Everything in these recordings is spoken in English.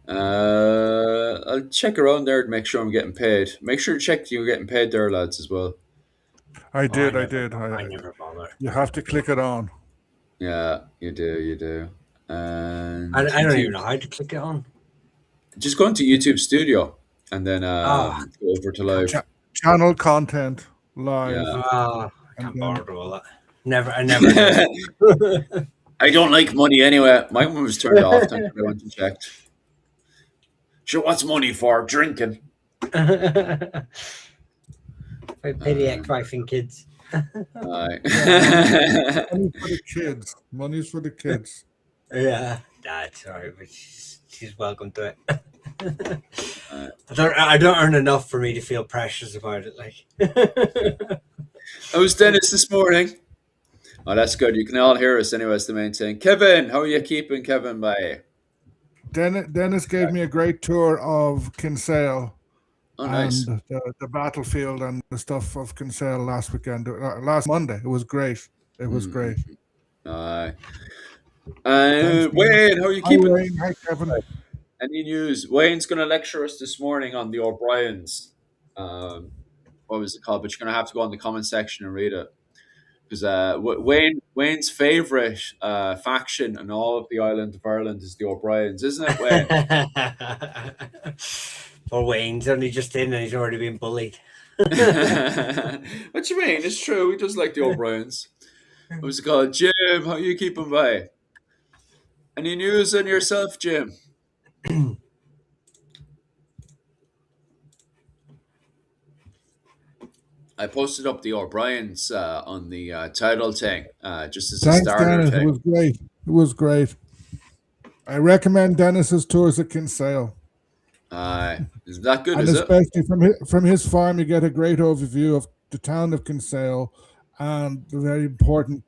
I'll check around there to make sure I'm getting paid. Make sure to check you're getting paid there, lads, as well. I Oh, I did. I never, did. I never bother. You have to click it on. Yeah, you do, you do. And I don't even YouTube, know how to click it on. just go into YouTube Studio and then Ah, go over to live. Channel content live, Yeah. I and can't then bother with all that. I never did. I don't like money anyway. My one was turned off. Thank you. I went and checked. Sure, what's money for? Drinking. Pay the ex-wife and kids. Aye. money for the kids. Money's for the kids. Yeah, that's all right, but she's welcome to it. I don't earn enough for me to feel precious about it. Like, I was Dennis this morning. Oh, that's good. You can all hear us anyway. It's the main thing. Kevin, how are you keeping, Kevin? Bye. Dennis gave me a great tour of Kinsale Oh, nice. and the battlefield and the stuff of Kinsale last weekend, last Monday. It was great. It was great. Aye. Thanks, Wayne, how are you Hi, keeping? Wayne. Hi, Kevin. Any news? Wayne's going to lecture us this morning on the O'Briens. What was it called? But you're going to have to go in the comment section and read it. Because Wayne's favorite faction in all of the island of Ireland is the O'Briens, isn't it, Wayne? Poor Wayne's only just in and he's already been bullied. What you mean? It's true. He does like the O'Briens. What was it called? Jim, how you keeping by? Any news on yourself, Jim? I posted up the O'Briens on the title thing, just as a Thanks, starter Dennis. It thing. was great. It was great. I recommend Dennis's tours at Kinsale. Is that good? And is it? especially from his farm, you get a great overview of the town of Kinsale and the very important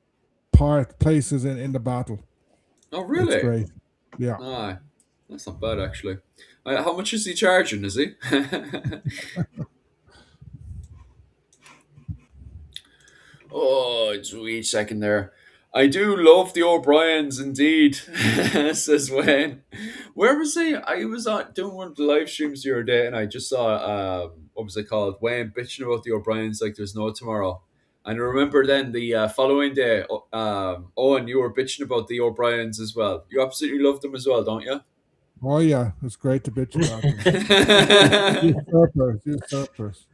places in the battle. Oh, really? It's great. Yeah. That's not bad, actually. How much is he charging, is he? Oh, it's each second there. I do love the O'Briens, indeed, says Wayne. Where was he? I was doing one of the live streams the other day, and I just saw, what was it called? Wayne bitching about the O'Briens like there's no tomorrow. And I remember then the following day, Owen, you were bitching about the O'Briens as well. You absolutely love them as well, don't you? Oh, yeah. It's great to bitch about them. Usurpers.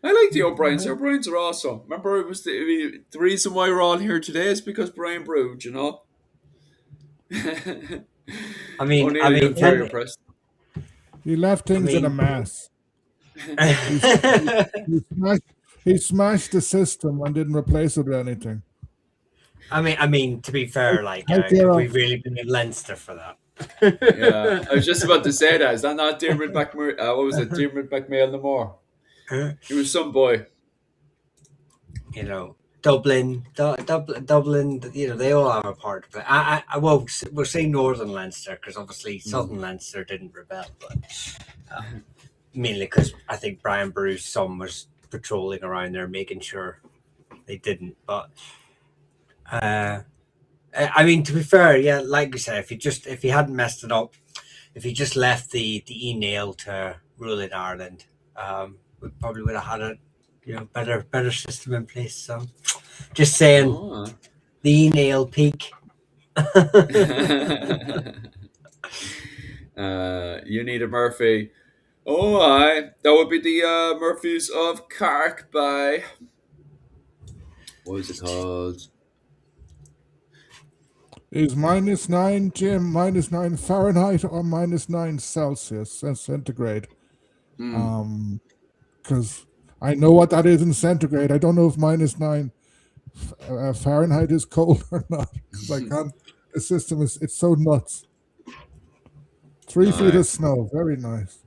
I like the O'Briens. The O'Briens are awesome. Remember, it was the reason why we're all here today is because Brian Brood, you know? I mean, I'm very impressed. He left things in a mess. He smashed the system and didn't replace it with anything. I mean, to be fair, like we've really been at Leinster for that. Yeah, I was just about to say that. Is that not Dermot McMurray? What was it, Dermot McMail no more? He was some boy. You know, Dublin. You know, they all have a part to play. I won't. We're saying Northern Leinster because obviously Southern Leinster didn't rebel, but mainly because I think Brian Bruce's son was patrolling around there, making sure they didn't. But I mean, to be fair, yeah, like you said, if he hadn't messed it up, if he just left the e-nail to rule in Ireland, we probably would have had a better system in place. So, just saying, the e-nail peak. You need a Murphy. Oh, aye, that would be the Murphys of Cork by. What was it called? Is -9, Jim, -9 Fahrenheit or -9 Celsius centigrade? Because I know what that is in centigrade. I don't know if -9 Fahrenheit is cold or not. Because I can't. The system it's so nuts. 3 feet of snow, very nice.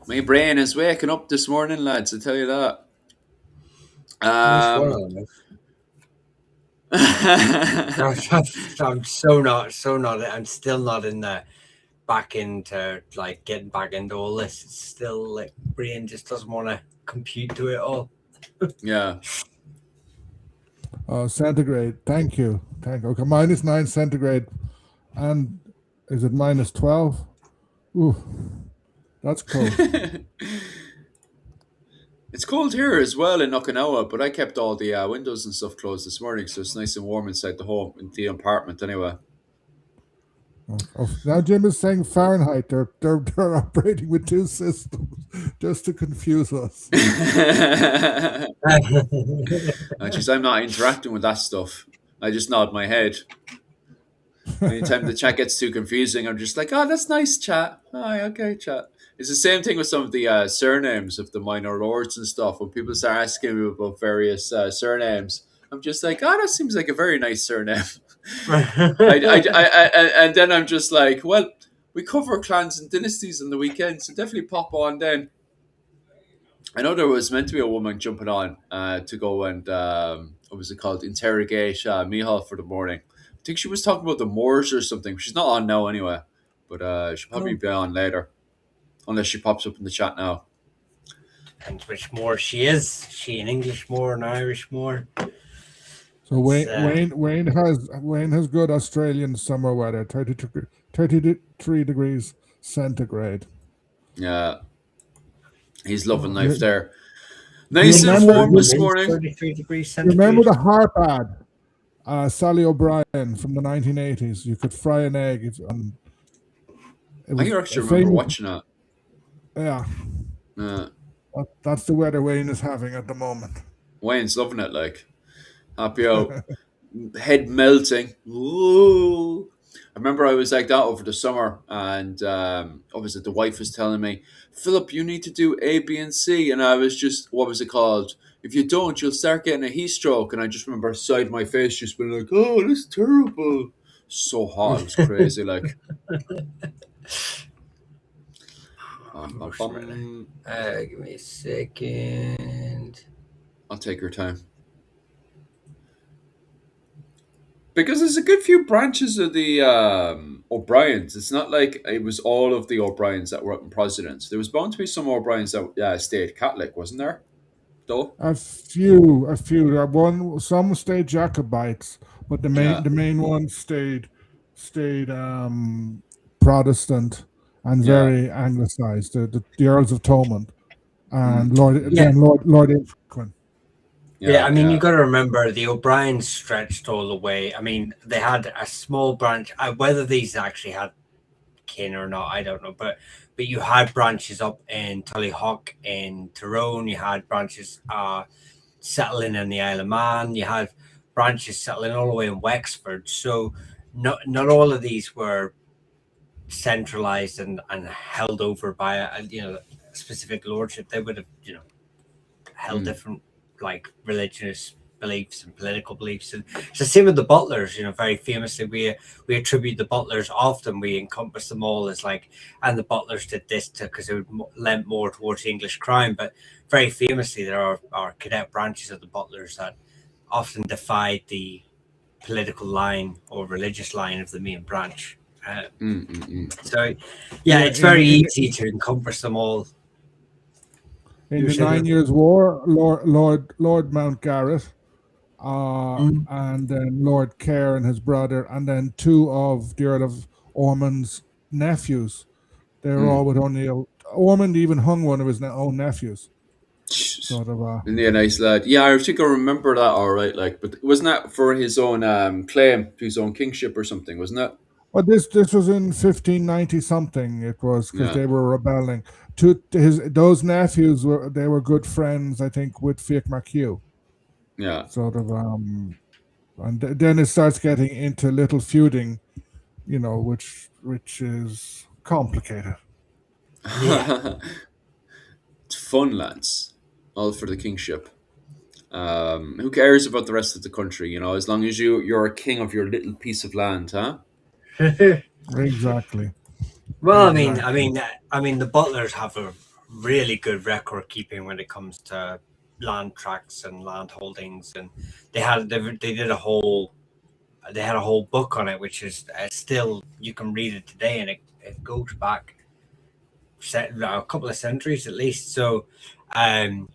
My brain is waking up this morning, lads. I tell you that. I'm so not. I'm still not in the back into like getting back into all this. It's still like brain just doesn't want to compute to it all. Yeah. Centigrade. Thank you. Okay, -9 centigrade. And is it -12? Ooh, that's cold. It's cold here as well in Okinawa, but I kept all the windows and stuff closed this morning, so it's nice and warm inside the home, in the apartment anyway. Oh, now Jim is saying Fahrenheit. They're operating with two systems just to confuse us. Just I'm not interacting with that stuff. I just nod my head. Anytime the chat gets too confusing, I'm just like, oh, that's nice, chat. Oh, okay, chat. It's the same thing with some of the surnames of the minor lords and stuff. When people start asking me about various surnames, I'm just like, oh, that seems like a very nice surname. And then I'm just like, well, we cover clans and dynasties on the weekend, so definitely pop on then. I know there was meant to be a woman jumping on to go and what was it called? Interrogate Mihal for the morning. I think she was talking about the Moors or something. She's not on now anyway, but she'll probably be on later, unless she pops up in the chat now. And which Moor she is? She an English Moor, an Irish Moor? So Wayne has good Australian summer weather, 33 degrees centigrade. Yeah, he's loving life there. Nice and warm this morning. 33 degrees centigrade. Remember the harp ad? Sally O'Brien from the 1980s. You could fry an egg. I actually remember watching it. Yeah. That's the weather Wayne is having at the moment. Wayne's loving it, like. Happy out. Head melting. Ooh. I remember I was like that over the summer, and obviously the wife was telling me, Philip, you need to do A, B, and C. And I was just, what was it called? If you don't, you'll start getting a heat stroke. And I just remember side my face just being like, oh, that's terrible. So hot. It was crazy. Like, give me a second. I'll take your time. Because there's a good few branches of the O'Briens. It's not like it was all of the O'Briens that were up in Providence. There was bound to be some O'Briens that stayed Catholic, wasn't there? Though a few. Some stayed Jacobites, but the main ones stayed Protestant and very Anglicized. The Earls of Thomond and Lord Infrequent. Yeah, I mean, you got to remember the O'Briens stretched all the way. I mean, they had a small branch. Whether these actually had kin or not, I don't know. But you had branches up in Tullyhawk, in Tyrone. You had branches settling in the Isle of Man. You had branches settling all the way in Wexford. So not all of these were centralized and held over by a specific lordship. They would have held different like religious beliefs and political beliefs, and it's the same with the butlers. Very famously, we attribute the butlers often. We encompass them all as like, and the butlers did this because it would lend more towards English crown. But very famously, there are cadet branches of the butlers that often defied the political line or religious line of the main branch. So, it's very easy to encompass them all. In the 9 Years' War, Lord Mountgarrett, and then Lord Kerr and his brother, and then two of the Earl of Ormond's nephews. They were all with O'Neill. Ormond even hung one of his own nephews. Sort of isn't he a nice lad? Yeah, I think I remember that all right. Like, but wasn't that for his own claim to his own kingship or something? Wasn't it? Well, this was in 1590 something. It was because they were rebelling. Those nephews were good friends, I think, with Fiach Mac Hugh. Yeah. Sort of, and then it starts getting into little feuding, which is complicated. Yeah. It's fun, lads. All for the kingship. Who cares about the rest of the country? As long as you're a king of your little piece of land, huh? Exactly. Well, I mean, the butlers have a really good record keeping when it comes to land tracts and land holdings, and they had a whole book on it, which is still, you can read it today, and it goes back a couple of centuries at least. So, so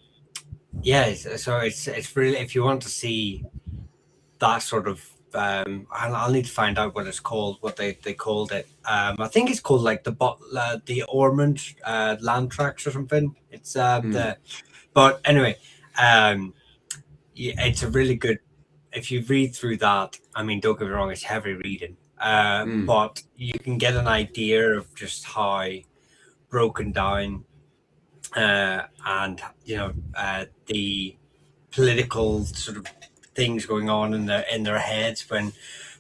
it's really, if you want to see that sort of I'll need to find out what it's called, what they called it. I think it's called like the Ormond land tracts or something. It's but anyway, yeah, it's a really good. If you read through that, I mean, don't get me wrong, it's heavy reading, but you can get an idea of just how broken down and the political sort of things going on in their heads when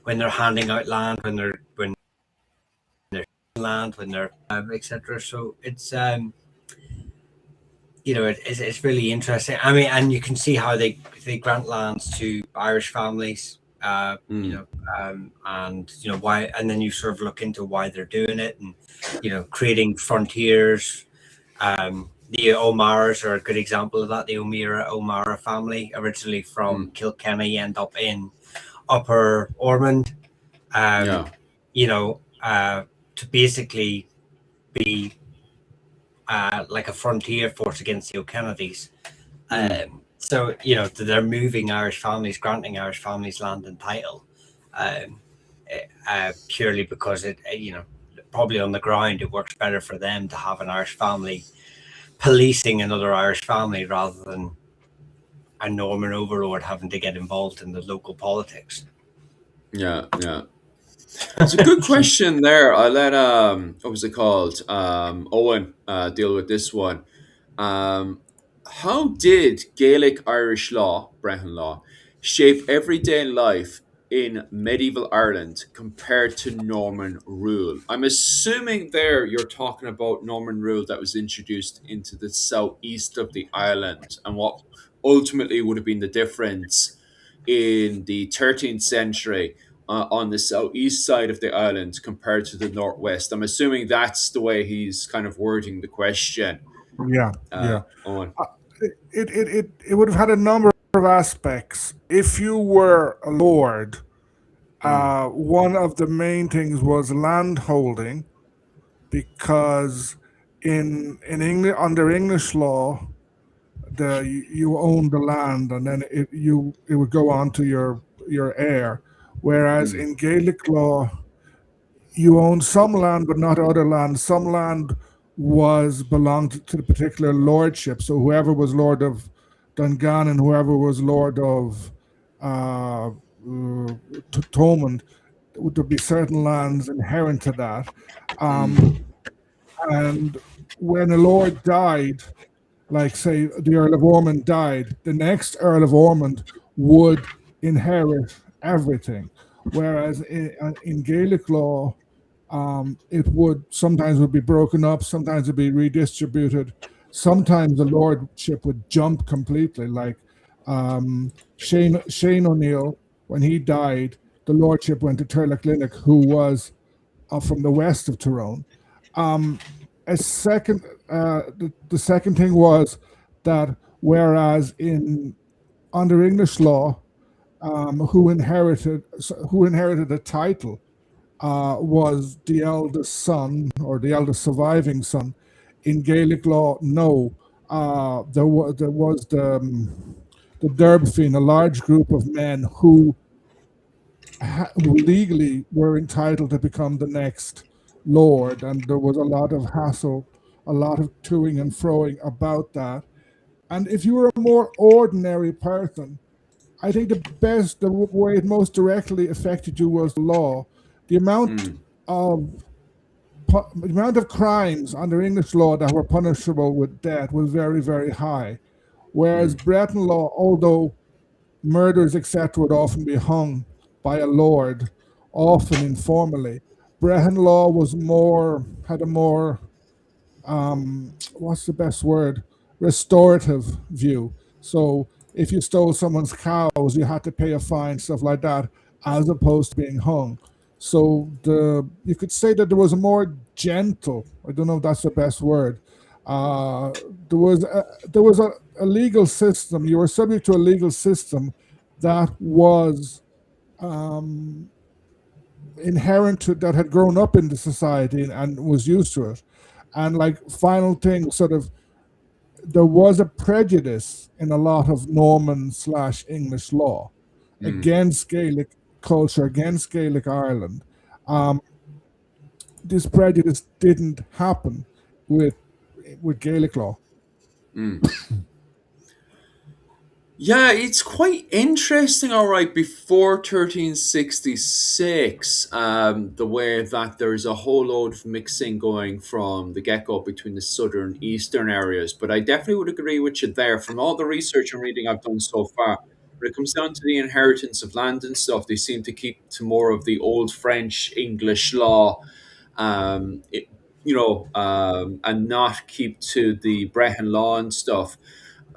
they're handing out land, when they're land, when they're etc. So it's it's really interesting. I mean, and you can see how they grant lands to Irish families, and why, and then you sort of look into why they're doing it, and creating frontiers. The O'Maras are a good example of that. The O'Mara family, originally from Kilkenny, end up in Upper Ormond. To basically be like a frontier force against the O'Kennedys. So they're moving Irish families, granting Irish families land and title, purely because it probably on the ground it works better for them to have an Irish family policing another Irish family rather than a Norman overlord having to get involved in the local politics. Yeah. It's a good question there. I let what was it called? Owen deal with this one. How did Gaelic Irish law, Brehon law, shape everyday life in medieval Ireland compared to Norman rule? I'm assuming there you're talking about Norman rule that was introduced into the southeast of the island and what ultimately would have been the difference in the 13th century on the southeast side of the island compared to the northwest. I'm assuming that's the way he's kind of wording the question. Yeah. Owen. It would have had a number of aspects. If you were a lord, one of the main things was land holding, because in England, under English law, you owned the land, and then it would go on to your heir. Whereas in Gaelic law, you owned some land but not other land. Some land belonged to the particular lordship. So whoever was lord of Dungannon, whoever was lord of Thomond, would there be certain lands inherent to that. And when a lord died, like say the Earl of Ormond died, the next Earl of Ormond would inherit everything. Whereas in Gaelic law, it would sometimes be broken up, sometimes it'd be redistributed. Sometimes the lordship would jump completely. Like Shane O'Neill, when he died, the lordship went to Turloughlinic, who was from the west of Tyrone. The second thing was that whereas under English law, who inherited the title was the eldest son or the eldest surviving son. In Gaelic law, no. There was the Derbfin, a large group of men who legally were entitled to become the next lord, and there was a lot of hassle, a lot of toing and froing about that. And if you were a more ordinary person, I think the way it most directly affected you was the law. The amount of crimes under English law that were punishable with death was very, very high. Whereas Breton law, although murders, etc., would often be hung by a lord, often informally, Breton law had a more, what's the best word? Restorative view. So if you stole someone's cows, you had to pay a fine, stuff like that, as opposed to being hung. So you could say that there was a more gentle, I don't know if that's the best word, there was a legal system, you were subject to a legal system that was inherent to, that had grown up in the society and was used to it. And like final thing, sort of, there was a prejudice in a lot of Norman/English law against Gaelic culture against Gaelic Ireland, um, this prejudice didn't happen with Gaelic law. Yeah, it's quite interesting, all right, before 1366, the way that there's a whole load of mixing going from the get go between the southern eastern areas. But I definitely would agree with you there. From all the research and reading I've done so far, when it comes down to the inheritance of land and stuff, they seem to keep to more of the old French English law, um, it, and not keep to the Brehon law and stuff.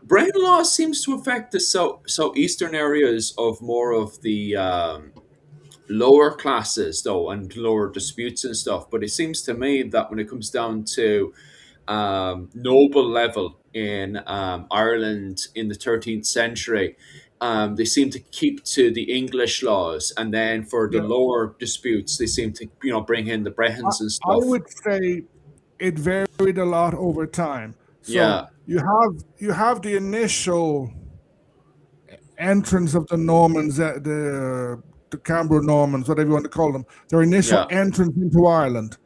Brehon law seems to affect the southeastern areas of more of the lower classes, though, and lower disputes and stuff. But it seems to me that when it comes down to noble level in Ireland in the 13th century, they seem to keep to the English laws, and then for the Yeah, lower disputes, they seem to bring in the I, Brehons and I stuff. would say it varied a lot over time. So Yeah, you have the initial entrance of the Normans, the Cambro Normans, whatever you want to call them, their initial yeah, entrance into Ireland,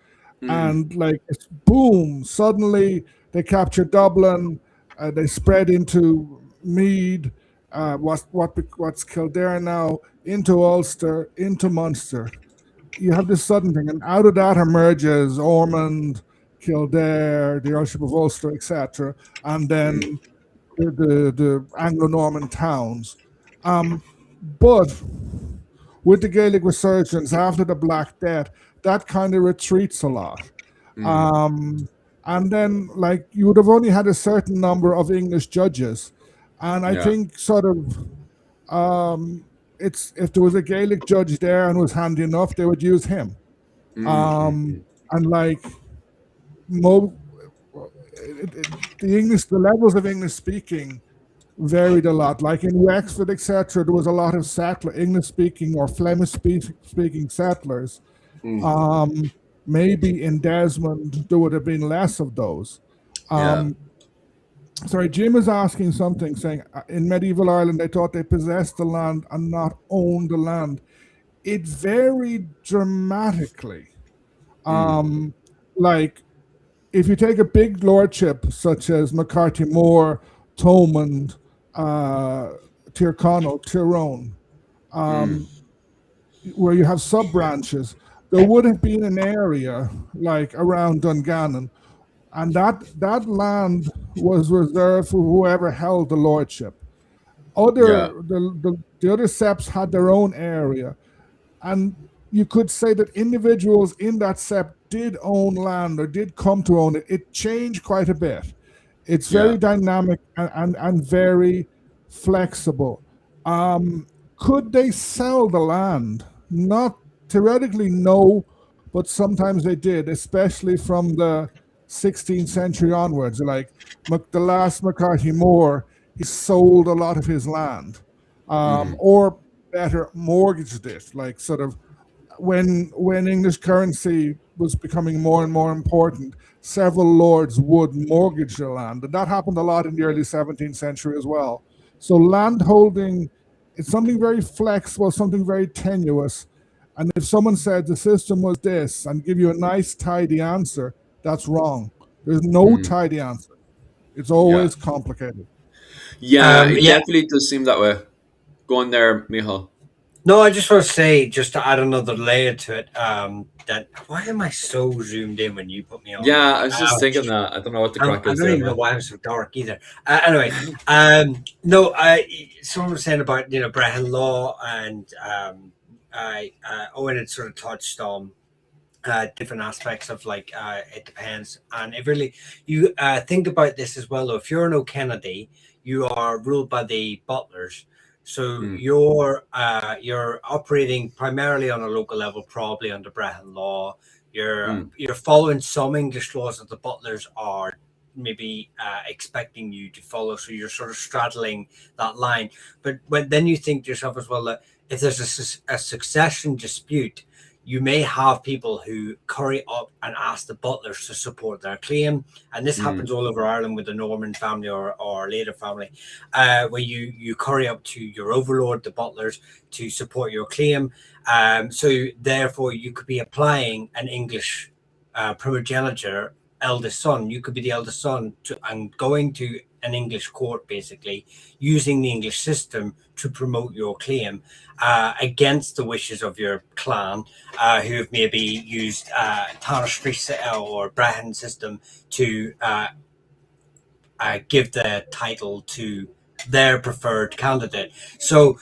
mm, and like it's boom, suddenly they capture Dublin, they spread into Meath, what's Kildare now, into Ulster, into Munster. You have this sudden thing, and out of that emerges Ormond, Kildare, the Earlship of Ulster, etc., and mm, then the Anglo-Norman towns. But with the Gaelic resurgence after the Black Death, that kind of retreats a lot. mm, Um, and then, like, you would have only had a certain number of English judges. And I yeah, think, sort of, it's if there was a Gaelic judge there and was handy enough, they would use him. mm, mm, Um, mm, and like, mo- the English, the levels of English speaking varied a lot. Like in Wexford, etc., there was a lot of English speaking or Flemish speaking settlers. mm, Um, Maybe in Desmond, there would have been less of those. yeah. Um, Sorry, Jim is asking something, saying in medieval Ireland, they thought they possessed the land and not owned the land. It varied dramatically. Mm, Um, like, if you take a big lordship such as McCarthy Moore, Thomond, uh, Tyrconnell, Tyrone, mm, um, where you have sub branches, there would have been an area like around Dungannon, and that land was reserved for whoever held the lordship. yeah. The other septs had their own area, and you could say that individuals in that sept did own land or did come to own it. It changed quite a bit. It's Yeah. very dynamic and very flexible. Could they sell the land? Not theoretically, no, but sometimes they did, especially from the 16th century onwards. Like the last McCarthy Moore, he sold a lot of his land, Hmm. or better, mortgaged it. Like sort of when English currency was becoming more and more important, several lords would mortgage their land, and that happened a lot in the early 17th century as well. So land holding, it's something very flexible, something very tenuous. And if someone said the system was this and give you a nice tidy answer, that's wrong. There's no Mm, tidy answer. It's yeah. always complicated. Yeah, it Yeah. definitely does seem that way. Go on there, Michal. No, I just want to say, just to add another layer to it, that why am I so zoomed in when you put me on Yeah, mute? I was just thinking that. I don't know what the crack I is don't there, even know man. why I'm so dark either. Anyway, no, someone was saying about Brehon law, and Owen had sort of touched on different aspects of like it depends, and it really you think about this as well. Though, if you're an O'Kennedy, you are ruled by the butlers. So Mm, you're operating primarily on a local level, probably under Brehon law. mm, You're following some English laws that the butlers are maybe expecting you to follow. So you're sort of straddling that line. But then you think to yourself as well that if there's a succession dispute, you may have people who curry up and ask the butlers to support their claim. And this happens all over Ireland with the Norman family or later family, where you curry up to your overlord, the butlers, to support your claim. So therefore, you could be applying an English primogeniture eldest son. You could be the eldest son and going to an English court, basically using the English system to promote your claim against the wishes of your clan, who have maybe used Tanistri or Brehon system to give the title to their preferred candidate. So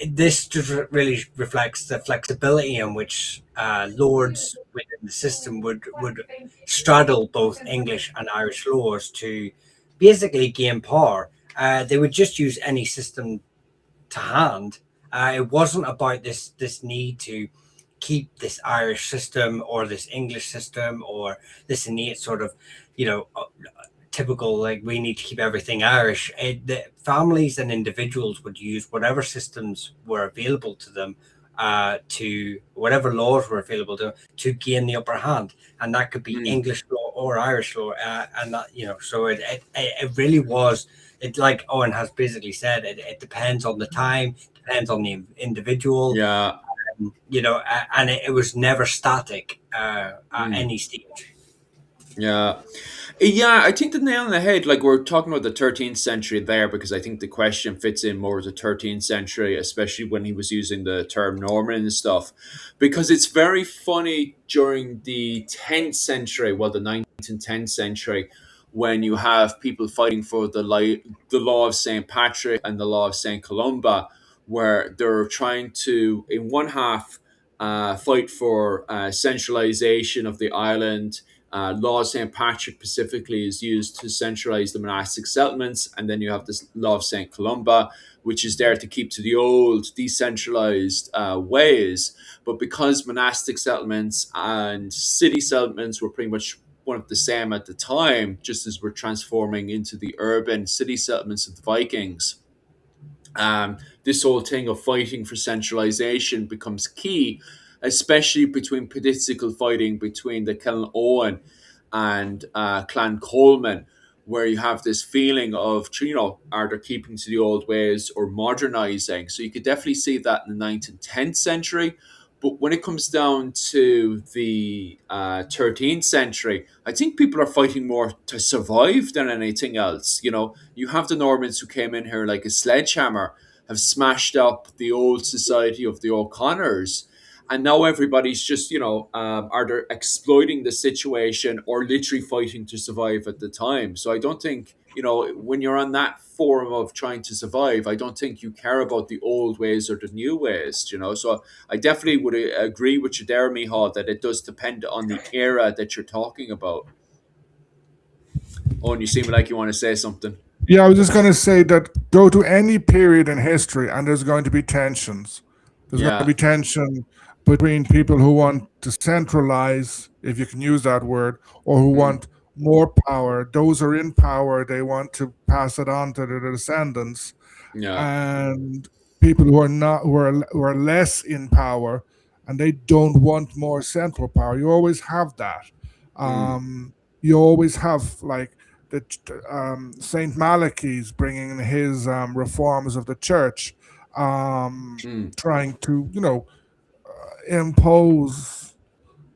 this just really reflects the flexibility in which lords within the system would straddle both English and Irish laws to basically gain power. They would just use any system to hand. It wasn't about this need to keep this Irish system or this English system or this innate sort of, typical, like, we need to keep everything Irish. The families and individuals would use whatever systems were available to them, to whatever laws were available to gain the upper hand, and that could be English law or Irish law, and that so it really was. It, like Owen has basically said, it depends on the time, depends on the individual. Yeah. And it was never static at any stage. Yeah. Yeah, I think the nail on the head, like we're talking about the 13th century there, because I think the question fits in more with the 13th century, especially when he was using the term Norman and stuff. Because it's very funny during the 10th century, well, the 9th and 10th century, when you have people fighting for the law of St. Patrick and the law of St. Columba, where they're trying to, in one half, fight for centralization of the island. Law of St. Patrick specifically is used to centralize the monastic settlements, and then you have this law of St. Columba, which is there to keep to the old decentralized ways. But because monastic settlements and city settlements were pretty much one of the same at the time, just as we're transforming into the urban city settlements of the Vikings, this whole thing of fighting for centralization becomes key, especially between political fighting between the Clan Owen and Clan Coleman, where you have this feeling of, are they keeping to the old ways or modernizing? So you could definitely see that in the 9th and 10th century. But when it comes down to the 13th century, I think people are fighting more to survive than anything else. You have the Normans who came in here like a sledgehammer, have smashed up the old society of the O'Connors. And now everybody's just, are they exploiting the situation or literally fighting to survive at the time? So I don't think, when you're on that forum of trying to survive, I don't think you care about the old ways or the new ways, So I definitely would agree with you there, Michal, that it does depend on the era that you're talking about. Oh, and you seem like you want to say something. Yeah, I was just going to say that go to any period in history and there's going to be tensions. There's going to be tension between people who want to centralize, if you can use that word, or who want more power. Those are in power, they want to pass it on to their descendants. And people who are not, who are less in power, and they don't want more central power. You always have that. You always have, like, Saint Malachy's bringing his reforms of the church, trying to impose,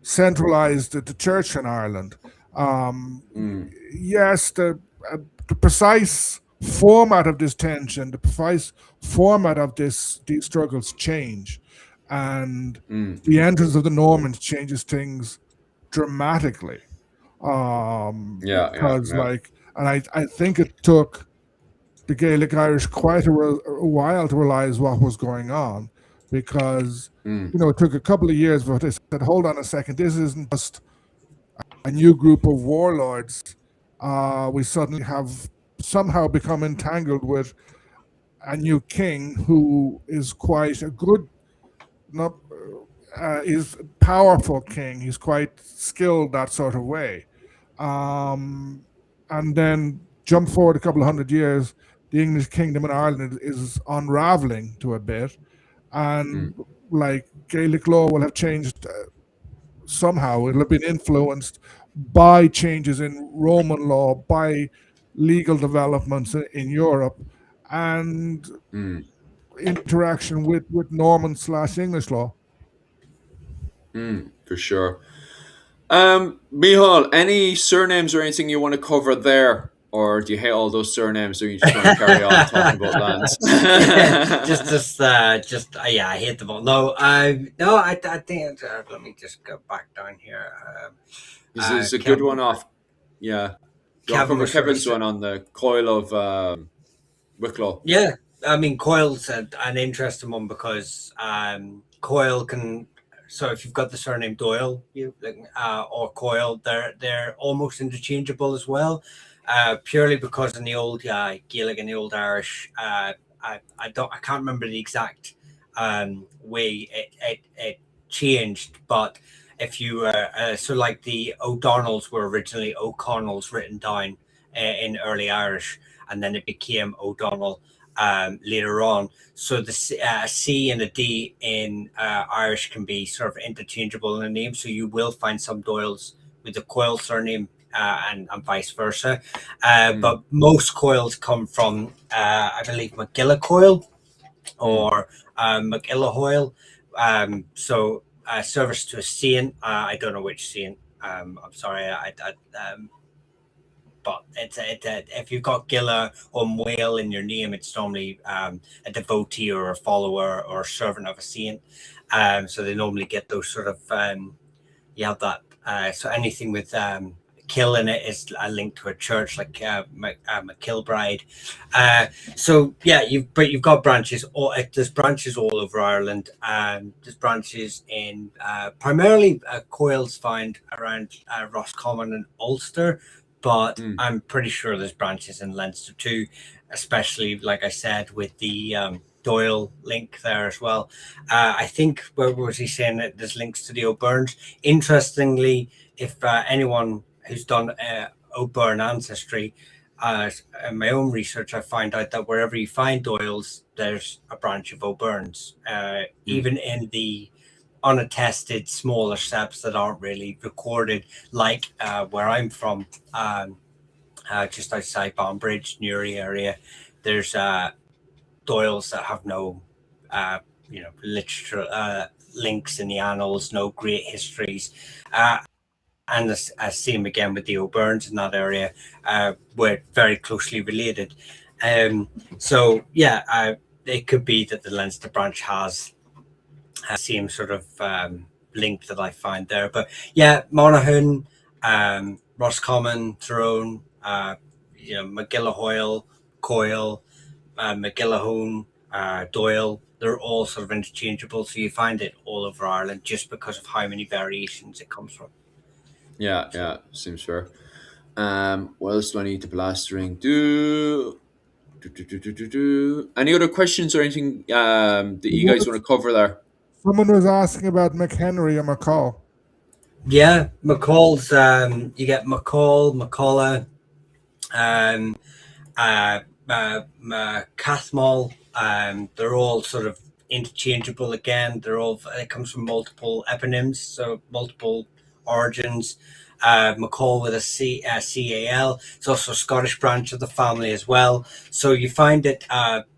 centralize the church in Ireland. Yes, the precise format of this tension, the precise format of these struggles change, and the entrance of the Normans changes things dramatically. Because I think it took the Gaelic Irish quite a while to realize what was going on, because it took a couple of years before they said, hold on a second, this isn't just a new group of warlords. We suddenly have somehow become entangled with a new king who is quite a good, is powerful king. He's quite skilled that sort of way. And then jump forward a couple of hundred years, the English kingdom in Ireland is unraveling to a bit. And like Gaelic law will have changed somehow. It'll have been influenced by changes in Roman law, by legal developments in Europe, and Mm, interaction with Norman/English law. for sure. Mihal, any surnames or anything you want to cover there? Or do you hate all those surnames or you just want to carry on talking about lands? Yeah, yeah, I hate them all. No, I think let me just go back down here. This is a good Kevin one off. Yeah. Do you want to Kevin cover was sort of Kevin's one on the coil of Wicklow? yeah. I mean, Coil's an interesting one because Coil can. So if you've got the surname Doyle, or Coil, they're almost interchangeable as well. Purely because in the old Gaelic and the old Irish, I can't remember the exact way it changed, but if you so like the O'Donnells were originally O'Connells written down in early Irish, and then it became O'Donnell later on. So the C and a D in Irish can be sort of interchangeable in the name. So you will find some Doyles with the Coyle surname and vice versa. But most Coils come from, I believe, McGillicoil or McIllahoyle. So service to a saint. I don't know which saint. I'm sorry. But if you've got Gilla or Whale in your name, it's normally a devotee or a follower or a servant of a saint. So they normally get those sort of you have that. So anything with kill in it is a link to a church, like McKilbride. So yeah, you've got branches. There's branches all over Ireland. There's branches in primarily Coils found around Roscommon and Ulster. But I'm pretty sure there's branches in Leinster too, especially, like I said, with the Doyle link there as well. I think, where was he saying that there's links to the O'Byrnes? Interestingly, if anyone who's done O'Byrne ancestry, in my own research, I find out that wherever you find Doyles, there's a branch of O'Byrnes. Even in the unattested smaller steps that aren't really recorded, like where I'm from, just outside Banbridge, Newry area, there's Doyles that have no literature links in the annals, no great histories, and the same again with the O'Byrnes in that area. We're very closely related. So yeah, it could be that the Leinster branch has same sort of link that I find there. But yeah, Monaghan, Roscommon, Tyrone, McGillahoyle, Coyle, McGillahone, Doyle, they're all sort of interchangeable. So you find it all over Ireland just because of how many variations it comes from. Yeah, seems fair. What else do I need to blastering? Any other questions or anything that you guys want to cover there? Someone was asking about McHenry and McCall. Yeah, McCall's you get McCall, McCullough, Cathmall. They're all sort of interchangeable again. It comes from multiple eponyms, so multiple origins. McCall with a CAL. It's also a Scottish branch of the family as well. So you find that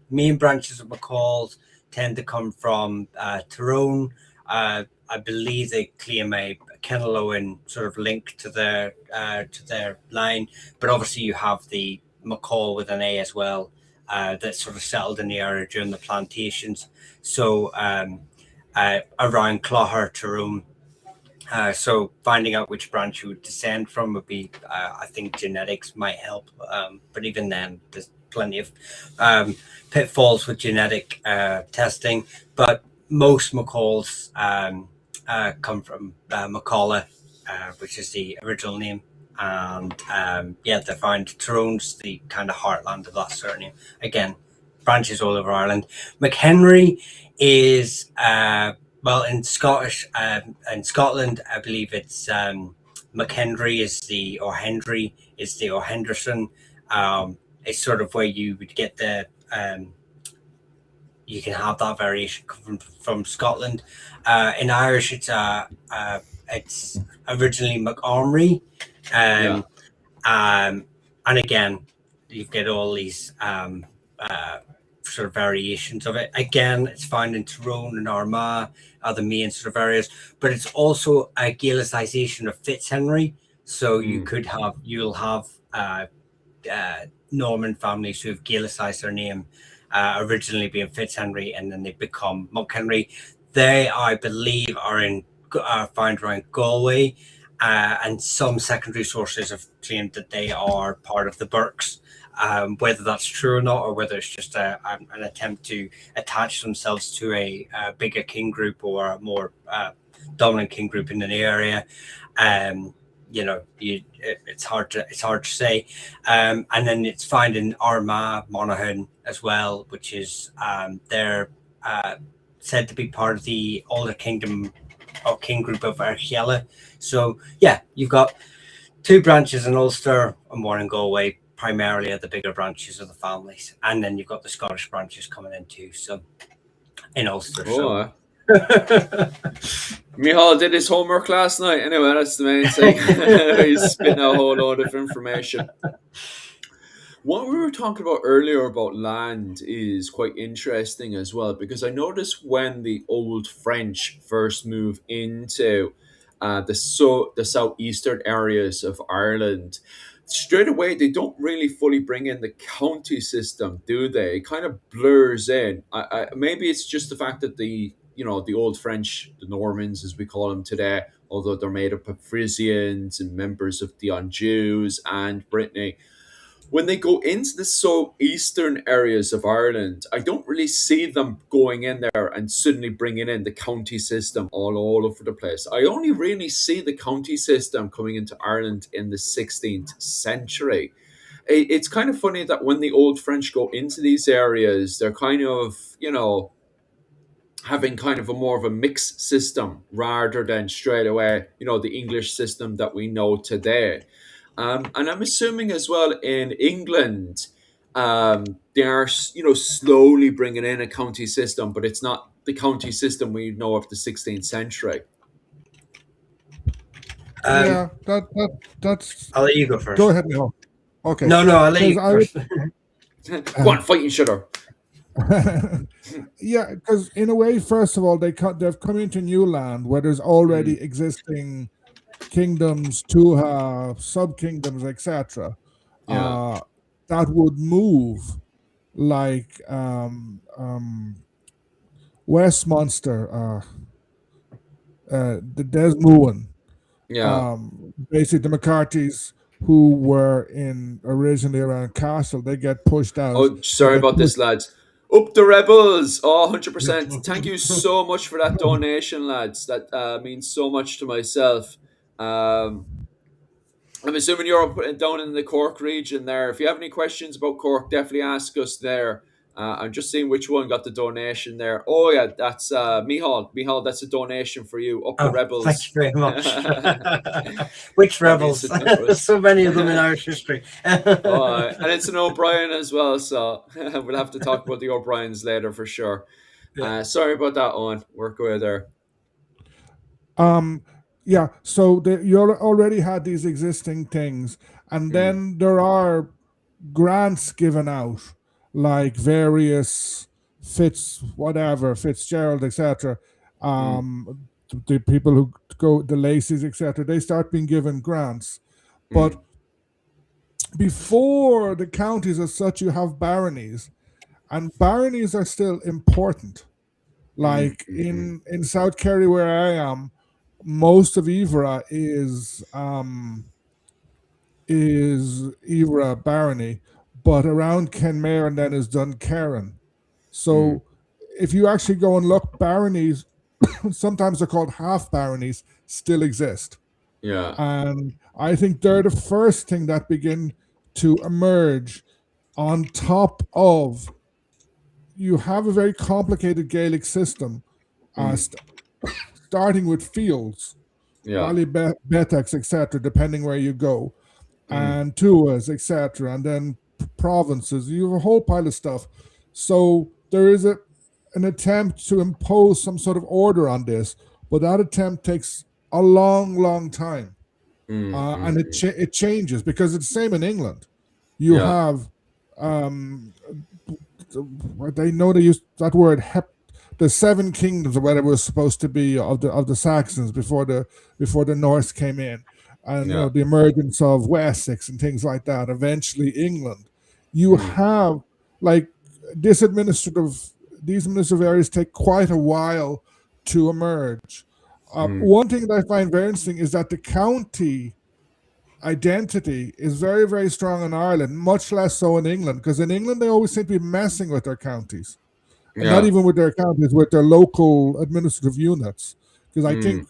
main branches of McCalls tend to come from Tyrone. I believe they claim a Kennelowen sort of link to their line, but obviously you have the McCall with an A as well that sort of settled in the area during the plantations. So around Clogher, Tyrone. So finding out which branch you would descend from would be, I think genetics might help. But even then, there's plenty of pitfalls with genetic testing. But most McCalls come from McCullough, which is the original name. And they found Tyrone's the kind of heartland of that surname. Again, branches all over Ireland. McHenry is... in Scottish, in Scotland, I believe it's McHenry or Hendry or Henderson. It's sort of where you would get the you can have that variation come from Scotland. In Irish, it's originally McArmory, Yeah. and again, you get all these sort of variations of it. Again, it's found in Tyrone and Armagh are the main sort of areas, but it's also a Gaelicization of Fitzhenry. So you'll have Norman families who have Gaelicized their name, originally being Fitzhenry, and then they become Monkhenry. They, I believe, are found around Galway, and some secondary sources have claimed that they are part of the Burkes. Whether that's true or not, or whether it's just an attempt to attach themselves to a bigger king group or a more dominant king group in an area, it's hard to say. And then it's found in Armagh, Monaghan as well, which is they're said to be part of the older kingdom or king group of Archela. So yeah, you've got two branches in Ulster and one in Galway. Primarily are the bigger branches of the families, and then you've got the Scottish branches coming in too. So in Ulster. Oh, Michal did his homework last night. Anyway, that's the main thing. He's spitting out a whole load of information. What we were talking about earlier about land is quite interesting as well, because I noticed when the old French first moved into the southeastern areas of Ireland, straight away they don't really fully bring in the county system, do they? It kind of blurs in. Maybe it's just the fact that the old French, the Normans as we call them today, although they're made up of Frisians and members of the Anjous and Brittany, when they go into the southeastern areas of Ireland, I don't really see them going in there and suddenly bringing in the county system all over the place. I only really see the county system coming into Ireland in the 16th century. It's kind of funny that when the old French go into these areas, they're kind of, having kind of a more of a mixed system rather than straight away, the English system that we know today. And I'm assuming as well in England, they are, slowly bringing in a county system, but it's not the county system we know of the 16th century. Yeah, that's. I'll let you go first. Go ahead, Neil. Okay. No, I'll let you go first. Go on, fight each other. Yeah, because in a way, first of all, they've come into new land where there's already existing kingdoms, to sub-kingdoms, etc. Yeah. That would move like Westminster, the Desmond, Yeah. basically the McCartys who were in originally around Castle, they get pushed out. Oh, sorry about this, lads. Up the rebels! Oh, 100%. Thank you so much for that donation, lads. That means so much to myself. I'm assuming you're up down in the Cork region there. If you have any questions about Cork, definitely ask us there. I'm just seeing which one got the donation there. Oh yeah, that's Michal. Michal, that's a donation for you. Up the rebels. Thank you very much. Which rebels? So many of them in Irish history. And it's an O'Brien as well, so we'll have to talk about the O'Briens later for sure. Yeah. Sorry about that, Owen. Work away there. Yeah, so you already had these existing things, and then there are grants given out, like various Fitzgerald, etc. The people who go, the Lacys, etc. They start being given grants, but before the counties as such, you have baronies, and baronies are still important. Like in South Kerry, where I am, most of Ivra is Ivra barony, but around Kenmare and then is Dunkerrin. So if you actually go and look, baronies, sometimes they're called half baronies, still exist. Yeah. And I think they're the first thing that begin to emerge on top of, you have a very complicated Gaelic system, starting with fields, Valley Betex, etc., depending where you go, and Tuas, etc., and then provinces. You have a whole pile of stuff. So there is an attempt to impose some sort of order on this, but that attempt takes a long, long time, and Mm. it changes because it's the same in England. You Yeah. have they know they use that word the seven kingdoms or whatever was supposed to be of the Saxons before the Norse came in, and Yeah. the emergence of Wessex and things like that. Eventually, England. You Mm. have like this administrative these administrative areas take quite a while to emerge. Mm. One thing that I find very interesting is that the county identity is very, very strong in Ireland, much less so in England, because in England they always seem to be messing with their counties, and not Yeah. even with their counties, with their local administrative units. Because I think Mm.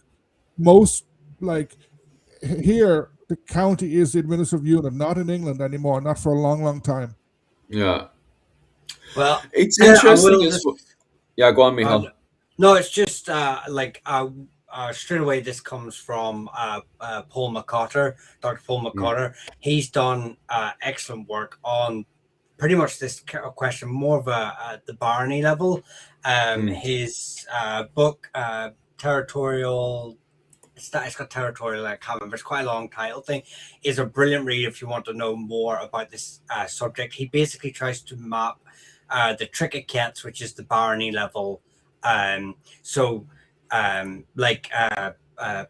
most, like here, the county is the administrative unit, not in England anymore, not for a long, long time. Yeah. Well, It's I interesting will as just. well. Yeah, go on, Uh, Michal. no, it's just straight away. This comes from Paul McCotter, Dr. Paul Mm. McCotter. He's done excellent work on pretty much this question, more of the Barney level. Mm. His book, Territorial. It's got territorial. I can't remember. It's quite a long title thing. Is a brilliant read if you want to know more about this subject. He basically tries to map the Tricket Cats, which is the Barney level. So, like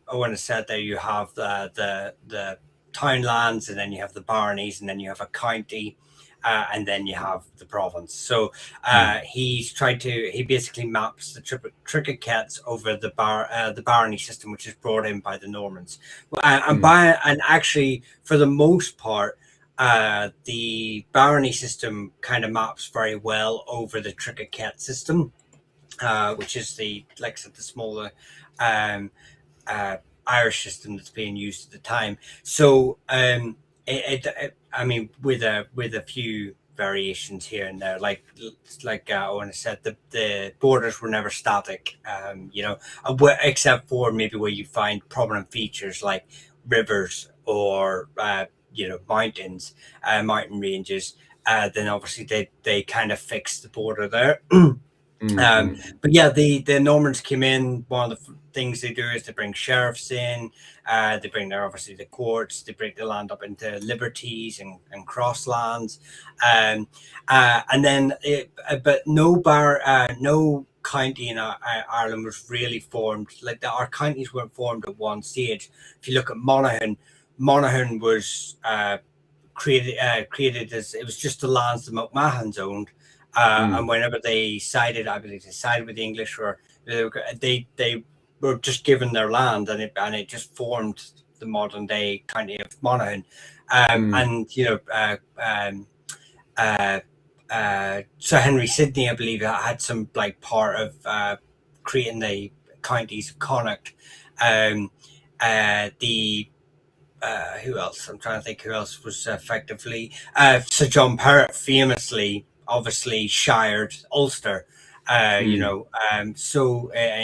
Owen has said, there you have the townlands, and then you have the baronies, and then you have a county, and then you have the province. So Mm. he basically maps the Tricket Cats over the barony system, which is brought in by the Normans, Mm. and actually for the most part. The barony system kind of maps very well over the Tricket Cat system, which is like I said, the smaller um, uh, Irish system that's being used at the time. So I mean, with a few variations here and there, like Owen said, the borders were never static. Except for maybe where you find prominent features like rivers or mountains, mountain ranges. Then obviously they kind of fixed the border there. Mm. Mm. But yeah, the Normans came in. One of the things they do is they bring sheriffs in. They bring their obviously the courts. They break the land up into liberties and crosslands, and then but no county in Ireland was really formed. Like our counties weren't formed at one stage. If you look at Monaghan was created as it was just the lands the McMahons owned, and Mm. whenever they sided, I believe they sided with the English, or they were just given their land, and it just formed the modern day county of Monaghan, Mm. and Sir Henry Sidney, I believe, had some like part of creating the counties of Connacht. Um, the Who else? I'm trying to think who else was effectively. Sir John Perrott famously, obviously, shired Ulster. Mm.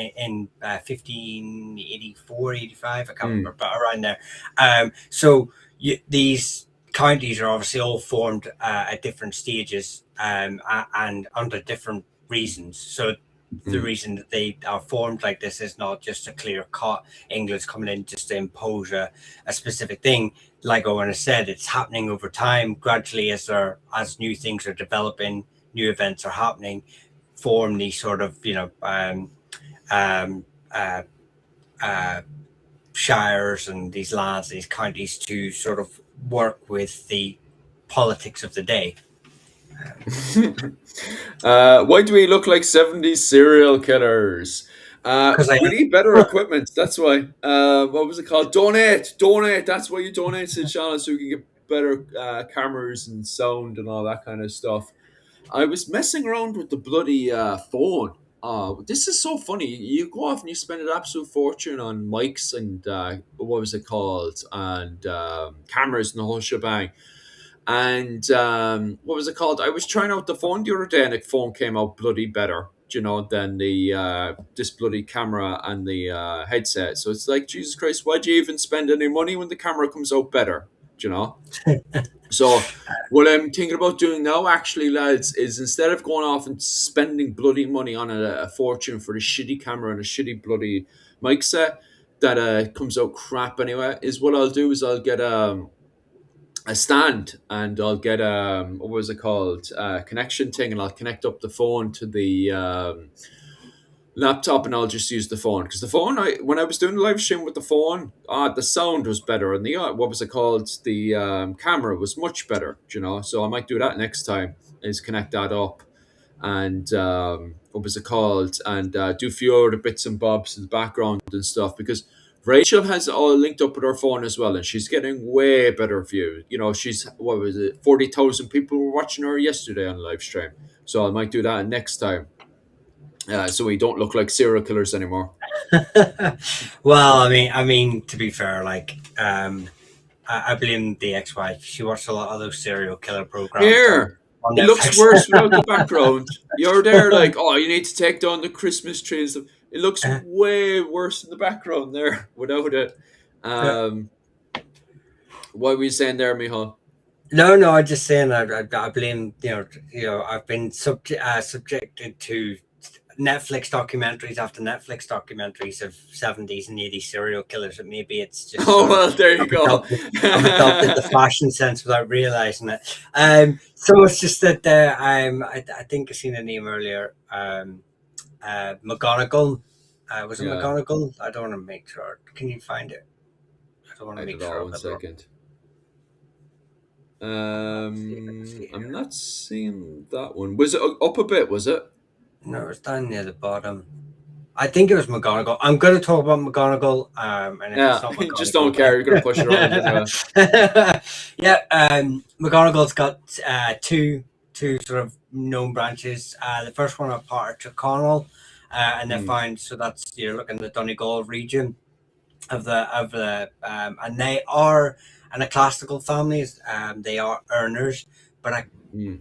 In 1584, 85, I can't Mm. remember, but around there. These counties are obviously all formed at different stages, and under different reasons. So the Mm. reason that they are formed like this is not just a clear cut England's coming in just to impose a specific thing. Like Owen has said, it's happening over time, gradually as new things are developing, new events are happening, form these sort of um, uh, uh, shires and these lands, these counties to sort of work with the politics of the day. Why do we look like 70s serial killers? Because I We need better equipment. That's why. What was it called? Donate, donate. That's why you donate to the channel so we can get better cameras and sound and all that kind of stuff. I was messing around with the bloody phone. This is so funny. You go off and you spend an absolute fortune on mics and what was it called, and cameras and the whole shebang. And what was it called? I was trying out the phone the other day, and the phone came out bloody better, than the this bloody camera and the headset. So it's like, Jesus Christ, why'd you even spend any money when the camera comes out better? you know. So what I'm thinking about doing now, actually, lads, is instead of going off and spending bloody money on a fortune for a shitty camera and a shitty bloody mic set that comes out crap anyway, is what I'll do is I'll get a stand and I'll get what was it called, connection thing, and I'll connect up the phone to the laptop, and I'll just use the phone, because the phone, when I was doing the live stream with the phone, the sound was better, and the what was it called, the camera was much better, you know. So I might do that next time, is connect that up, and what was it called, and do a few other bits and bobs in the background and stuff, because Rachel has it all linked up with her phone as well, and she's getting way better views. You know, she's, what was it, 40,000 people were watching her yesterday on live stream. So I might do that next time. So we don't look like serial killers anymore. Well, I mean, to be fair, like, I blame the ex-wife. She watched a lot of those serial killer programs. Here, on it looks Netflix. worse without the background. You're there like, oh, you need to take down the Christmas tree and stuff. It looks way worse in the background there without it. What were you saying there, Michal? No, I'm just saying I blame, I've been subjected to Netflix documentaries after Netflix documentaries of 70s and 80s serial killers, and maybe it's just Oh, well, there you go. I've adopted the fashion sense without realizing it. So it's just that I think I seen a name earlier. McGonagall. Was it Yeah. McGonagall? I don't want to make sure. Can you find it? I don't want to I make don't know, sure. 1 second. see it I'm here. not seeing that one. Was it up a bit, was it? No, it's down near the bottom. I think it was McGonagall. I'm going to talk about McGonagall. And if Yeah, it's not you just McGonagall, don't care. You're going to push it around anyway. Yeah, McGonagall's got two sort of known branches. The first one are part of Tyrconnell, and they find, so that's, you're looking at the Donegal region of the and they are an ecclesiastical families. They are earners, but I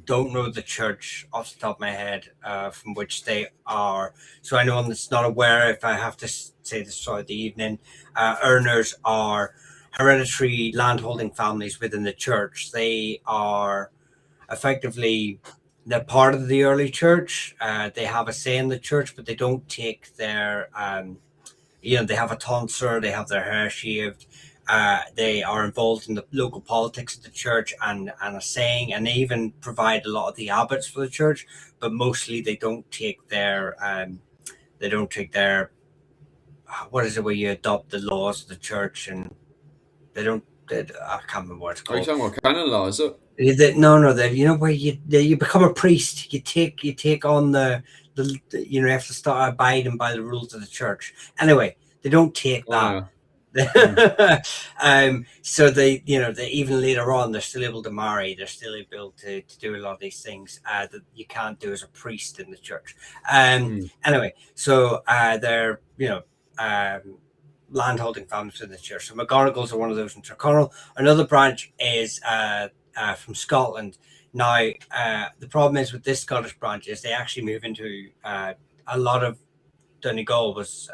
don't know the church off the top of my head from which they are. So anyone that's not aware, if I have to say this throughout the evening, earners are hereditary landholding families within the church. They are effectively, they're part of the early church. They have a say in the church, but they don't take their they have a tonsure, they have their hair shaved. They are involved in the local politics of the church and a saying, and they even provide a lot of the habits for the church, but mostly they don't take their what is it, where you adopt the laws of the church, and I can't remember what it's Are you called. talking about canon law, is it? No, where you become a priest, you take on the you have to start abiding by the rules of the church. Anyway, they don't take that. So they even later on, they're still able to marry, they're still able to do a lot of these things that you can't do as a priest in the church. Anyway, so they're landholding families in the church. So McGonagalls are one of those in Tyrconnell. Another branch is from Scotland. Now, the problem is with this Scottish branch is they actually move into a lot of Donegal was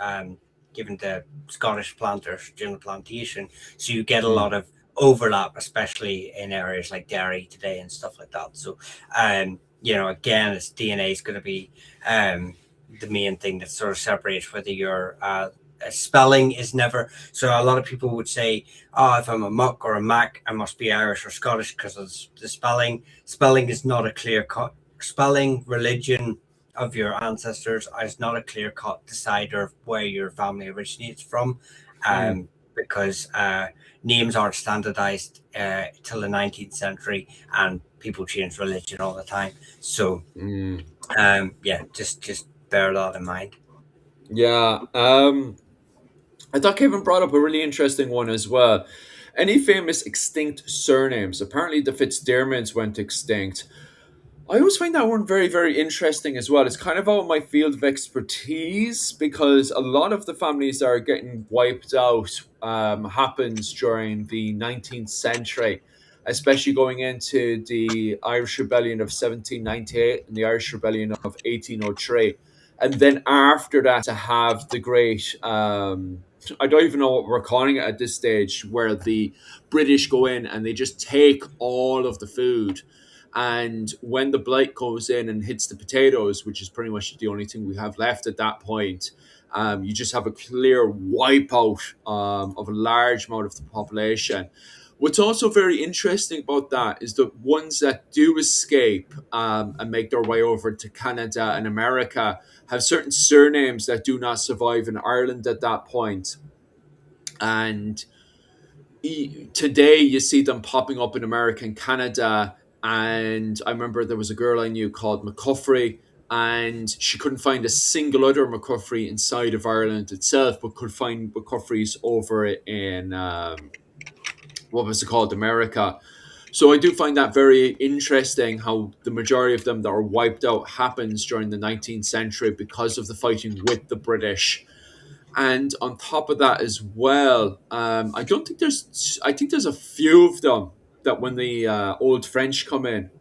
given to Scottish planters during the plantation, so you get a lot of overlap, especially in areas like Derry today and stuff like that. So, again, it's DNA is going to be the main thing that sort of separates whether you're spelling is never. So a lot of people would say, oh, if I'm a muck or a mac, I must be Irish or Scottish because of the spelling. Spelling is not a clear cut. Spelling, religion of your ancestors is not a clear cut decider of where your family originates from, because names aren't standardized till the 19th century, and people change religion all the time. So, just bear that in mind. Yeah. I thought Kevin brought up a really interesting one as well. Any famous extinct surnames? Apparently, the Fitzdermonds went extinct. I always find that one very, very interesting as well. It's kind of out of my field of expertise, because a lot of the families that are getting wiped out happens during the 19th century, especially going into the Irish Rebellion of 1798 and the Irish Rebellion of 1803. And then after that, to have the great I don't even know what we're calling it at this stage, where the British go in and they just take all of the food. And when the blight goes in and hits the potatoes, which is pretty much the only thing we have left at that point, you just have a clear wipeout of a large amount of the population. What's also very interesting about that is the ones that do escape and make their way over to Canada and America have certain surnames that do not survive in Ireland at that point. And today you see them popping up in America and Canada. And I remember there was a girl I knew called McCuffrey, and she couldn't find a single other McCuffrey inside of Ireland itself, but could find McCuffreys over in what was it called, America. So I do find that very interesting how the majority of them that are wiped out happens during the 19th century because of the fighting with the British. And on top of that as well, I think there's a few of them that when the old French come in,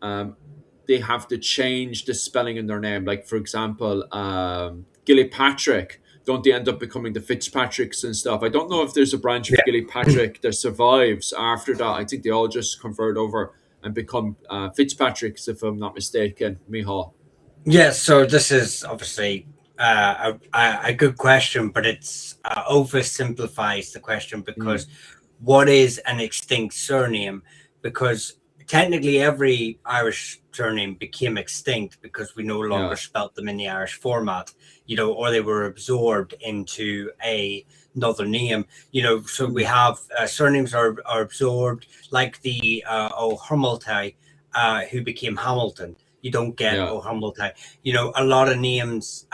they have to change the spelling in their name. Like, for example, Gillypatrick, don't they end up becoming the Fitzpatricks and stuff? I don't know if there's a branch of Yeah. Gillypatrick that survives after that. I think they all just convert over and become Fitzpatricks, if I'm not mistaken, Mihal. Yes, so this is obviously a good question, but it's oversimplifies the question because what is an extinct surname? Because technically every Irish surname became extinct because we no longer Yeah. spelt them in the Irish format, or they were absorbed into another name, so we have surnames are absorbed, like the O'Hamilton, who became Hamilton. You don't get Yeah. O'Hamilton. A lot of names,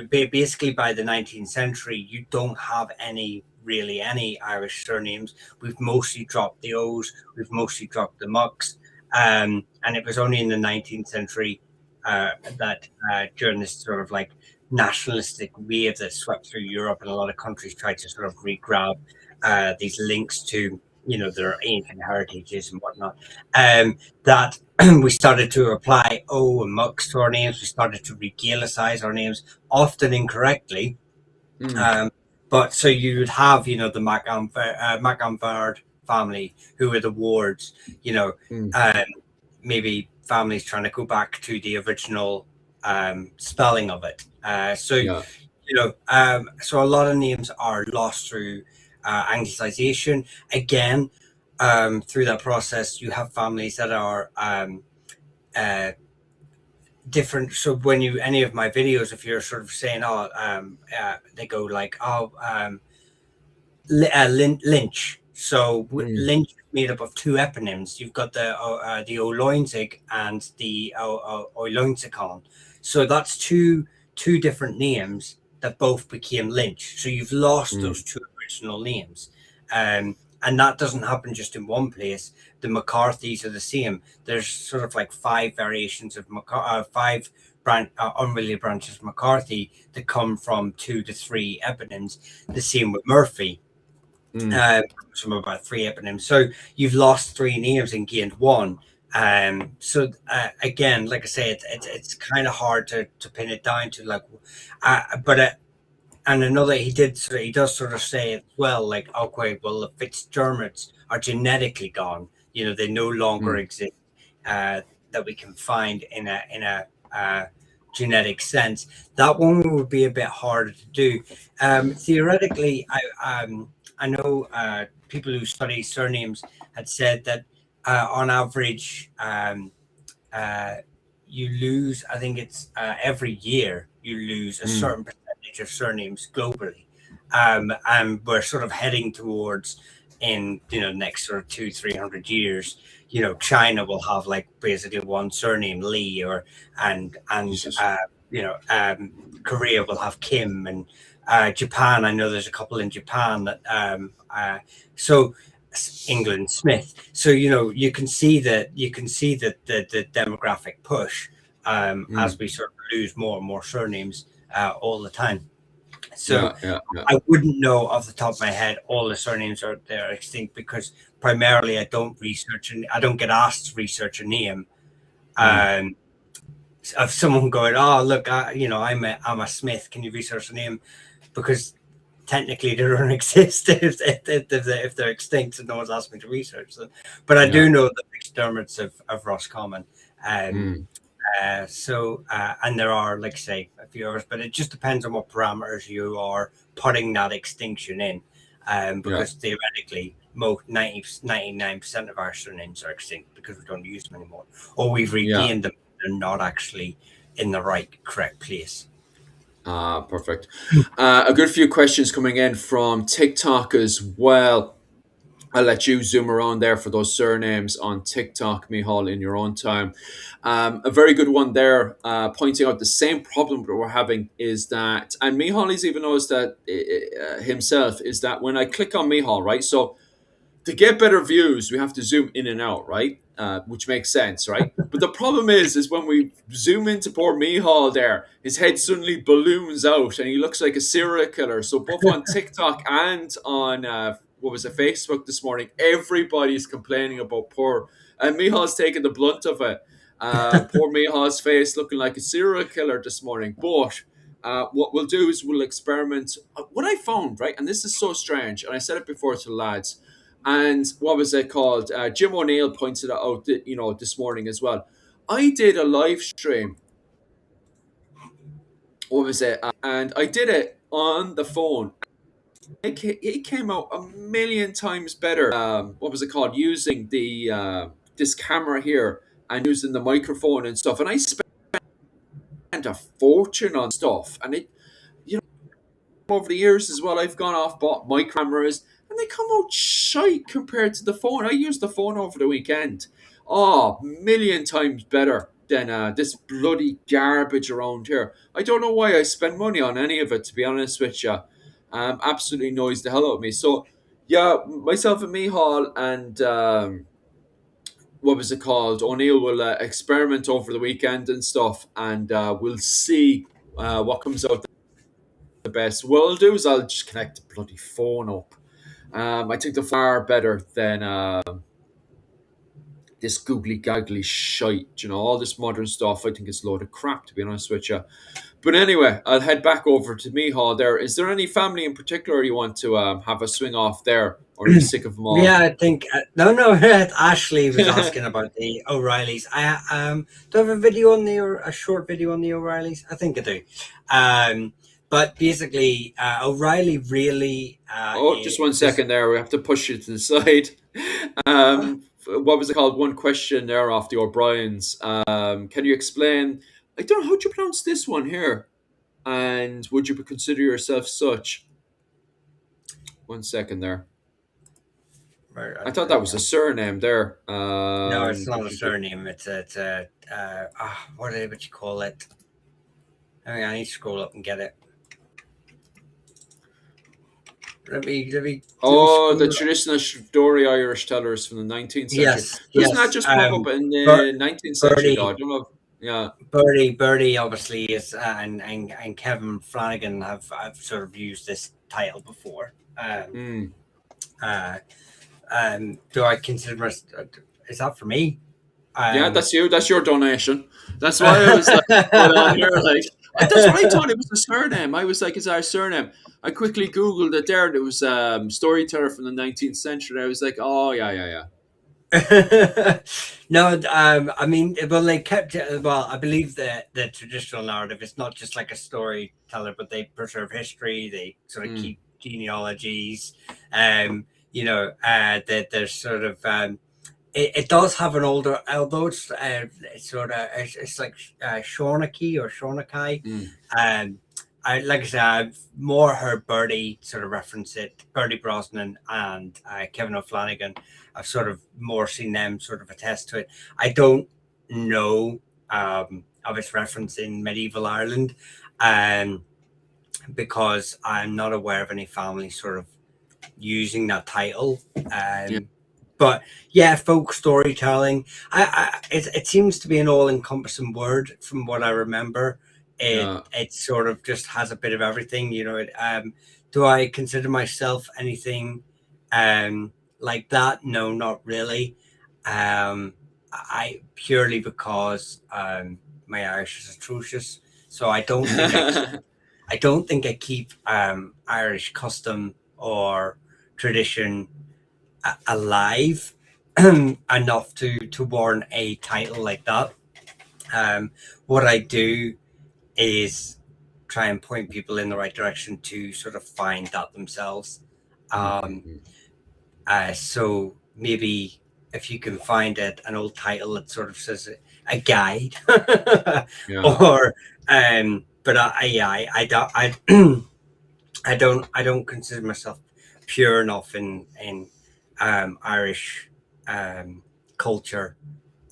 basically by the 19th century, you don't have any Irish surnames. We've mostly dropped the O's, we've mostly dropped the mucks. And it was only in the 19th century that during this sort of like nationalistic wave that swept through Europe, and a lot of countries tried to sort of re-grab these links to their ancient heritages and whatnot, that we started to apply O and mucks to our names. We started to regalicize our names, often incorrectly. But so you would have, the MacAnvard family, who were the Wards, maybe families trying to go back to the original spelling of it. So a lot of names are lost through anglicization. Again, through that process, you have families that are different. So when any of my videos, if you're sort of saying, they go like, Lynch. So Lynch is made up of two eponyms. You've got the O'Loinzig and the O'Loinzicon. So that's two different names that both became Lynch. So you've lost those two original names. And that doesn't happen just in one place. The McCarthys are the same. There's sort of like 5 variations of unrelated branches of McCarthy that come from 2 to 3 eponyms. The same with Murphy. From about 3 eponyms. So you've lost 3 names and gained 1. So again, like I say, it's kind of hard to pin it down to like, and another, he does sort of say as well, like, okay, well, the Fitzgeralds are genetically gone. They no longer exist that we can find in a genetic sense. That one would be a bit harder to do. Theoretically, I know people who study surnames had said that on average, you lose, I think it's every year you lose a certain percentage of surnames globally. And we're sort of heading towards, in next sort of 200-300 years, China will have like basically one surname, Lee, and Korea will have Kim, and Japan, I know there's a couple in Japan that so England, Smith. So you can see that the demographic push as we sort of lose more and more surnames all the time. So I wouldn't know off the top of my head all the surnames are extinct, because primarily I don't research, and I don't get asked to research a name. Of someone going, oh look, I'm a Smith, can you research a name? Because technically they don't exist if they're extinct and no one's asked me to research them. But I do know the McDermotts of Roscommon. And there are, like I say, a few others, but it just depends on what parameters you are putting that extinction in. Because theoretically, 99% of our surnames are extinct because we don't use them anymore, or we've regained them. They're not actually in the correct place. Perfect. A good few questions coming in from TikTok as well. I'll let you zoom around there for those surnames on TikTok, Mihal, in your own time. A very good one there, pointing out the same problem that we're having is that, and Mihal has even noticed that himself, is that when I click on Mihal, right? So to get better views, we have to zoom in and out, right? Which makes sense, right? But the problem is when we zoom into poor Mihal there, his head suddenly balloons out and he looks like a serial killer. So both on TikTok and on Facebook this morning, everybody's complaining about and Mihal's taking the blunt of it. Poor Mihal's face looking like a serial killer this morning. But what we'll do is we'll experiment. What I found, right, and this is so strange, and I said it before to the lads, and what was it called? Jim O'Neill pointed it out, this morning as well. I did a live stream. What was it? And I did it on the phone. It came out a million times better. What was it called? Using the this camera here and using the microphone and stuff. And I spent a fortune on stuff. And over the years as well, I've gone off, bought my cameras, and they come out shite compared to the phone. I used the phone over the weekend. Oh, million times better than this bloody garbage around here. I don't know why I spend money on any of it, to be honest with you. Absolutely annoys the hell out of me. So, yeah, myself and Mihal and what was it called? O'Neill will experiment over the weekend and stuff, and we'll see what comes out the best. What I'll do is I'll just connect the bloody phone up. I think they're far better than this googly gaggly shite. All this modern stuff. I think it's a load of crap, to be honest with you. But anyway, I'll head back over to Mihal there. Is there any family in particular you want to have a swing off there? Or are you sick of them all? Yeah, I think... no, Ashley was asking about the O'Reillys. Do I have a short video on the O'Reillys? I think I do. But basically, O'Reilly really... just 1 second there. We have to push you to the side. What was it called? One question there off the O'Briens. Can you explain... I don't know, how do you pronounce this one here? And would you consider yourself such? 1 second there. I thought that was a surname there. No, it's not a surname. It's what would you call it? I need to scroll up and get it. Let me the traditional story Irish tellers from the 19th century. Yes. Doesn't that just pop up in the 19th century? Though? I don't know. Yeah, Birdie obviously is, and Kevin Flanagan have sort of used this title before. Do I consider myself? Is that for me? Yeah, that's you. That's your donation. That's why I was like, on here, like that's what I thought it was a surname. I was like, "Is our surname?" I quickly Googled it there, and it was storyteller from the 19th century. I was like, "Oh yeah." No, I mean, well, they kept it. Well, I believe that the traditional narrative is not just like a storyteller, but they preserve history. They sort of keep genealogies. That there's sort of it does have an older, although it's like Shawnee or Shawnee. Like I said, I've more heard Birdie sort of reference it, Birdie Brosnan and Kevin O'Flanagan. I've sort of more seen them sort of attest to it. I don't know of its reference in medieval Ireland, because I'm not aware of any family sort of using that title. But yeah, folk storytelling. It seems to be an all-encompassing word from what I remember. It sort of just has a bit of everything, do I consider myself anything like that? No, not really. I purely because my Irish is atrocious, so I don't think I don't think I keep Irish custom or tradition alive enough to warrant a title like that. What I do is try and point people in the right direction to sort of find that themselves. Mm-hmm. So maybe if you can find an old title that sort of says a guide, Yeah. or but I don't I don't consider myself pure enough in Irish culture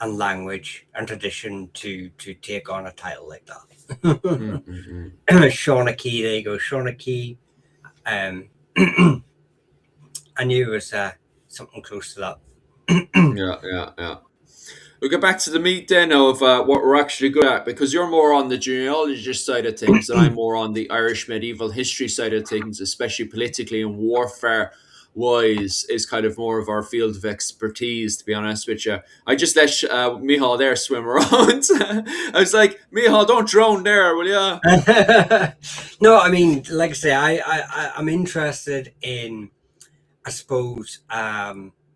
and language and tradition to take on a title like that. Mm-hmm. Shawnee, there you go, Shawnee. Um, I knew it was something close to that. Yeah. We'll get back to the meat then of what we're actually good at, because you're more on the genealogist side of things, and I'm more on the Irish medieval history side of things, especially politically and warfare wise, is kind of more of our field of expertise, to be honest with you. I just let Michal there swim around. I was like, Michal, don't drown there, will ya? No, I mean, like I say, I'm interested in, I suppose,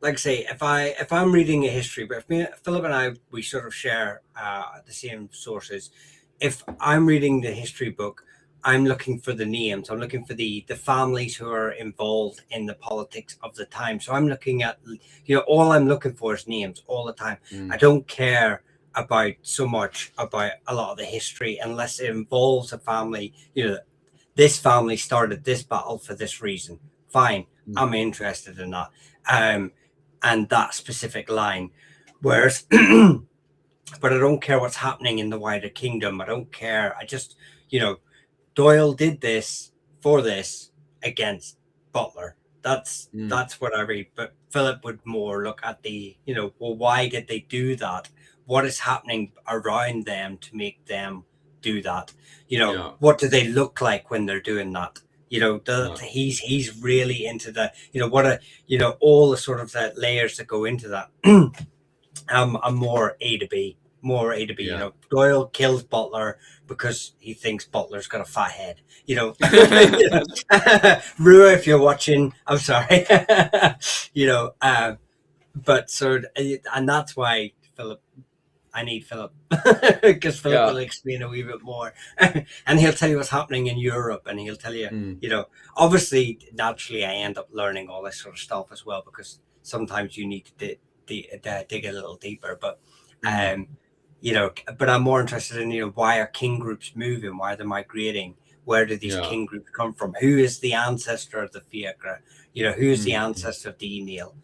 like I say, if I'm reading a history, but if Philip and I, we sort of share the same sources. If I'm reading the history book, I'm looking for the names. I'm looking for the families who are involved in the politics of the time. So I'm looking at, all I'm looking for is names all the time. I don't care about so much about a lot of the history unless it involves a family. This family started this battle for this reason. Fine, I'm interested in that, and that specific line. Whereas, but I don't care what's happening in the wider kingdom. I don't care. I just, Doyle did this for this against Butler. That's what I read. But Philip would more look at the, well, why did they do that? What is happening around them to make them do that? What do they look like when they're doing that? He's really into the, all the sort of the layers that go into that. I'm more A to B. Yeah. Doyle kills Butler because he thinks Butler's got a fat head. Rua, if you're watching, I'm sorry. But so, and that's why I need Philip, because Philip will explain a wee bit more, and he'll tell you what's happening in Europe, and he'll tell you, obviously, naturally, I end up learning all this sort of stuff as well, because sometimes you need to dig a little deeper, but but I'm more interested in, why are king groups moving? Why are they migrating? Where do these king groups come from? Who is the ancestor of the Fiacre? Who is the ancestor of the Emil?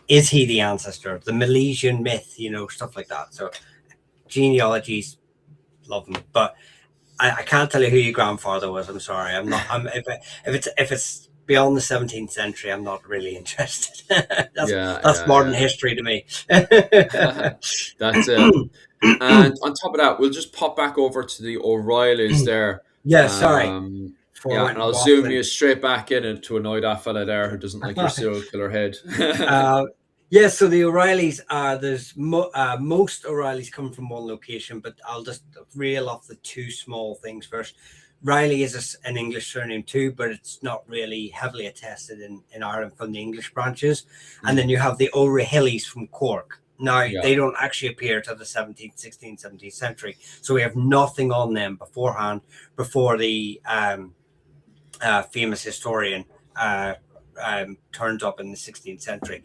Is he the ancestor? The Milesian myth, stuff like that. So genealogies, love them. But I can't tell you who your grandfather was. I'm sorry. I'm not. If it's beyond the 17th century, I'm not really interested. That's modern history to me. That's it. And on top of that, we'll just pop back over to the O'Reillys there. Yeah, sorry. And I'll zoom you straight back in to annoy that fella there who doesn't like your serial killer head. So the O'Reillys are, most O'Reillys come from one location, but I'll just reel off the two small things first. Riley is an English surname too, but it's not really heavily attested in Ireland from the English branches. And then you have the O'Rahillys from Cork. Now, they don't actually appear to the 17th, 16th, 17th century. So we have nothing on them beforehand, before the famous historian turns up in the 16th century.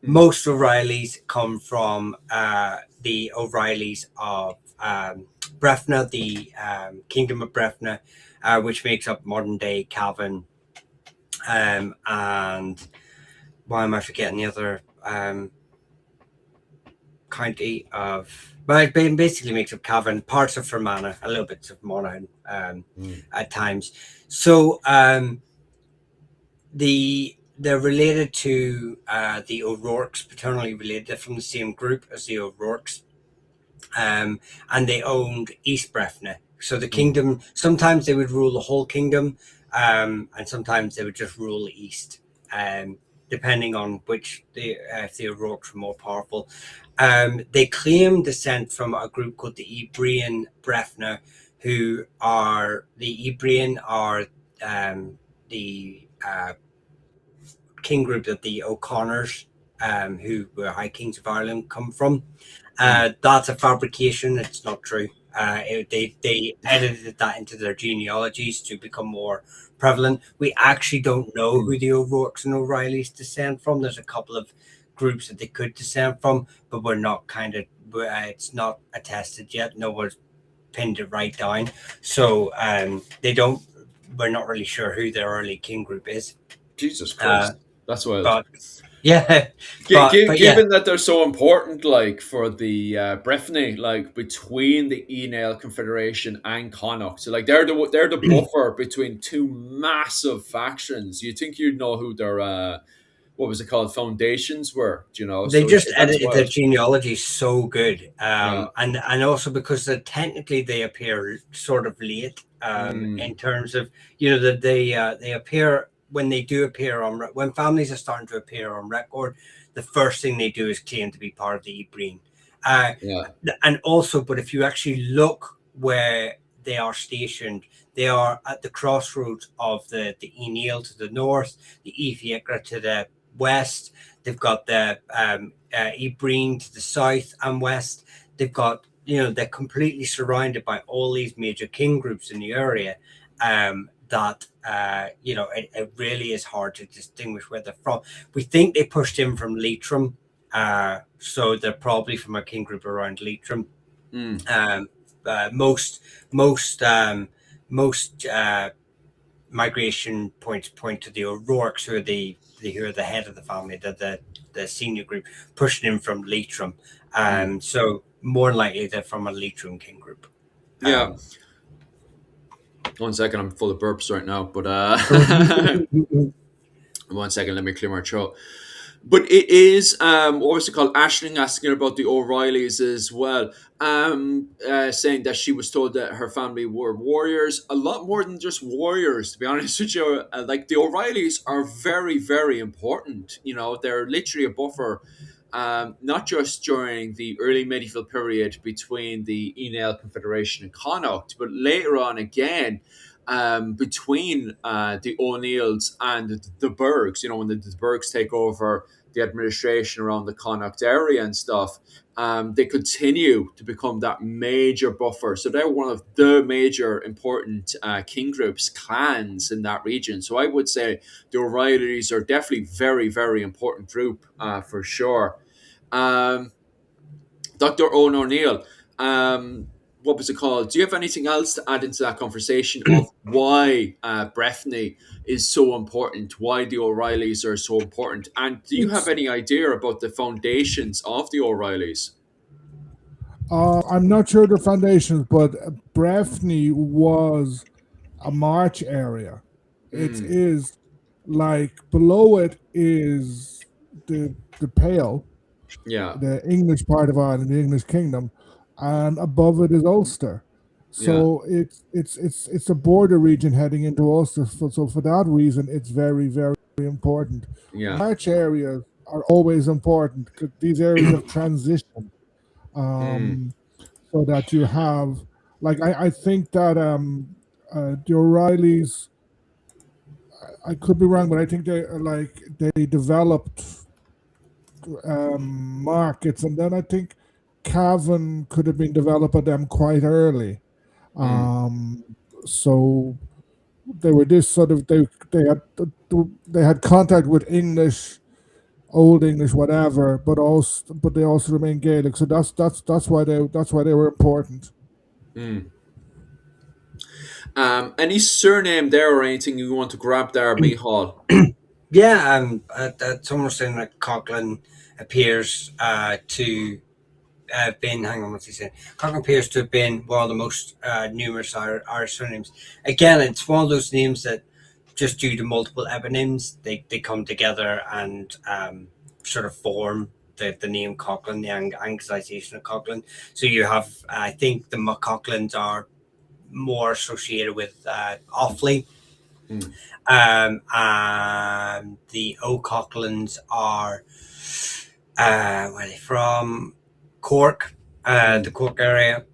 Most O'Reillys come from the O'Reillys of Breffna, the Kingdom of Breffna, which makes up modern day Cavan. And why am I forgetting the other county of? Well, it basically makes up Cavan, parts of Fermanagh, a little bit of Monaghan at times. So they're related to the O'Rourke's, paternally related. They're from the same group as the O'Rourke's. And they owned East Breffna. So the kingdom, sometimes they would rule the whole kingdom, and sometimes they would just rule the East, depending on which if the O'Rourke's were more powerful. They claim descent from a group called the Ebrian Breffna, who are the Ibrian, are the king group that the O'Connors, who were High Kings of Ireland, come from. That's a fabrication. It's not true. They edited that into their genealogies to become more prevalent. We actually don't know who the O'Rourkes and O'Reillys descend from. There's a couple of groups that they could descend from, but it's not attested yet. No one's pinned it right down. So we're not really sure who their early king group is. Jesus Christ. That's wild. But yeah, given that they're so important, like for the Breffni, like between the Email Confederation and Connacht, so like they're the buffer between two massive factions. You think you'd know who their what was it called, foundations were? Do you know? They So just that's edited wild. their genealogy so good, Yeah. and also because technically they appear sort of late in terms of that they appear. When they do appear when families are starting to appear on record, the first thing they do is claim to be part of the Ibreen. And also, but if you actually look where they are stationed, they are at the crossroads of the Enil to the north, the Efiakra to the west. They've got the Ibreen to the south and west. They've got, they're completely surrounded by all these major king groups in the area. That it really is hard to distinguish where they're from. We think they pushed in from Leitrim, so they're probably from a king group around Leitrim. Most migration points point to the O'Rourkes, who are the head of the family, the senior group, pushing in from Leitrim. So more likely they're from a Leitrim king group. Yeah. 1 second, I'm full of burps right now, but 1 second, let me clear my throat. But it is, what was it called? Ashling asking about the O'Reillys as well, saying that she was told that her family were warriors, a lot more than just warriors, to be honest with you. Like the O'Reillys are very, very important. They're literally a buffer. Not just during the early medieval period between the Enel Confederation and Connacht, but later on again between the O'Neills and the Bergs. When the Bergs take over the administration around the Connacht area and stuff, they continue to become that major buffer. So they're one of the major important king groups, clans in that region. So I would say the O'Reillys are definitely very, very important group for sure. Dr. Owen O'Neill, what was it called? Do you have anything else to add into that conversation of why Breffni is so important, why the O'Reillys are so important? And do you have any idea about the foundations of the O'Reillys? I'm not sure the foundations, but Breffni was a march area. It is like below it is the Pale, the English part of Ireland, the English kingdom, and above it is Ulster. So it's a border region heading into Ulster. So for that reason, it's very, very important. March areas are always important because these areas of transition. So that you have, like, I think that the O'Reillys, I could be wrong, but I think they developed markets, and then I think Cavan could have been developed by them quite early. So they were this sort of they had contact with English, Old English, whatever, but they also remain Gaelic. So that's why they were important. Any surname there or anything you want to grab there, Michal? Yeah, someone was saying that Coughlin appears to have been. Hang on, what's he saying? Coughlin appears to have been one of the most numerous Irish surnames. Again, it's one of those names that, just due to multiple eponyms, they come together and sort of form the name Coughlin, the anglicization of Coughlin. So you have, I think, the McCoughlins are more associated with Offaly. And the O'Coughlins are where are they from? Cork, the Cork area.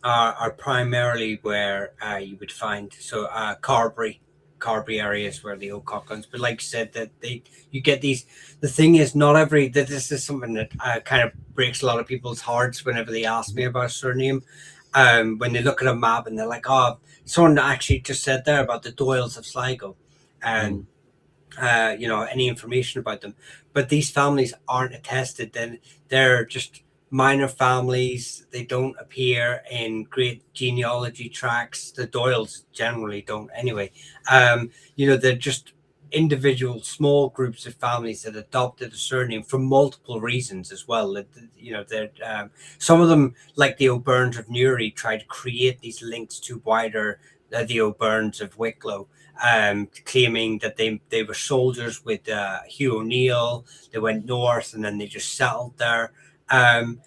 are primarily where you would find Carberry areas where the O'Coughlins. But like I said, that you get these. The thing is, not every that this is something that kind of breaks a lot of people's hearts whenever they ask me about a surname. When they look at a map and they're like, "Oh, someone actually just said there about the Doyles of Sligo," and any information about them. But these families aren't attested. Then they're just minor families. They don't appear in great genealogy tracks. The Doyles generally don't anyway. They're just individual small groups of families that adopted a surname for multiple reasons as well. Some of them, like the O'Byrnes of Newry, try to create these links to wider the O'Byrnes of Wicklow, claiming that they were soldiers with Hugh O'Neill. They went north and then they just settled there. And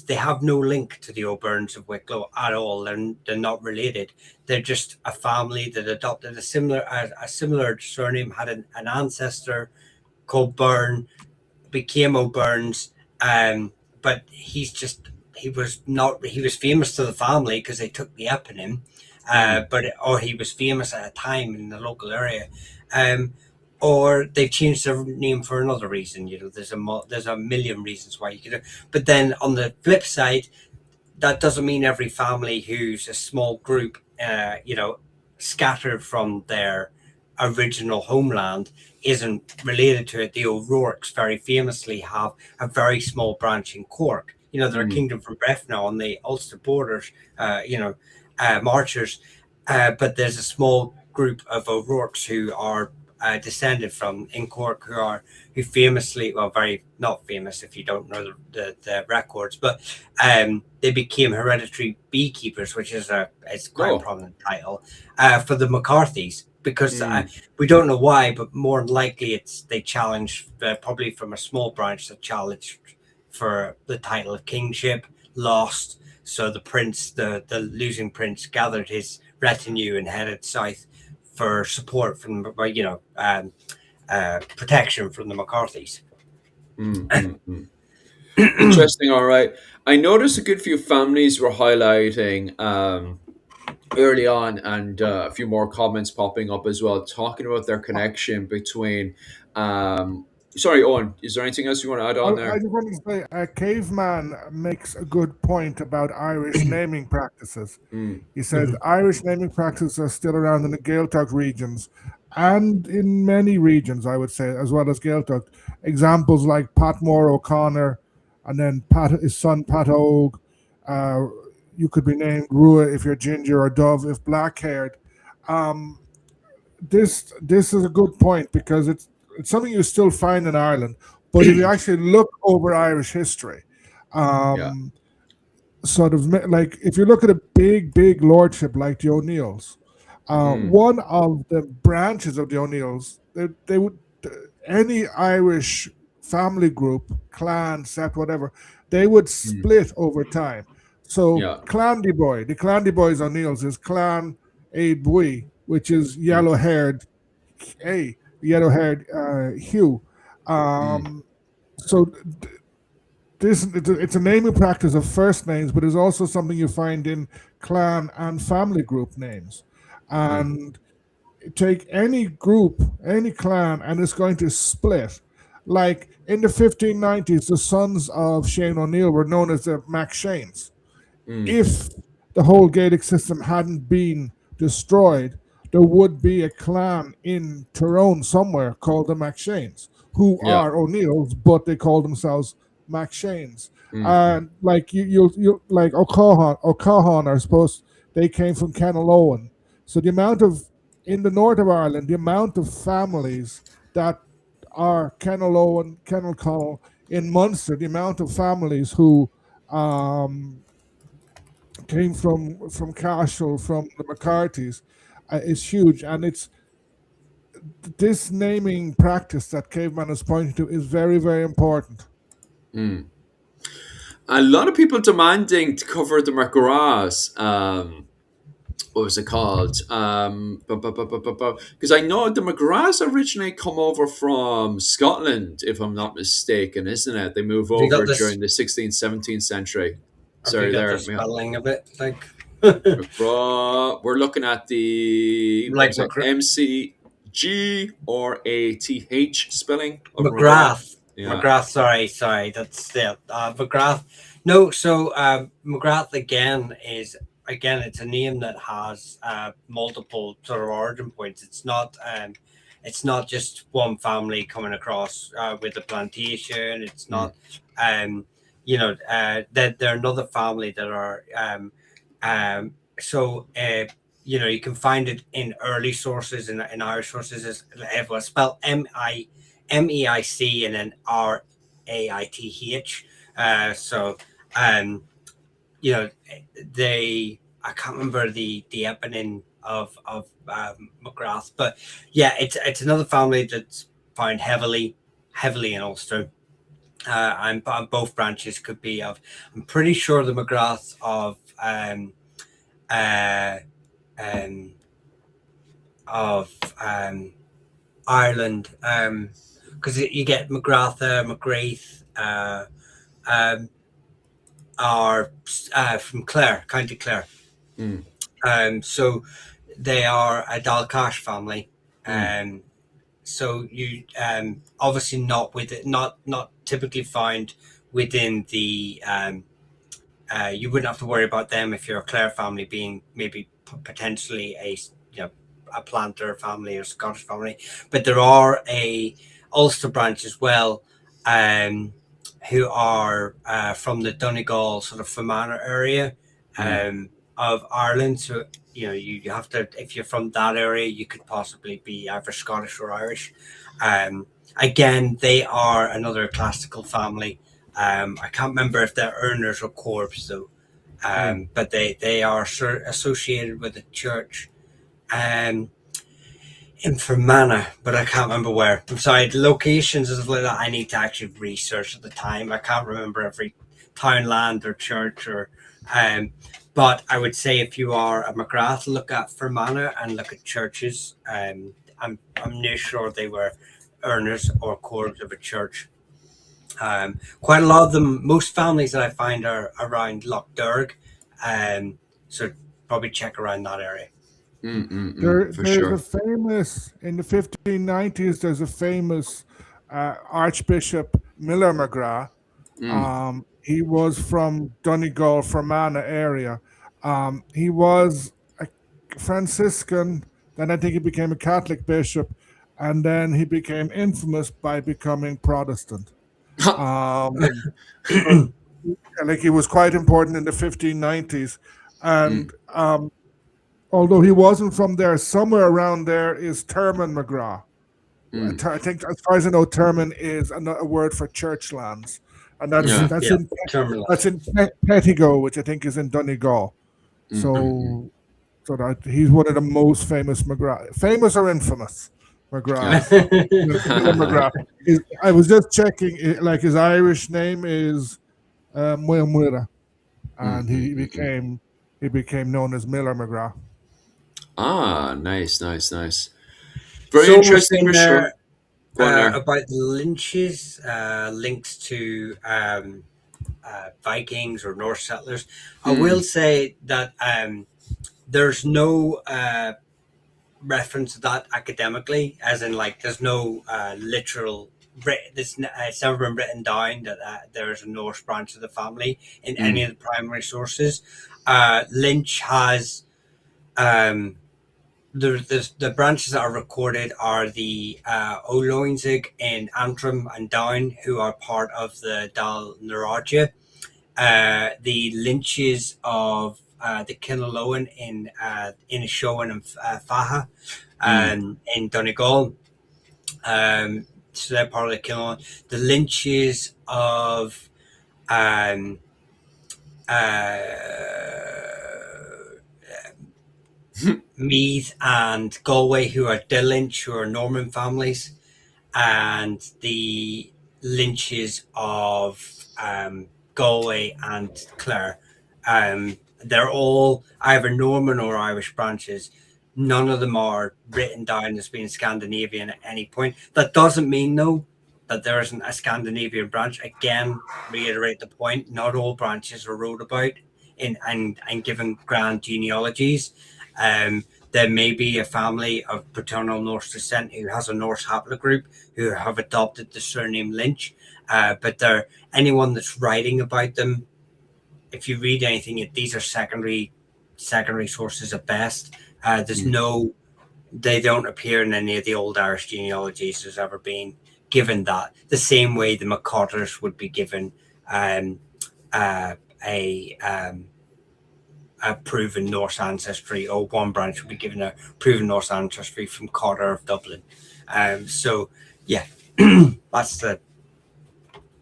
they have no link to the O'Byrnes of Wicklow at all. They're not related. They're just a family that adopted a similar surname, had an ancestor called Byrne, became O'Byrnes, but he was famous to the family because they took the eponym, or he was famous at a time in the local area, or they've changed their name for another reason. There's a million reasons why you could. But then on the flip side, that doesn't mean every family who's a small group, scattered from their original homeland, isn't related to it. The O'Rourke's very famously have a very small branch in Cork. They're a kingdom from Breffna on the Ulster borders, Marchers, but there's a small group of O'Rourke's who are descended from in Cork, who famously, well, very not famous if you don't know the records, but they became hereditary beekeepers, which is it's quite a prominent title for the McCarthys, because we don't know why, but more likely they challenged, probably from a small branch that challenged for the title of kingship, lost. So the losing prince, gathered his retinue and headed south for support from protection from the McCarthys. Interesting. All right. I noticed a good few families were highlighting early on, and a few more comments popping up as well, talking about their connection between. Sorry, Owen. Is there anything else you want to add on I there? just wanted to say, Caveman makes a good point about Irish naming practices. He says Irish naming practices are still around in the Gaeltacht regions and in many regions, I would say, as well as Gaeltacht. Examples like Patmore O'Connor, and then his son Pat Og. You could be named Rua if you're ginger, or Dove if black-haired. This is a good point, because it's something you still find in Ireland. But if you actually look over Irish history, sort of like if you look at a big lordship like the O'Neills, one of the branches of the O'Neills, they would, any Irish family group, clan, sept, whatever, they would split over time. So the Clandy Boys O'Neills is Clan Aid Bui, which is yellow-haired Hugh. So it's a naming practice of first names, but it's also something you find in clan and family group names. And take any group, any clan, and it's going to split. Like in the 1590s, the sons of Shane O'Neill were known as the MacShanes. If the whole Gaelic system hadn't been destroyed, there would be a clan in Tyrone somewhere called the MacShanes, who are O'Neills, but they call themselves MacShanes. And like you like O'Cahan are supposed, they came from Kenalowan. So the amount of, in the north of Ireland, the amount of families that are Kenalowan, Kenalconnell, in Munster, the amount of families who came from Cashel, from the McCarthys, is huge. And it's this naming practice that Caveman is pointing to is very, very important. A lot of people demanding to cover the McGraths. What was it called? Because I know the McGraths originally come over from Scotland, if I'm not mistaken, isn't it? They move over during the 16th, 17th century. Have you Sorry, got the there. Yeah. spelling of it? Like We're looking at the what like was it? McGrath spelling of McGrath. McGrath. Yeah. McGrath, sorry, that's it. McGrath. No, so McGrath again, it's a name that has multiple sort of origin points. It's not just one family coming across with a plantation. It's not, that they're another family that are, so. You can find it in early sources in Irish sources as it was spelled MEIC and then RAITH. So, you know, I can't remember the eponym of McGrath, but yeah, it's another family that's found heavily in Ulster. And both branches could be of. I'm pretty sure the McGraths of of Ireland, because you get McGratha, McGrath, are from Clare, County Clare. So they are a Dalcash family. So you obviously not typically found within the. You wouldn't have to worry about them if you're a Clare family being maybe potentially a planter family or Scottish family, but there are a Ulster branch as well, who are from the Donegal sort of Fermanagh area of Ireland. So you have to, if you're from that area, you could possibly be either Scottish or Irish. Again, they are another classical family. I can't remember if they're Earners or Corbs though, but they are associated with the church in Fermanagh, but I can't remember where. I'm sorry, the locations and stuff like that I need to actually research at the time. I can't remember every townland or church or but I would say if you are a McGrath, look at Fermanagh and look at churches. I'm near sure they were Earners or Corbs of a church. Quite a lot of them, most families that I find are around Lough Derg, so probably check around that area. There's a famous, in the 1590s, there's a famous Archbishop Miller McGrath. He was from Donegal, Fermanagh area. He was a Franciscan, then I think he became a Catholic bishop, and then he became infamous by becoming Protestant. Like he was quite important in the 1590s, and although he wasn't from there, somewhere around there is Termon McGrath. I think, as far as I know, Termon is a word for church lands, and that's in Pettigo, which I think is in Donegal. So that he's one of the most famous McGrath, famous or infamous McGrath. McGrath. I was just checking, like his Irish name is Muir, and he became known as Miller McGrath. Ah, nice. Very interesting for sure. About the Lynches, links to Vikings or Norse settlers. I will say that there's no reference to that academically, as in like there's no literal. It's never been written down that there's a Norse branch of the family in any of the primary sources. Lynch has the branches that are recorded are the O'Loinzig in Antrim and Down, who are part of the Dal Naraja. The Lynches of the Kinaloan in Inishowen and Faha, in Donegal. So they're part of the Kinaloan. The Lynches of Meath and Galway, who are De Lynch, who are Norman families, and the Lynches of Galway and Clare. They're all either Norman or Irish branches. None of them are written down as being Scandinavian at any point. That doesn't mean, though, that there isn't a Scandinavian branch. Again, reiterate the point: not all branches are wrote about in and given grand genealogies. There may be a family of paternal Norse descent who has a Norse haplogroup who have adopted the surname Lynch, but there anyone that's writing about them, if you read anything, these are secondary sources at best. There's no, they don't appear in any of the old Irish genealogies there's ever been given that. The same way the McCotters would be given a proven Norse ancestry, or one branch would be given a proven Norse ancestry from Cotter of Dublin. So yeah, that's the,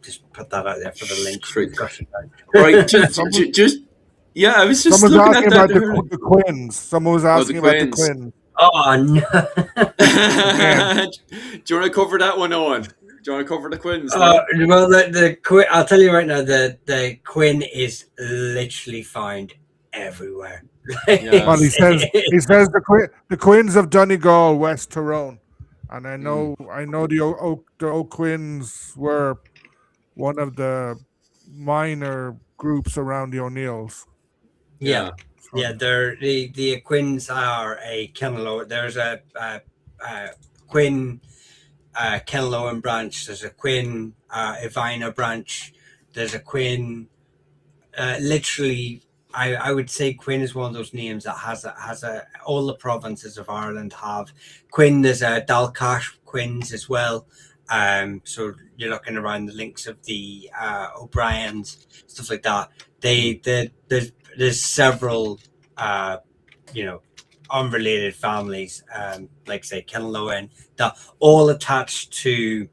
just put that out there for the link. Right, just yeah, I was just Someone's looking asking at that. about the Quins. Someone was asking about the Quins. Quins. Oh no! Do you want to cover that one, Owen? Do you want to cover the Quins? Well, the Quinn, I'll tell you right now, the Quinn is literally found everywhere. Yeah. Well, he says the Quins of Donegal, West Tyrone, and I know the O'Quins were one of the minor groups around the O'Neills. Yeah, they're the Quins are a Kenlow. There's a Quinn Kenlowen branch. There's a Quinn Ivina branch. There's a Quinn. Literally, I would say Quinn is one of those names that has a all the provinces of Ireland have Quinn. There's a Dalcash Quins as well. So you're looking around the links of the O'Briens, stuff like that. There's several unrelated families, like say Kenlowen, that all attached to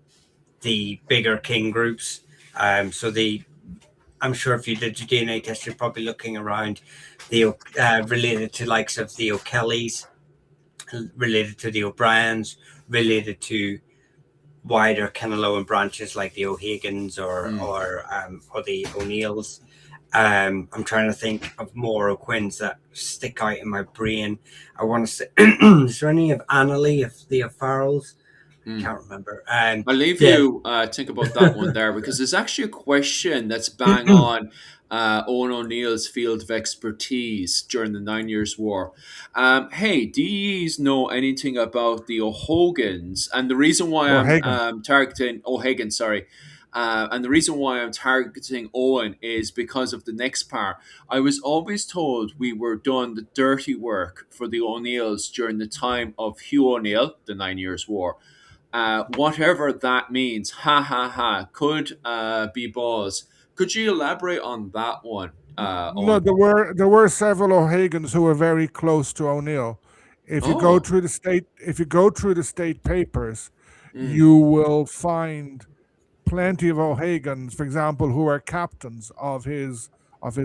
the bigger king groups. So I'm sure if you did your DNA test, you're probably looking around the related to likes of the O'Kellys, related to the O'Briens, related to wider Kenlowen branches like the O'Hagans or the O'Neills. I'm trying to think of more O'Quins that stick out in my brain. I want to say, is there any of Annalee, of the O'Farrells? Can't remember. I'll leave you think about that one there, because there's actually a question that's bang on Owen O'Neill's field of expertise during the 9 Years' War. Hey, do you know anything about the O'Hogans? And the reason why I'm targeting O'Hagan, sorry. And the reason why I'm targeting Owen is because of the next part. I was always told we were done the dirty work for the O'Neills during the time of Hugh O'Neill, the 9 Years' War. Whatever that means, could be balls. Could you elaborate on that one? No, there were several O'Hagans who were very close to O'Neill. If you go through the state papers, you will find plenty of O'Hagans, for example, who are captains of his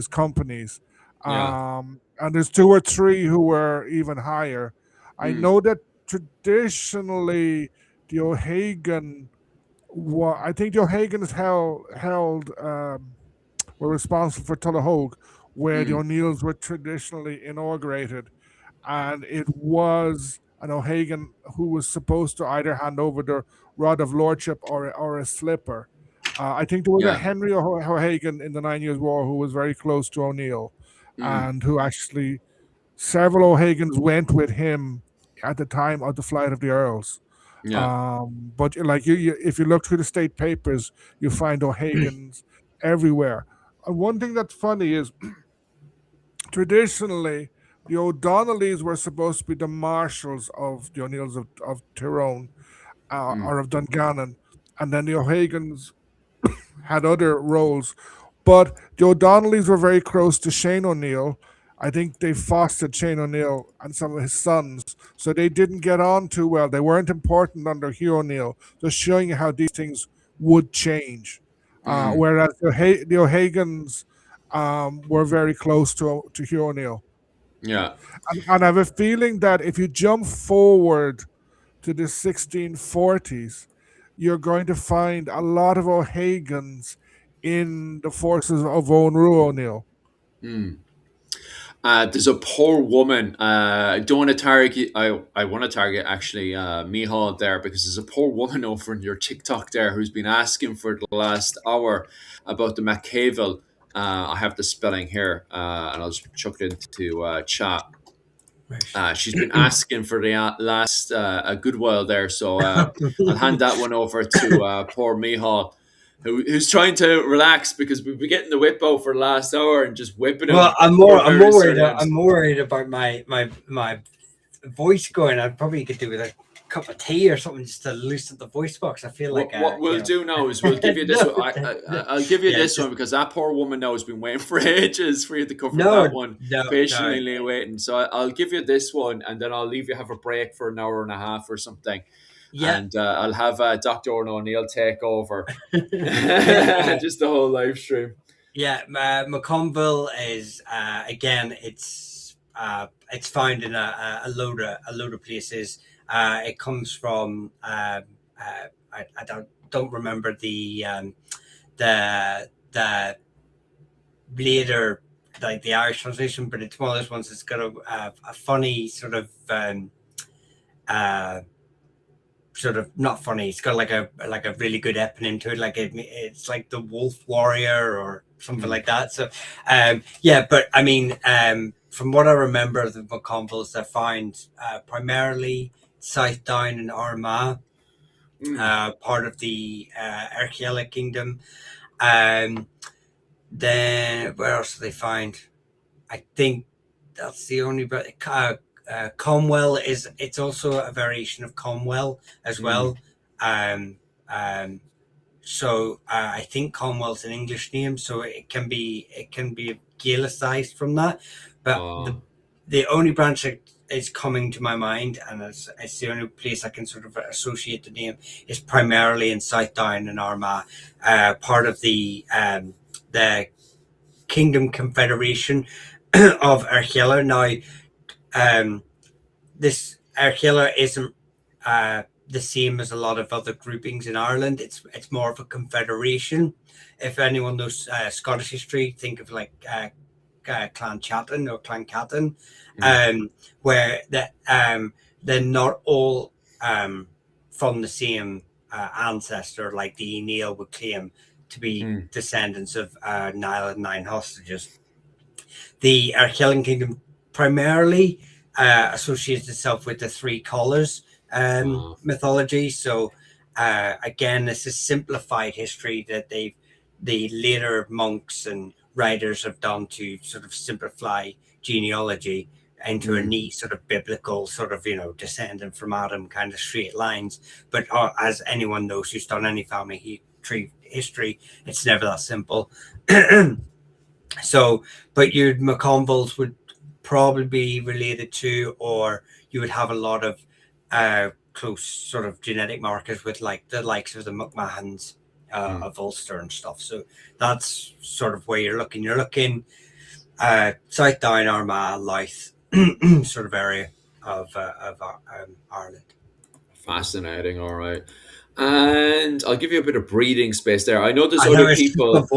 companies. And there's 2 or 3 who were even higher. I know that traditionally the O'Hagan, I think the O'Hagans were responsible for Tullahogue, where the O'Neills were traditionally inaugurated, and it was an O'Hagan who was supposed to either hand over the rod of lordship or a slipper. I think there was a Henry O'Hagan in the 9 Years' War who was very close to O'Neill, and who actually, several O'Hagans went with him at the time of the flight of the Earls. But like you, if you look through the state papers, you find O'Hagans everywhere. And one thing that's funny is, traditionally, the O'Donnellys were supposed to be the marshals of the O'Neills of Tyrone or of Dungannon, and then the O'Hagans had other roles. But the O'Donnellys were very close to Shane O'Neill. I think they fostered Shane O'Neill and some of his sons, so they didn't get on too well. They weren't important under Hugh O'Neill, just showing you how these things would change. Whereas the O'Hagans were very close to Hugh O'Neill. Yeah. And I have a feeling that if you jump forward to the 1640s, you're going to find a lot of O'Hagans in the forces of Owen Roe O'Neill. There's a poor woman. I don't want to target. I want to target actually Mihal there because there's a poor woman over in your TikTok there who's been asking for the last hour about the McCavill. I have the spelling here, and I'll just chuck it into chat. She's been asking for the last a good while there, so I'll hand that one over to poor Mihal, who's trying to relax because we've been getting the whip out for the last hour and just whipping Well, him. I'm for more various worried. surnames. I'm more worried about my voice going. I probably could do with a cup of tea or something just to loosen the voice box. I feel like What we'll do now is we'll give you this No, one. I'll give you yeah, this one because that poor woman now has been waiting for ages for you to cover no, that one, no, patiently waiting. So I'll give you this one, and then I'll leave you have a break for an hour and a half or something, yeah. and I'll have Dr. O'Neill take over Yeah, just the whole live stream. yeah. McConville is again. It's found in a load of places. It comes from I don't remember the later like the Irish translation, but it's one of those ones that's got a funny sort of not funny. It's got like a really good eponym to it. Like it's like the Wolf Warrior or something like that. So yeah, but I mean from what I remember of the McConvilles, they're found primarily South Down in Armagh, part of the Archaelic Kingdom. Then where else do they find? I think that's the only. But Comwell it's also a variation of Comwell as well. So I think Comwell's an English name, so it can be Gaelicized from that. But the only branch that is coming to my mind, and it's the only place I can sort of associate the name, is primarily in South Down in Armagh, part of the Kingdom Confederation of Archela. Now, this Archela isn't the same as a lot of other groupings in Ireland. It's more of a confederation. If anyone knows Scottish history, think of like Clan Chattan or Clan Cattan, where they're not all from the same ancestor, like the Neil would claim to be descendants of Niall and Nine Hostages. The Archelian Kingdom primarily associates itself with the Three Colours mythology. So again, this is simplified history that the later monks and writers have done to sort of simplify genealogy into a neat sort of biblical sort of, descendant from Adam kind of straight lines. But as anyone knows who's done any family tree history, it's never that simple. So, but your McConvilles would probably be related to, or you would have a lot of close sort of genetic markers with like the likes of the McMahons of Ulster and stuff. So that's sort of where you're looking. You're looking South Down, Armagh, Louth sort of area of Ireland. Fascinating. All right. And I'll give you a bit of breathing space there. I know there's other people.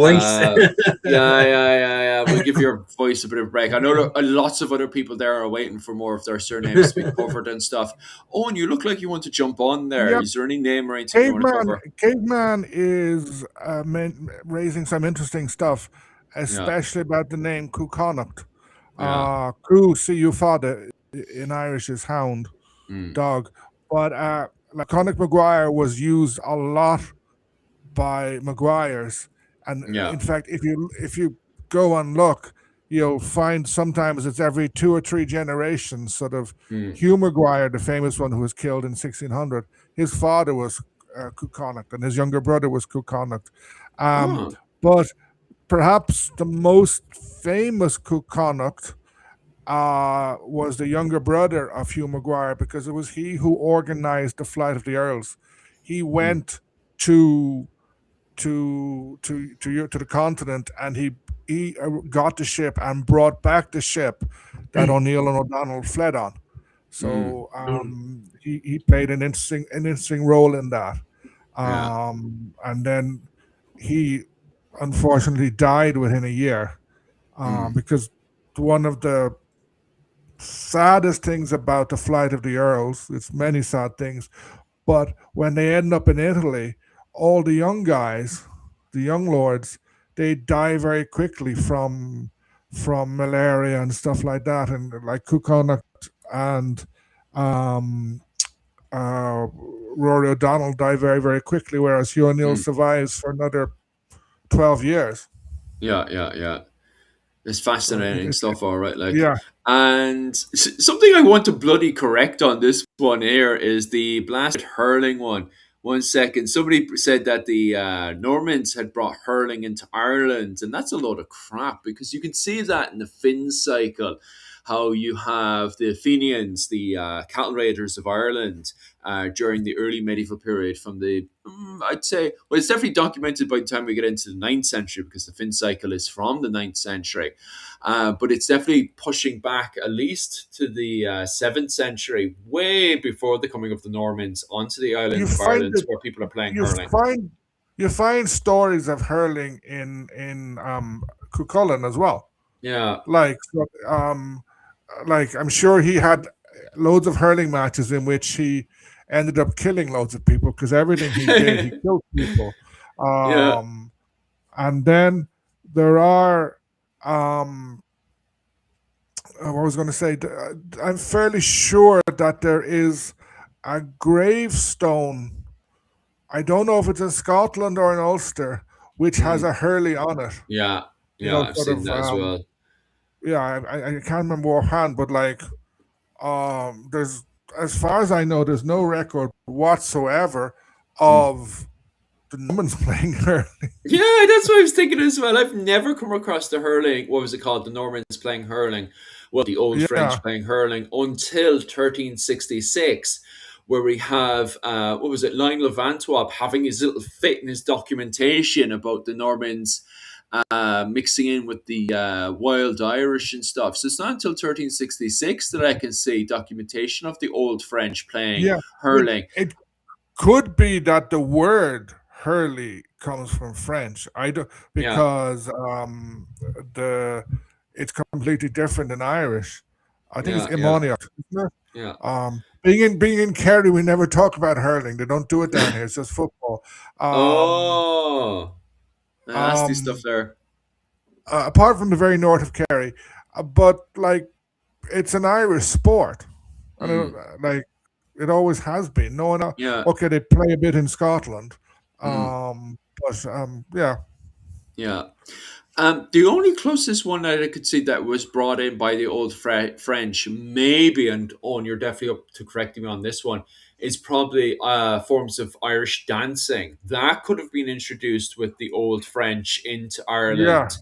Yeah. We'll give your voice a bit of a break. I know lots of other people there are waiting for more of their surnames to be covered and stuff. Owen, you look like you want to jump on there. Yep. Is there any name or anything you want to cover? Caveman is raising some interesting stuff, especially about the name Cucconnacht. Cu Siufada in Irish is hound, dog. But like Connacht Maguire was used a lot by Maguires, and in fact, if you go and look, you'll find sometimes it's every 2 or 3 generations. Sort of Hugh Maguire, the famous one who was killed in 1600, his father was Cucconnacht, and his younger brother was Cucconnacht. But perhaps the most famous Cucconnacht was the younger brother of Hugh Maguire, because it was he who organized the Flight of the Earls. He went to the continent, and he got the ship and brought back the ship that O'Neill and O'Donnell fled on. So he played an interesting role in that. And then he unfortunately died within a year because one of the saddest things about the flight of the Earls. It's many sad things, but when they end up in Italy, all the young guys, the young lords, they die very quickly from malaria and stuff like that, and like Cuconut and um, Rory O'Donnell die very very quickly, whereas Hugh O'Neill Mm. survives for another 12 years. Yeah, yeah, yeah. It's So fascinating stuff, all right. Like, yeah, and something I want to bloody correct on this one here is the blasted hurling one. 1 second, somebody said that the Normans had brought hurling into Ireland, and that's a load of crap because you can see that in the Finn cycle. How you have the Fenians, the cattle raiders of Ireland, during the early medieval period, from the I'd say, well, it's definitely documented by the time we get into the ninth century because the Finn cycle is from the ninth century. But it's definitely pushing back at least to the 7th century, way before the coming of the Normans onto the you island of find Ireland it. where people are playing You hurling. find you find stories of hurling in Cuchulainn as well. Yeah. Like so, like I'm sure he had loads of hurling matches in which he ended up killing loads of people because everything he did, he killed people. Yeah. Um, and then there are um, what I was going to say. I'm fairly sure that there is a gravestone. I don't know if it's in Scotland or in Ulster, which has Mm. a Hurley on it. Yeah. You Yeah. know, I've sort seen of. that as well. Yeah, I can't remember offhand, but like, there's as far as I know, there's no record whatsoever Mm. of the Normans playing Hurley. Yeah, that's what I was thinking as well. I've never come across the hurling. What was it called? The Normans playing hurling. Well, the old Yeah, French playing hurling until 1366, where we have what was it? Lionel of Antwerp having his little fit in his documentation about the Normans mixing in with the wild Irish and stuff. So it's not until 1366 that I can see documentation of the old French playing yeah. hurling. It could be that the word Hurley comes from French. I do Yeah, because the it's completely different in Irish. I think it's yeah, yeah, Imoniac, isn't it? yeah. Being in Kerry, we never talk about hurling. They don't do it down here. It's just football. Um, Oh, nasty stuff um, there. apart from the very north of Kerry, but like it's an Irish sport, and Mm, like it always has been. No one, yeah, okay, they play a bit in Scotland, mm, but yeah, yeah. The only closest one that I could see that was brought in by the old French, maybe, and Owen, you're definitely up to correcting me on this one, is probably forms of Irish dancing. That could have been introduced with the old French into yeah, Ireland.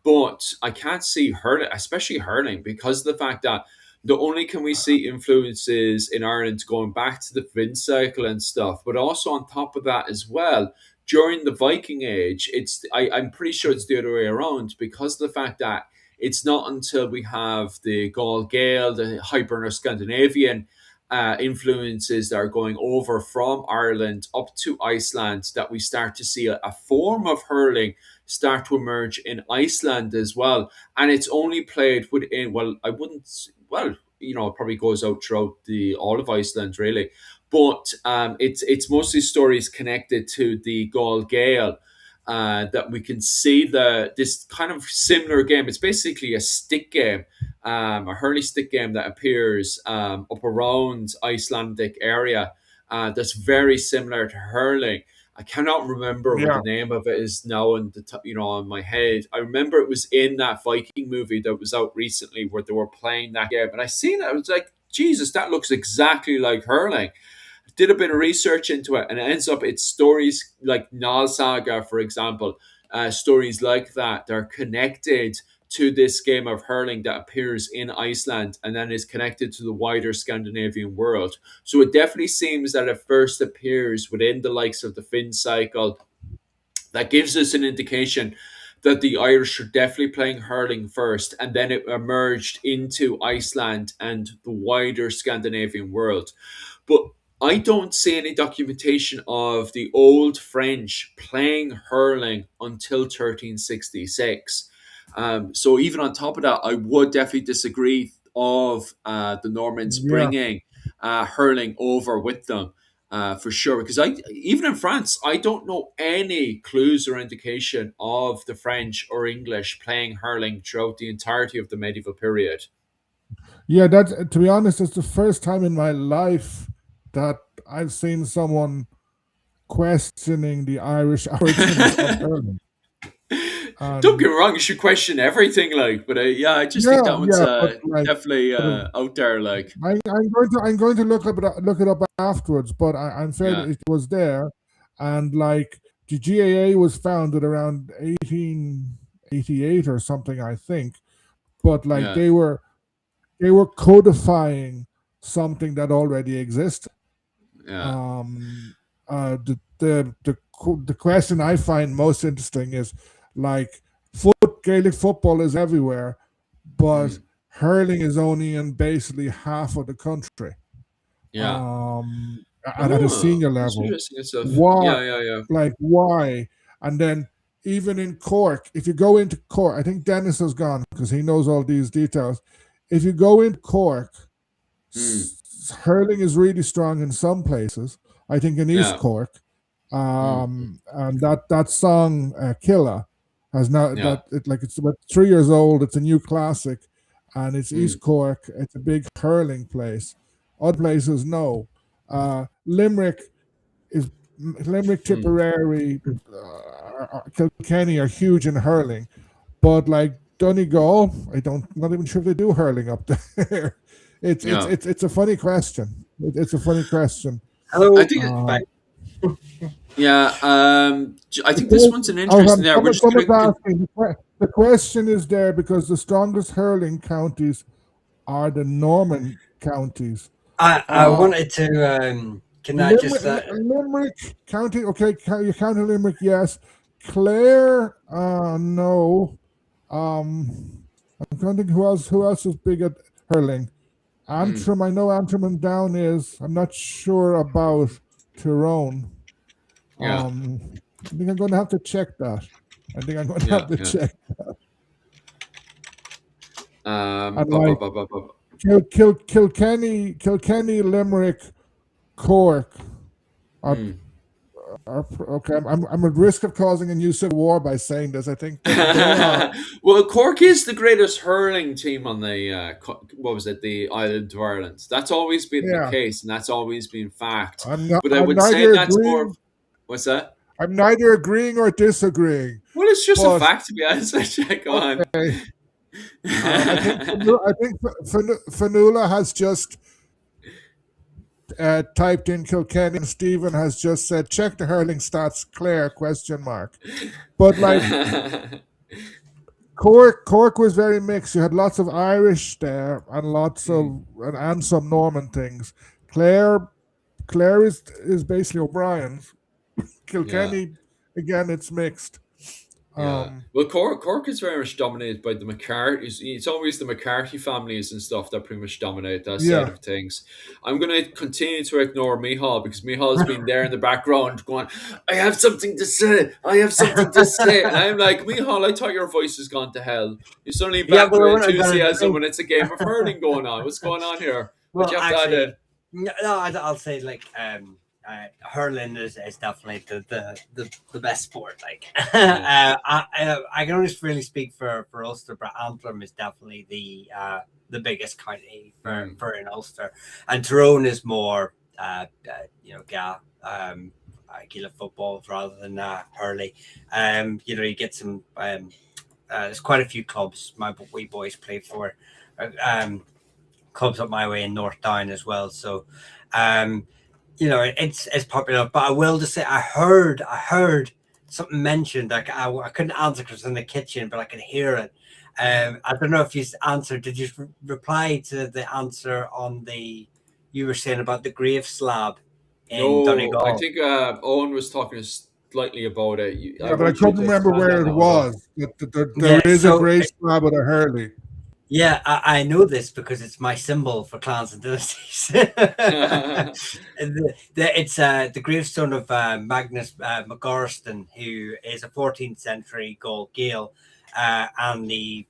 But I can't see hurling, especially hurling, because of the fact that not only can we see influences in Ireland going back to the Finn cycle and stuff, but also on top of that as well, during the Viking Age, I'm pretty sure it's the other way around because of the fact that it's not until we have the Gaul Gael, the Hiberno Scandinavian influences that are going over from Ireland up to Iceland that we start to see a form of hurling start to emerge in Iceland as well. And it's only played within, well, I wouldn't, well, it probably goes out throughout the all of Iceland really. But it's mostly stories connected to the Gaul Gael. That we can see this kind of similar game. It's basically a stick game, a hurley stick game that appears up around Icelandic area. That's very similar to hurling. I cannot remember what yeah. the name of it is now in on my head. I remember it was in that Viking movie that was out recently where they were playing that game, and I seen it. I was like, Jesus, that looks exactly like hurling. Did a bit of research into it, and it ends up it's stories like Nal Saga, for example, stories like that are connected to this game of hurling that appears in Iceland and then is connected to the wider Scandinavian world. So it definitely seems that it first appears within the likes of the Finn cycle. That gives us an indication that the Irish are definitely playing hurling first, and then it emerged into Iceland and the wider Scandinavian world. But I don't see any documentation of the old French playing hurling until 1366. So even on top of that, I would definitely disagree of the Normans Yeah, bringing hurling over with them. For sure, because I even in France, I don't know any clues or indication of the French or English playing hurling throughout the entirety of the medieval period. yeah. That, to be honest, it's the first time in my life that I've seen someone questioning the Irish origins of hurling. Don't get And me wrong, you should question everything, like, but yeah, I just think yeah, that one's yeah, but like, definitely but out there, like, I'm going to look it up afterwards. But I'm fair yeah, it was there, and like the GAA was founded around 1888 or something, I think. But like yeah, they were codifying something that already existed. yeah, Um, the question I find most interesting is like Gaelic football is everywhere, but mm, hurling is only in basically half of the country. yeah. And at a Oh, senior that's level, interesting stuff. why? Yeah, yeah, yeah. Like why? And then even in Cork, if you go into Cork, I think Dennis has gone because he knows all these details. If you go into Cork, Mm, hurling is really strong in some places. I think in East yeah, Cork, mm, and that song Killa has now yeah, that it like it's about 3 years old. It's a new classic, and it's mm, East Cork. It's a big hurling place. Other places, no. Limerick is Limerick, mm, Tipperary, Kilkenny are huge in hurling, but like Donegal, I don't not even sure if they do hurling up there. yeah. It's a funny question. It's a funny question. I Hello. think, Bye. Um, yeah, I the think this one's question, an interesting there. We're just someone's gonna, asking the question is there because the strongest hurling counties are the Norman counties. I Uh, wanted to. Can I just? Limerick County, okay, you County Limerick, yes. Clare, no. I'm trying to think who else is big at hurling. mm, Antrim, I know Antrim and Down is. I'm not sure about Tyrone. yeah, I think I'm going to have to check that. I think I'm going to yeah, have to yeah. check. And Ba, ba, like ba, ba, ba. Kilkenny, Limerick, Cork are Mm. okay. I'm at risk of causing a new civil war by saying this. I think they are. Well, Cork is the greatest hurling team on the what was it, the island of Ireland. That's always been the Yeah, case, and that's always been fact. But I I'm would say neither that's more of, agreeing. what's that? I'm neither agreeing or disagreeing. Well, it's just a But fact, to be honest with you. Go on. okay, I think Fanula has just typed in Kilkenny, and Stephen has just said check the hurling stats. Claire question mark. But like Cork was very mixed. You had lots of Irish there and lots Mm, of and some Norman things. Clare Clare is basically O'Brien's. yeah. Kilkenny again, it's mixed. Yeah. Um, Well, Cork is very much dominated by the McCarthy. It's always the McCarthy families and stuff that pretty much dominate that side yeah, of things. I'm going to continue to ignore Mihal because Mihal's been there in the background going, I have something to say. I have something to say. And I'm like, Mihal, I thought your voice has gone to hell. You're suddenly Yeah, back but with we're not going to enthusiasm drink. when it's a game of hurling going on. What's going on here? What Well, you have to add actually, in? no, I'll say like hurling is definitely the best sport. Like Yeah. I can only really speak for Ulster, but Antrim is definitely the biggest county Mm, for in Ulster, and Tyrone is more Gaelic football rather than hurling. You get some. There's quite a few clubs my wee boys play for. Clubs up my way in North Down as well. So, um, it's popular. But I will just say, I heard something mentioned. Like I couldn't answer because I was in the kitchen, but I could hear it. I don't know if you answered. Did you reply to the answer on the? You were saying about the grave slab in No, I Donegal. think Owen was talking slightly about it. I yeah, but I want you couldn't to remember expand where on it that one, though. was. There Yeah, is a so great slab at a Hurley. yeah, I know this because it's my symbol for clans and dynasties. It's the gravestone of Magnus Magorston, who is a 14th century Gaul Gael. and the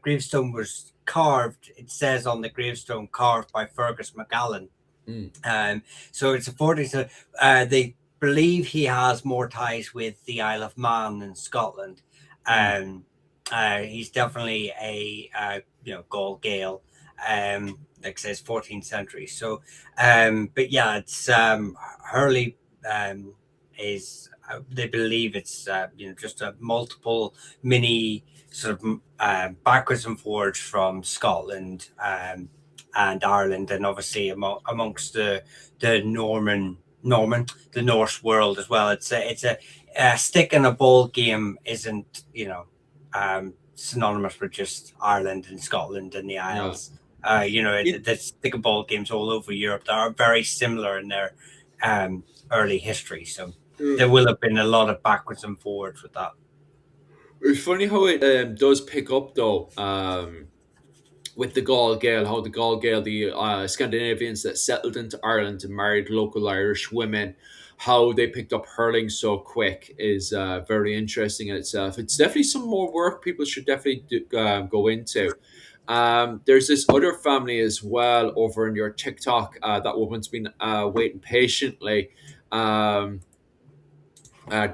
gravestone was carved. It says on the gravestone, carved by Fergus MacAllan. Mm. So it's a 40. So they believe he has more ties with the Isle of Man in Scotland. He's definitely a Gaul Gael, like I says, 14th century. So, but yeah, it's Hurley is. They believe it's just a multiple mini sort of backwards and forwards from Scotland and Ireland, and obviously amongst the the Norse world as well. It's a stick and a ball game isn't synonymous with just Ireland and Scotland and the Yeah. Isles. The stick and ball games all over Europe that are very similar in their early history. So there will have been a lot of backwards and forwards with that. It's funny how it does pick up though. With the Gaul Gael, how the Gaul Gael, the Scandinavians that settled into Ireland and married local Irish women, how they picked up hurling so quick is very interesting in itself. It's definitely some more work people should definitely go into. There's this other family as well over in your TikTok. That woman's been waiting patiently.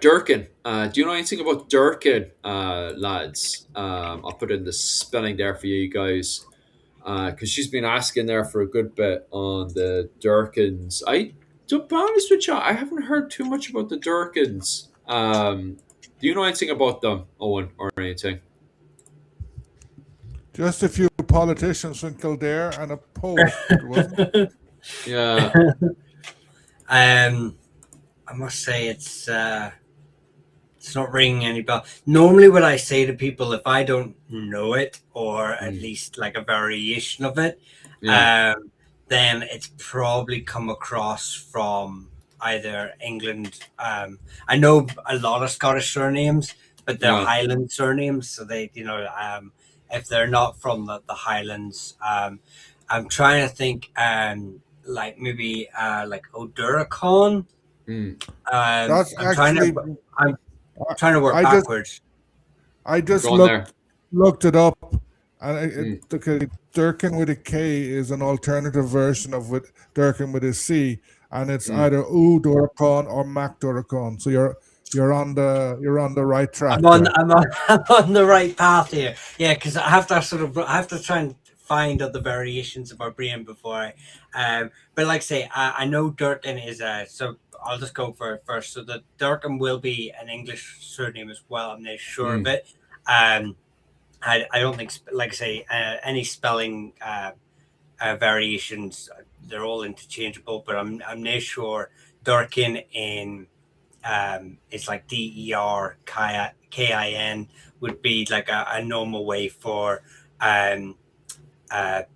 Durkin. Do you know anything about Durkin, lads? I'll put in the spelling there for you guys because she's been asking there for a good bit on the Durkins. To be honest with you, I haven't heard too much about the Durkins. Do you know anything about them, Owen, or anything? Just a few politicians from Kildare and a poet, wasn't Yeah. I must say it's not ringing any bell. Normally, what I say to people, if I don't know it or at least like a variation of it, Yeah. then it's probably come across from either England. I know a lot of Scottish surnames, but they're Yeah. Highland surnames, so they, if they're not from the Highlands, I'm trying to think, like maybe like O'Duracon. Mm. That's I'm trying actually. to. I'm trying to work I just backwards. I just Go on there. looked it up, and Mm. okay, Durkin with a K is an alternative version of with Durkin with a C, and it's Mm. either Duracon or Mac Duracon. So you're on the right track I'm on, there. I'm on, I'm on the right path here. Yeah, because I have to try and find other variations of my brain before but like I say, I know Durkin is so I'll just go for it first. So the Durkin will be an English surname as well. I'm not sure of Mm. it. I don't think, like I say, any spelling variations, they're all interchangeable, but I'm not sure Durkin in it's like DERKIN would be like a normal way for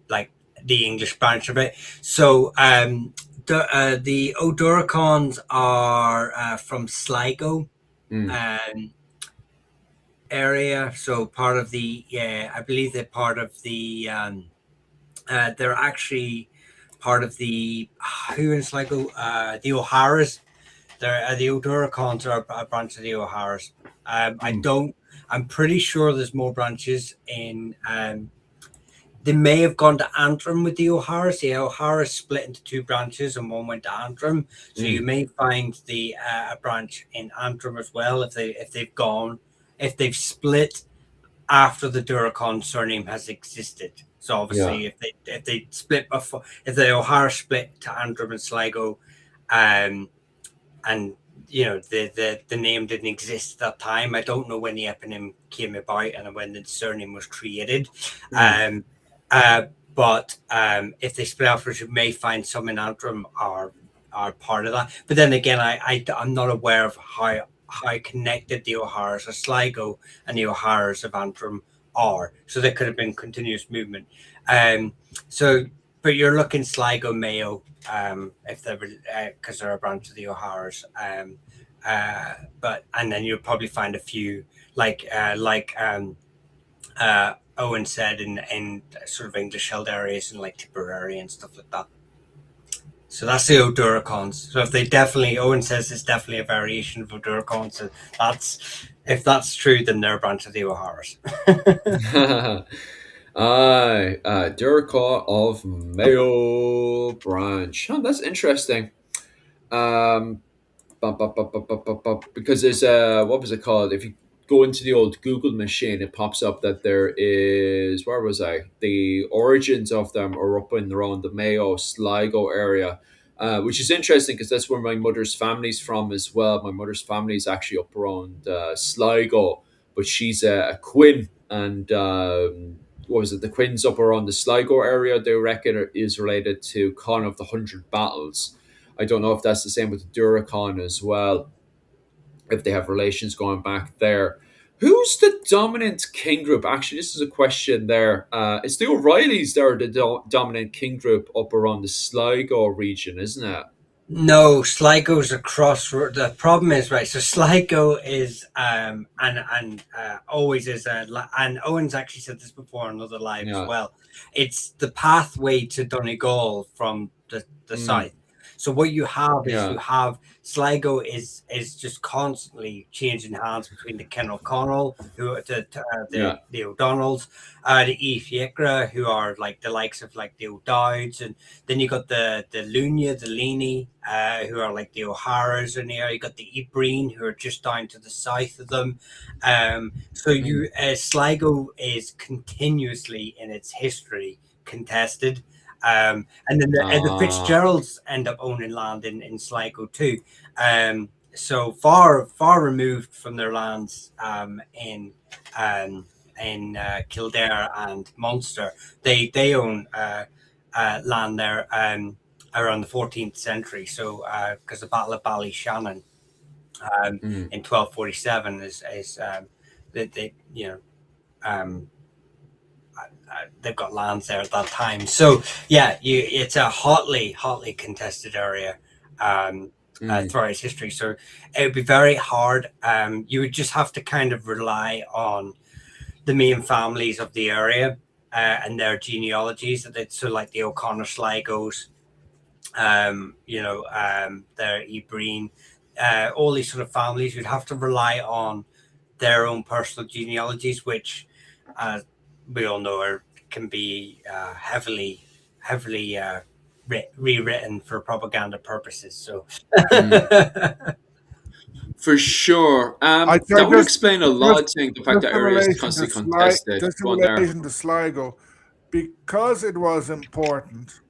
like the English branch of it. So the O'Duracons are from Sligo area, so part of the I believe they're part of the they're actually part of the who in Sligo the O'Haras. They're the O'Duracons are a branch of the O'Haras. I'm pretty sure there's more branches in. They may have gone to Antrim with the O'Haras. The O'Haras split into two branches, and one went to Antrim. So you may find the a branch in Antrim as well if they've split after the Duracon surname has existed. So obviously, if they split before, if the O'Hara split to Antrim and Sligo, and the name didn't exist at that time. I don't know when the eponym came about and when the surname was created. But if they split afterwards, you may find some in Antrim are part of that. But then again, I'm not aware of how connected the O'Haras of Sligo and the O'Haras of Antrim are. So there could have been continuous movement. But you're looking Sligo Mayo, if they were because they're a branch of the O'Haras. And then you'll probably find a few like Owen said in sort of English held areas and like Tipperary and stuff like that. So that's the O'Duracons. So if they definitely, Owen says it's definitely a variation of O'Duracon. So if that's true, then they're a branch of the O'Haras. Aye, Duraclaw of Mayo Branch. Oh, that's interesting. Um, because there's what was it called? If you go into the old Google machine, it pops up that there is, where was I? The origins of them are up in around the Mayo Sligo area, which is interesting because that's where my mother's family's from as well. My mother's family is actually up around Sligo, but she's a Quinn, and what was it? The Quins up around the Sligo area. They reckon is related to Con of the Hundred Battles. I don't know if that's the same with the Duracon as well, if they have relations going back there. Who's the dominant king group? Actually, this is a question there. It's the O'Reillys that are the dominant king group up around the Sligo region, isn't it? No, Sligo's across. The problem is, right. So Sligo is and always is and Owen's actually said this before on another live as Yeah. well. It's the pathway to Donegal from the south. So what you have is you have Sligo is just constantly changing hands between the Ken O'Connell, who the O'Donnells, the Fiacra, who are like the likes of like the O'Dowds, and then you got the Lunia, the Leany, who are like the O'Haras in there. You got the Ibreen, who are just down to the south of them. So you Sligo is continuously in its history contested. And then the Fitzgeralds end up owning land in Sligo too. So far removed from their lands in Kildare and Munster. They own land there around the 14th century. So because the Battle of Ballyshannon in 1247 is they've got lands there at that time. So yeah, it's a hotly contested area throughout its history. So it would be very hard. You would just have to kind of rely on the main families of the area and their genealogies. So like the O'Connor Sligos, their Ibreen, all these sort of families. You'd have to rely on their own personal genealogies, which we all know can be heavily rewritten for propaganda purposes. So for sure, that would explain a lot. I think the fact that area is constantly contested. Just in relation to Sligo, because it was important,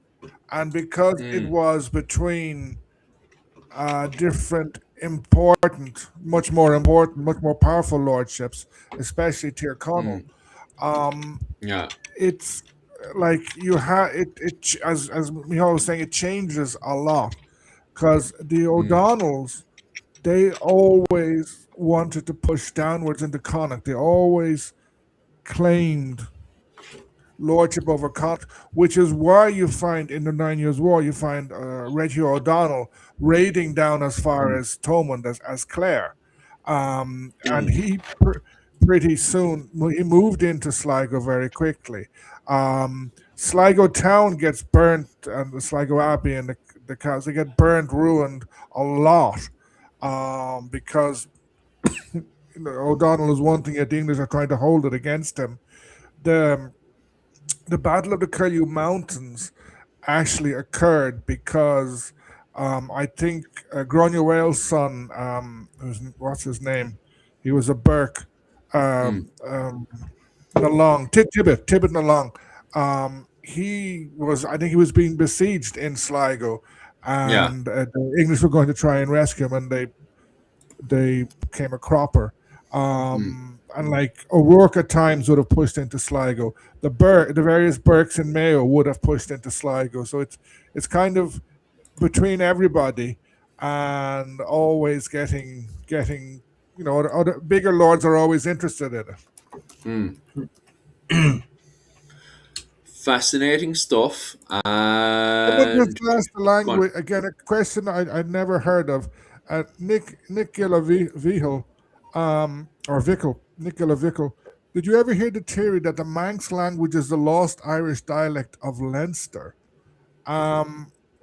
and because it was between different much more powerful lordships, especially Tyrconnell. It's like you have it as Michal was saying, it changes a lot because the O'Donnells, they always wanted to push downwards into Connacht. They always claimed lordship over Connacht, which is why you find in the 9 Years' War, you find Reggie O'Donnell raiding down as far as Thomond, as Clare. And he pretty soon, he moved into Sligo very quickly. Sligo town gets burnt, and the Sligo Abbey and the cows, they get burnt, ruined a lot because O'Donnell is wanting it. The English are trying to hold it against him. The Battle of the Curlew Mountains actually occurred because I think Granuail's son, what's his name? He was a Burke, Nalong, Tibbet Nalong. I think he was being besieged in Sligo, and the English were going to try and rescue him, and they became a cropper. And like O'Rourke at times would have pushed into Sligo. The various Burkes in Mayo would have pushed into Sligo. So it's kind of between everybody, and always getting other bigger lords are always interested in it. Fascinating stuff. Just last language again. A question I'd never heard of. Nick Gillavihel, or Vickle. Nicola Vickle. Did you ever hear the theory that the Manx language is the lost Irish dialect of Leinster?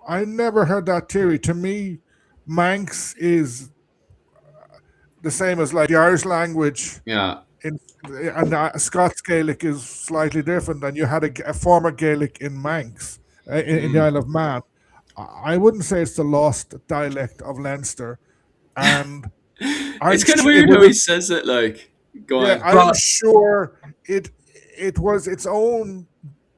I never heard that theory. To me, Manx is the same as like the Irish language Yeah. in and Scots Gaelic is slightly different. And you had a former Gaelic in Manx in the Mm. Isle of Man. I wouldn't say it's the lost dialect of Leinster, and It's kind of it weird would how have. he says it. Like, go Yeah, on. I am But sure it was its own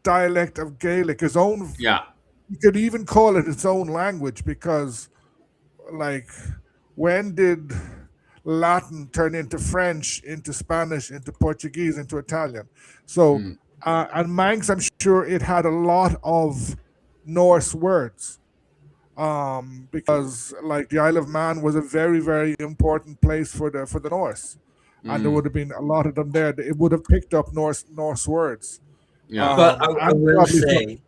dialect of Gaelic, its own. Yeah. You could even call it its own language because, like, when did Latin turn into French, into Spanish, into Portuguese, into Italian? So, Mm. and Manx, I'm sure it had a lot of Norse words because like the Isle of Man was a very very important place for the Norse, and there Mm. would have been a lot of them there. It would have picked up Norse words, Yeah. I and will probably some say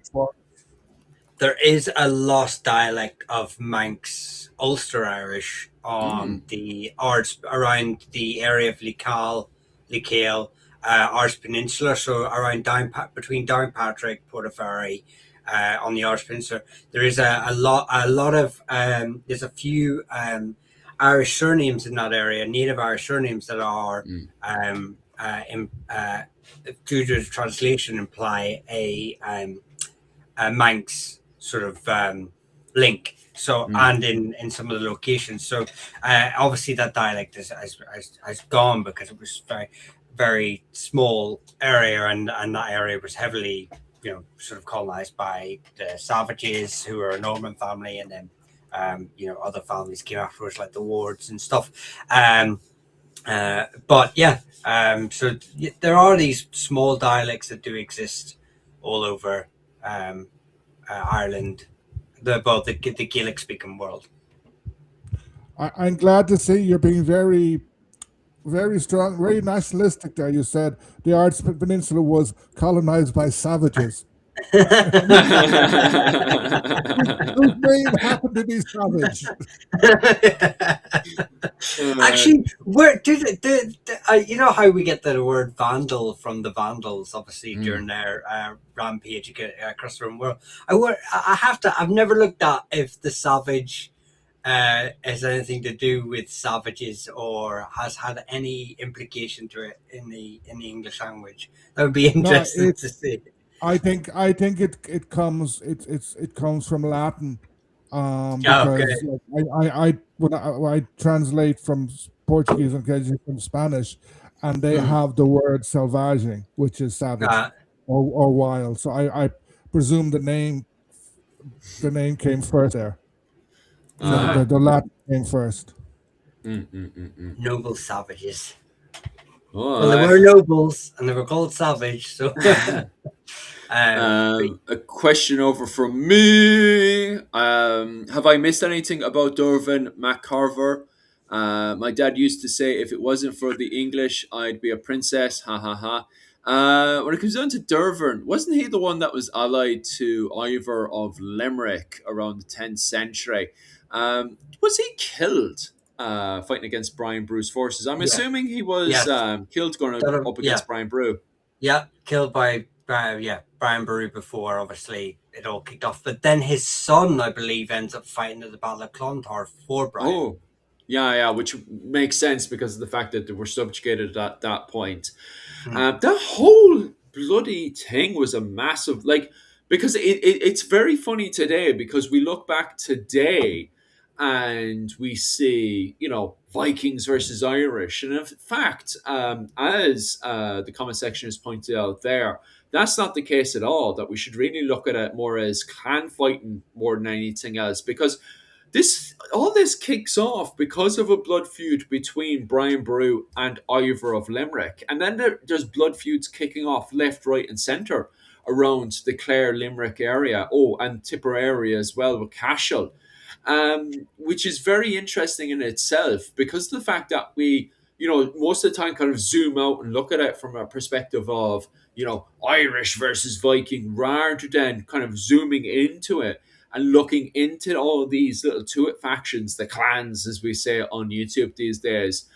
there is a lost dialect of Manx Ulster Irish on Mm. the arts around the area of Lecale, Arts Peninsula. So around between Downpatrick, Portaferry, on the Arts Peninsula, there is a lot of there's a few Irish surnames in that area, native Irish surnames that are Mm. due to the translation imply a Manx sort of link. So, Mm. and in some of the locations. So, obviously, that dialect has gone because it was very small area, and that area was heavily, sort of colonized by the Savages, who are a Norman family, and then, other families came afterwards, like the Wards and stuff. But yeah, so there are these small dialects that do exist all over Ireland, the Gaelic speaking world. I'm glad to see you're being very very strong, very nationalistic. There, you said the Arts Peninsula was colonized by savages. Whose name happened to be Savage? Uh, Actually, where did you know how we get the word vandal from the Vandals? Obviously, mm. during their rampage across the world. I have to. I've never looked at if the savage has anything to do with savages or has had any implication to it in the English language. That would be No, interesting to see. I think it comes it comes from Latin, because Okay. like, when I translate from Portuguese and occasionally from Spanish, and they Mm. have the word selvagem, which is savage Uh, or wild. So I presume the name came first there. So uh, the Latin came first. mm, mm, mm, mm. noble savages. Well, they Oh, were nobles and they were called savage. So, but a question over from me. Have I missed anything about Dervin McCarver? My dad used to say, if it wasn't for the English, I'd be a princess. Ha ha ha. When it comes down to Dervin, wasn't he the one that was allied to Ivor of Limerick around the 10th century? Was he killed fighting against Brian Bruce's forces? I'm yeah, assuming he was yes, killed going up yeah, against Brian Brew. yeah, killed by Brian Boru before. Obviously, it all kicked off. But then his son, I believe, ends up fighting at the Battle of Clontarf for Brian. Oh, yeah, yeah, which makes sense because of the fact that they were subjugated at that point. Hmm. That whole bloody thing was a massive, like, because it's very funny today because we look back today and we see, Vikings versus Irish. And in fact, as the comment section has pointed out there, that's not the case at all. That we should really look at it more as clan fighting more than anything else because this kicks off because of a blood feud between Brian Brew and Ivor of Limerick, and then there's blood feuds kicking off left, right, and centre around the Clare Limerick area. Oh, and Tipperary as well with Cashel, which is very interesting in itself because of the fact that we, most of the time kind of zoom out and look at it from a perspective of Irish versus Viking rather than kind of zooming into it and looking into all of these little Tuat factions, the clans, as we say on YouTube these days,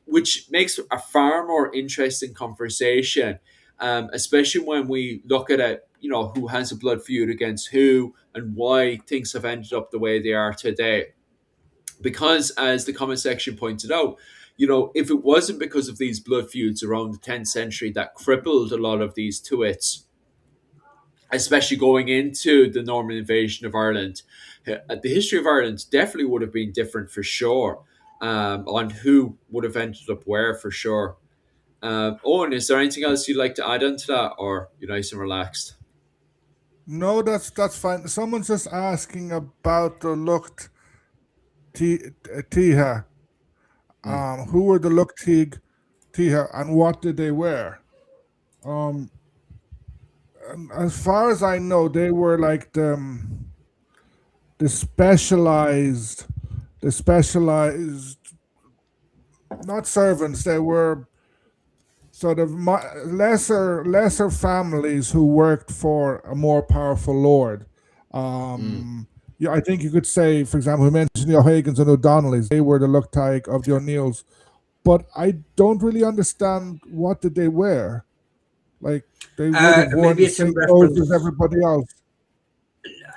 which makes a far more interesting conversation, especially when we look at it, who has a blood feud against who and why things have ended up the way they are today. Because, as the comment section pointed out, if it wasn't because of these blood feuds around the 10th century that crippled a lot of these Tuits, especially going into the Norman invasion of Ireland, the history of Ireland definitely would have been different for sure, on who would have ended up where for sure. Owen, is there anything else you'd like to add on to that, or you're nice and relaxed? No, that's fine. Someone's just asking about the Lucht Tiha. Who were the Lucht Tiha and what did they wear? Um, as far as I know, they were like the specialized, the specialized, not servants. They were sort of lesser families who worked for a more powerful lord. Mm. Yeah, I think you could say, for example, we mentioned the O'Hagans and O'Donnellys. They were the Luctaic of the O'Neills, but I don't really understand what did they wear. Like they would have worn Maybe the it's in same clothes as reference. everybody else.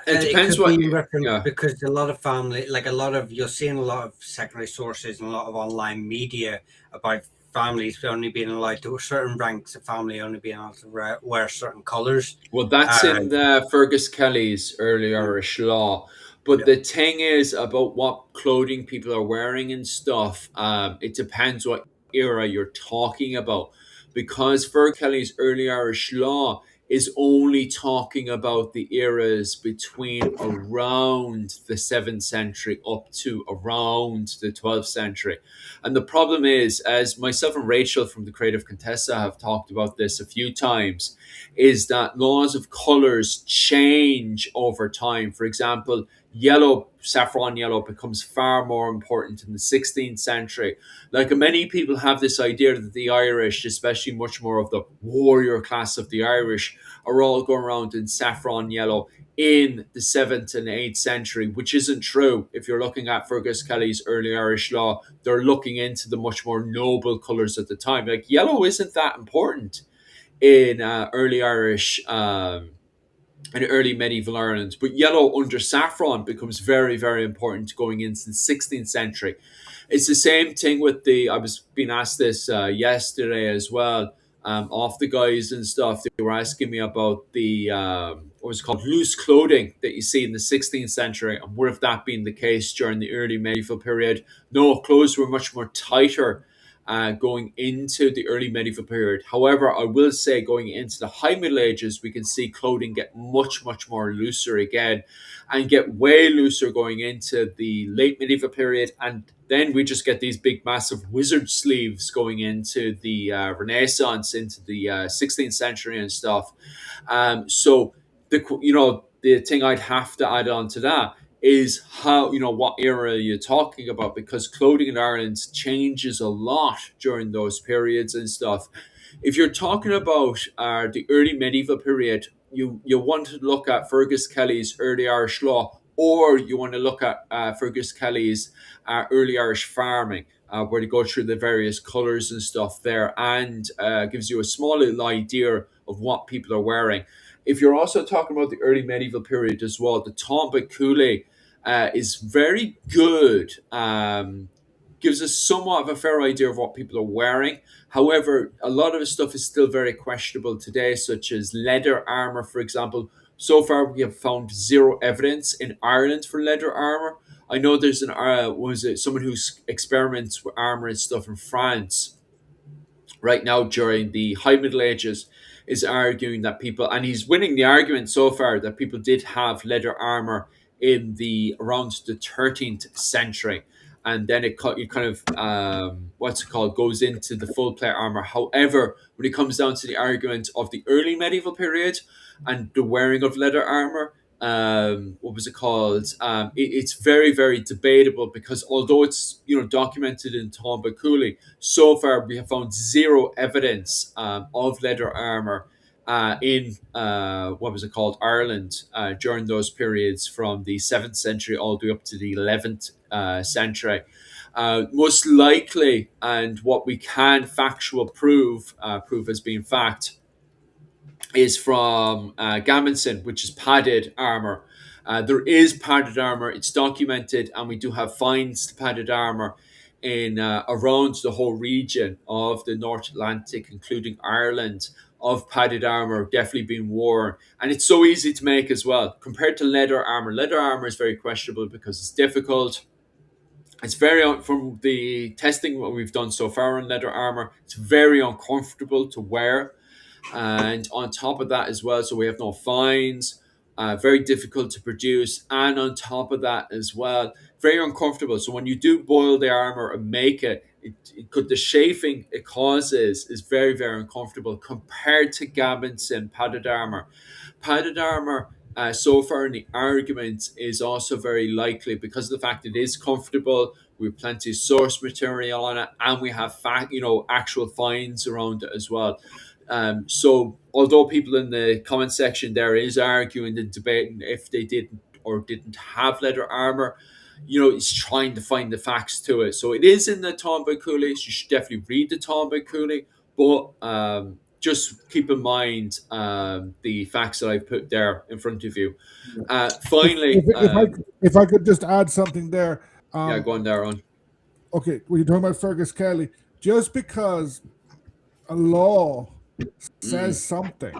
It It depends could what be in you. reference Yeah. because a lot of family, like a lot of, you're seeing a lot of secondary sources and a lot of online media about families only being allowed to, certain ranks of family only being able to wear certain colors. Well, that's in And the Fergus Kelly's early mm, Irish law. But yeah. the thing is about what clothing people are wearing and stuff. It depends what era you're talking about, because Fergus Kelly's early Irish law is only talking about the eras between around the 7th century up to around the 12th century. And the problem is, as myself and Rachel from the Creative Contessa have talked about this a few times, is that laws of colors change over time. For example, yellow, saffron yellow, becomes far more important in the 16th century. Like, many people have this idea that the Irish, especially much more of the warrior class of the Irish, are all going around in saffron yellow in the 7th and 8th century, which isn't true. If you're looking at Fergus Kelly's early Irish law, they're looking into the much more noble colors at the time. Like, yellow isn't that important in early Irish, and early medieval Ireland, but yellow under saffron becomes very, very important going into the 16th century. It's the same thing with the. I was being asked this yesterday as well, off the guys and stuff. They were asking me about the what was it called, loose clothing that you see in the 16th century, and would have that been the case during the early medieval period? No, clothes were much more tighter going into the early medieval period. However, I will say going into the high Middle Ages, we can see clothing get much, much more looser again, and get way looser going into the late medieval period. And then we just get these big, massive wizard sleeves going into the Renaissance, into the 16th century and stuff. So the thing I'd have to add on to that is how, what era you're talking about, because clothing in Ireland changes a lot during those periods and stuff. If you're talking about the early medieval period, you want to look at Fergus Kelly's early Irish law, or you want to look at Fergus Kelly's early Irish farming, where they go through the various colours and stuff there, and gives you a small little idea of what people are wearing. If you're also talking about the early medieval period as well, the Tomba Cooley is very good. Gives us somewhat of a fair idea of what people are wearing. However, a lot of the stuff is still very questionable today, such as leather armor, for example. So far, we have found zero evidence in Ireland for leather armor. I know there's someone who experiments with armor and stuff in France right now during the High Middle Ages, is arguing that people, and he's winning the argument so far, that people did have leather armor in the around the 13th century, and then it kind of what's it called, goes into the full plate armor. However, when it comes down to the argument of the early medieval period and the wearing of leather armor, what was it called? It's very, very debatable, because although it's documented in Tomba Cooley, so far we have found zero evidence of leather armor in what was it called, Ireland, during those periods from the 7th century all the way up to the 11th century. Most likely, and what we can prove as being fact, is from Gammonson, which is padded armor. There is padded armor; it's documented, and we do have finds to padded armor in around the whole region of the North Atlantic, including Ireland, of padded armor definitely being worn, and it's so easy to make as well compared to leather armor. Leather armor is very questionable because it's difficult. It's very from the testing what we've done so far on leather armor. It's very uncomfortable to wear, and on top of that as well, so we have no fines, very difficult to produce, and on top of that as well, very uncomfortable. So when you do boil the armor and make it could the chafing it causes is very uncomfortable compared to Gabinson padded armor. Padded armor, so far in the argument, is also very likely because of the fact it is comfortable. We have plenty of source material on it, and we have actual finds around it as well. So although people in the comment section there is arguing and debating if they didn't or didn't have leather armor, it's trying to find the facts to it. So it is in the Tomba Cooley. So you should definitely read the Tomba Cooley, but just keep in mind the facts that I put there in front of you. Finally, if I could just add something there. Yeah, go on there, on. Okay, when you're talking about Fergus Kelly, just because a law says something,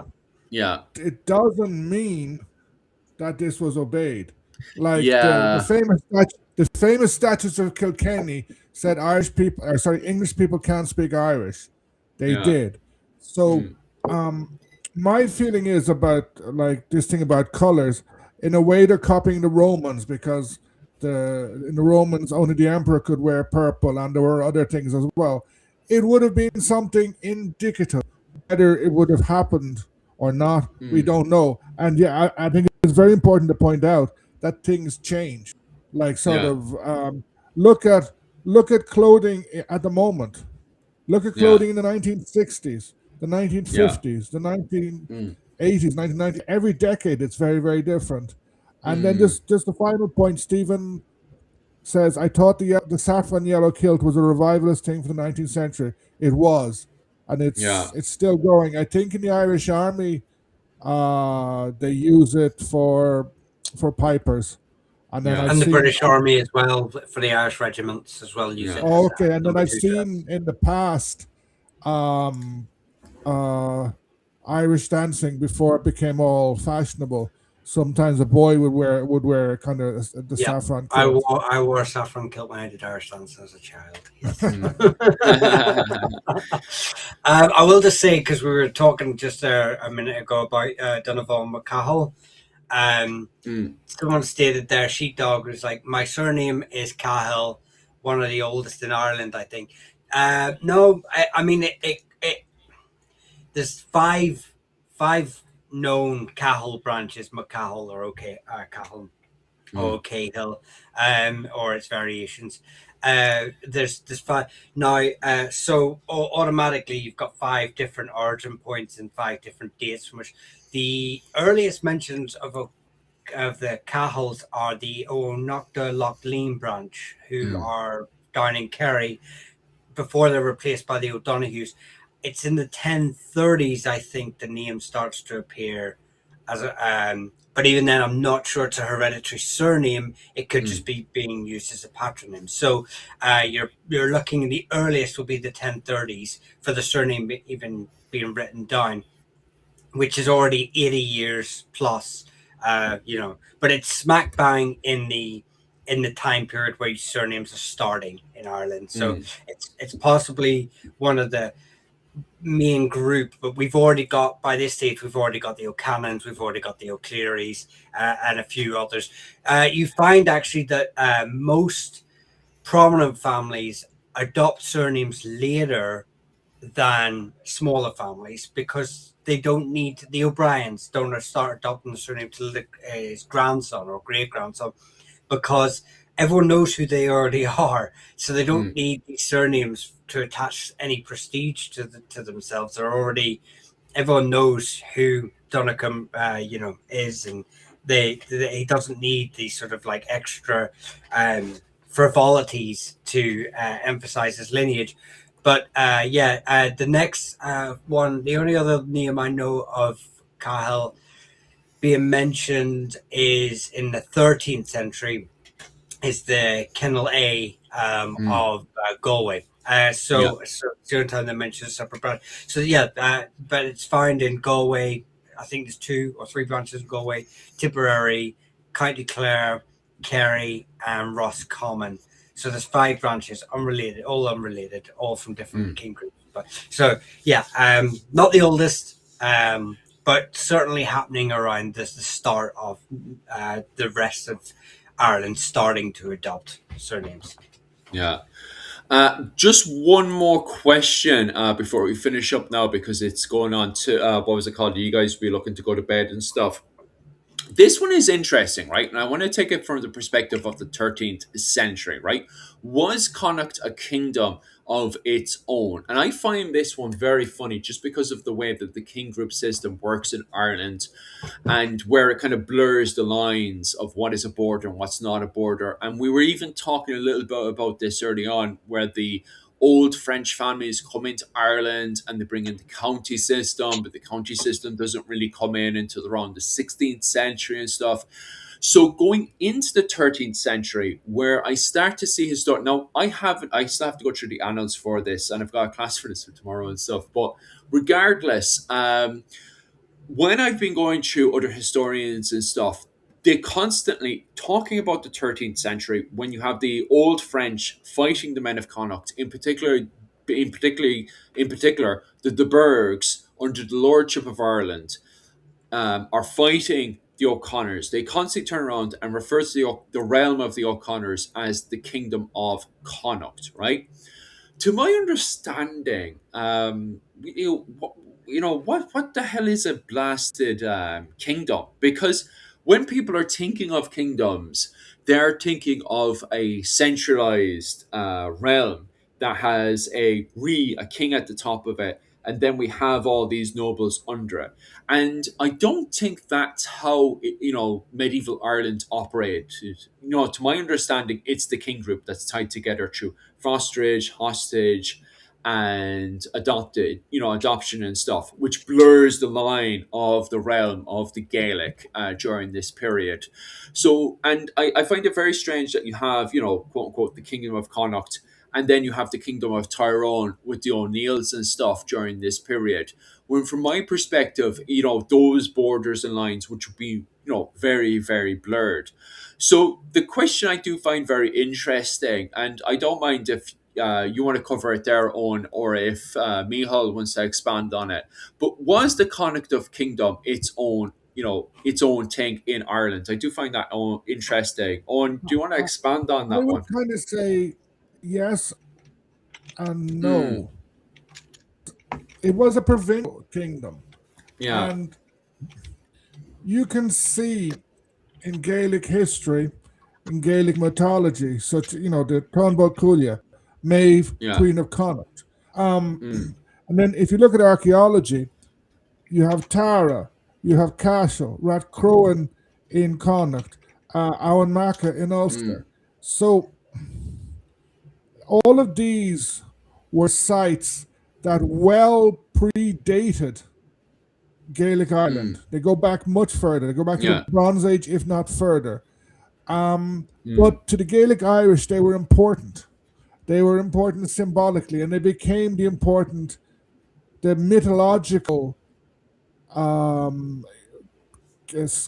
yeah, it doesn't mean that this was obeyed. Like Yeah. the famous statutes of Kilkenny said English people can't speak Irish. They Yeah. did. So my feeling is about like this thing about colors. In a way, they're copying the Romans because in the Romans only the emperor could wear purple, and there were other things as well. It would have been something indicative. Whether it would have happened or not, we don't know. And yeah, I think it's very important to point out that things change. Like sort Yeah. of look at clothing at the moment. Look at clothing in the 1960s, the 1950s, the 1980s, 1990s. Every decade, it's very different. And then just the final point, Stephen says, I thought the saffron yellow kilt was a revivalist thing for the 19th century. It was, and it's still going. I think in the Irish Army, they use it for pipers. And then and the British Army as well, for the Irish regiments as well. Use it. Okay, and then I've seen in the past Irish dancing before it became all fashionable. Sometimes a boy would wear kind of the saffron kilt. I wore a saffron kilt when I did Irish dance as a child. Yes. I will just say, because we were talking just there a minute ago about Donovan McCahill. Someone stated there, Sheepdog was like, my surname is Cahill, one of the oldest in Ireland, I think. No, I mean there's five known Cahill branches: McCahill or Cahill or Cahill, or its variations. There's five now, so automatically you've got 5 different origin points and 5 different dates from which the earliest mentions of the Cahills are the O'Nocta Lochlean branch, who are down in Kerry before they're replaced by the O'Donohues. It's in the 1030s, I think, the name starts to appear as a. But even then, I'm not sure it's a hereditary surname. It could just be being used as a patronym. So you're looking, the earliest will be the 1030s for the surname even being written down, which is already 80 years plus. But it's smack bang in the time period where surnames are starting in Ireland. So it's possibly one of the main group, but we've already got, by this stage, we've already got the O'Cannons, we've already got the O'Clearys, and a few others. You find actually that most prominent families adopt surnames later than smaller families because they don't need, the O'Briens don't start adopting the surname till his grandson or great grandson, because everyone knows who they already are, so they don't need these surnames to attach any prestige to themselves. They're already, everyone knows who Donnchadh, is, and he doesn't need these sort of like extra frivolities to emphasize his lineage. But the next one, the only other name I know of Cahill being mentioned is in the 13th century is the Kennel A of Galway. So it's the only time they mention a separate branch. So yeah, but it's found in Galway. I think there's 2 or 3 branches in Galway: Tipperary, County Clare, Kerry, and Roscommon. So there's 5 branches, unrelated, all from different king groups. But so yeah, not the oldest, but certainly happening around the start of the rest of Ireland starting to adopt surnames. Yeah. Just one more question before we finish up now, because it's going on to what was it called? You guys be looking to go to bed and stuff. This one is interesting, right? And I want to take it from the perspective of the 13th century, right? Was Connacht a kingdom of its own? And I find this one very funny just because of the way that the king group system works in Ireland, and where it kind of blurs the lines of what is a border and what's not a border. And we were even talking a little bit about this early on, where the old French families come into Ireland and they bring in the county system, but the county system doesn't really come in until around the 16th century and stuff. So going into the 13th century, where I start to see historic. Now I still have to go through the annals for this, and I've got a class for this for tomorrow and stuff. But regardless, when I've been going through other historians and stuff, they constantly talking about the 13th century, when you have the old French fighting the men of Connacht, in particular, the De Burghs under the lordship of Ireland, are fighting the O'Connors. They constantly turn around and refer to the realm of the O'Connors as the kingdom of Connacht, right? To my understanding, what the hell is a blasted kingdom? Because when people are thinking of kingdoms, they're thinking of a centralized realm that has a king at the top of it, and then we have all these nobles under it. And I don't think that's how medieval Ireland operated. To my understanding, it's the king group that's tied together through fosterage, hostage, and adoption and stuff, which blurs the line of the realm of the Gaelic during this period. So, and I find it very strange that you have, quote unquote, the kingdom of Connacht, and then you have the kingdom of Tyrone with the O'Neills and stuff during this period. When, from my perspective, those borders and lines which would be, very, very blurred. So the question I do find very interesting, and I don't mind if you want to cover it there on, or if Michal wants to expand on it. But was the Connacht of Kingdom its own thing in Ireland? I do find that interesting. Do you want to expand on that I would one? kind of say yes and no. It was a provincial kingdom. Yeah. And you can see in Gaelic history, in Gaelic mythology, such, the Clonbog Culia, Maeve, Queen of Connacht. And then if you look at archaeology, you have Tara, you have Cashel, Rathcrowan in Connacht, Owen Maca in Ulster. So all of these were sites that well predated Gaelic Ireland. They go back much further. They go back to the Bronze Age, if not further. But to the Gaelic Irish, they were important. They were important symbolically, and they became the mythological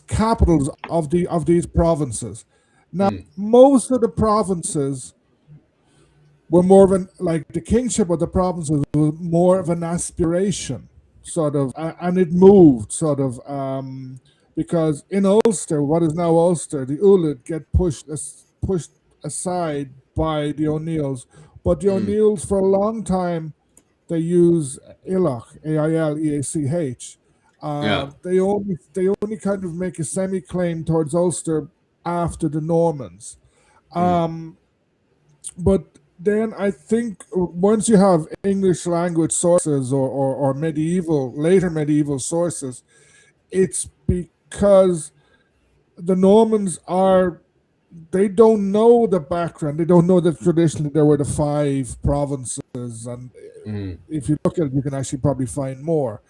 capitals of these provinces. Now, most of the provinces were more of the kingship of the provinces was more of an aspiration, sort of, and it moved, sort of, because in Ulster, what is now Ulster, the Ullid get pushed aside by the O'Neills. But the O'Neills, for a long time, they use Ileach, Aileach. They only kind of make a semi-claim towards Ulster after the Normans. But then I think once you have English language sources or later medieval sources, it's because the Normans they don't know the background. They don't know that traditionally there were the 5 provinces, and if you look at it, you can actually probably find more.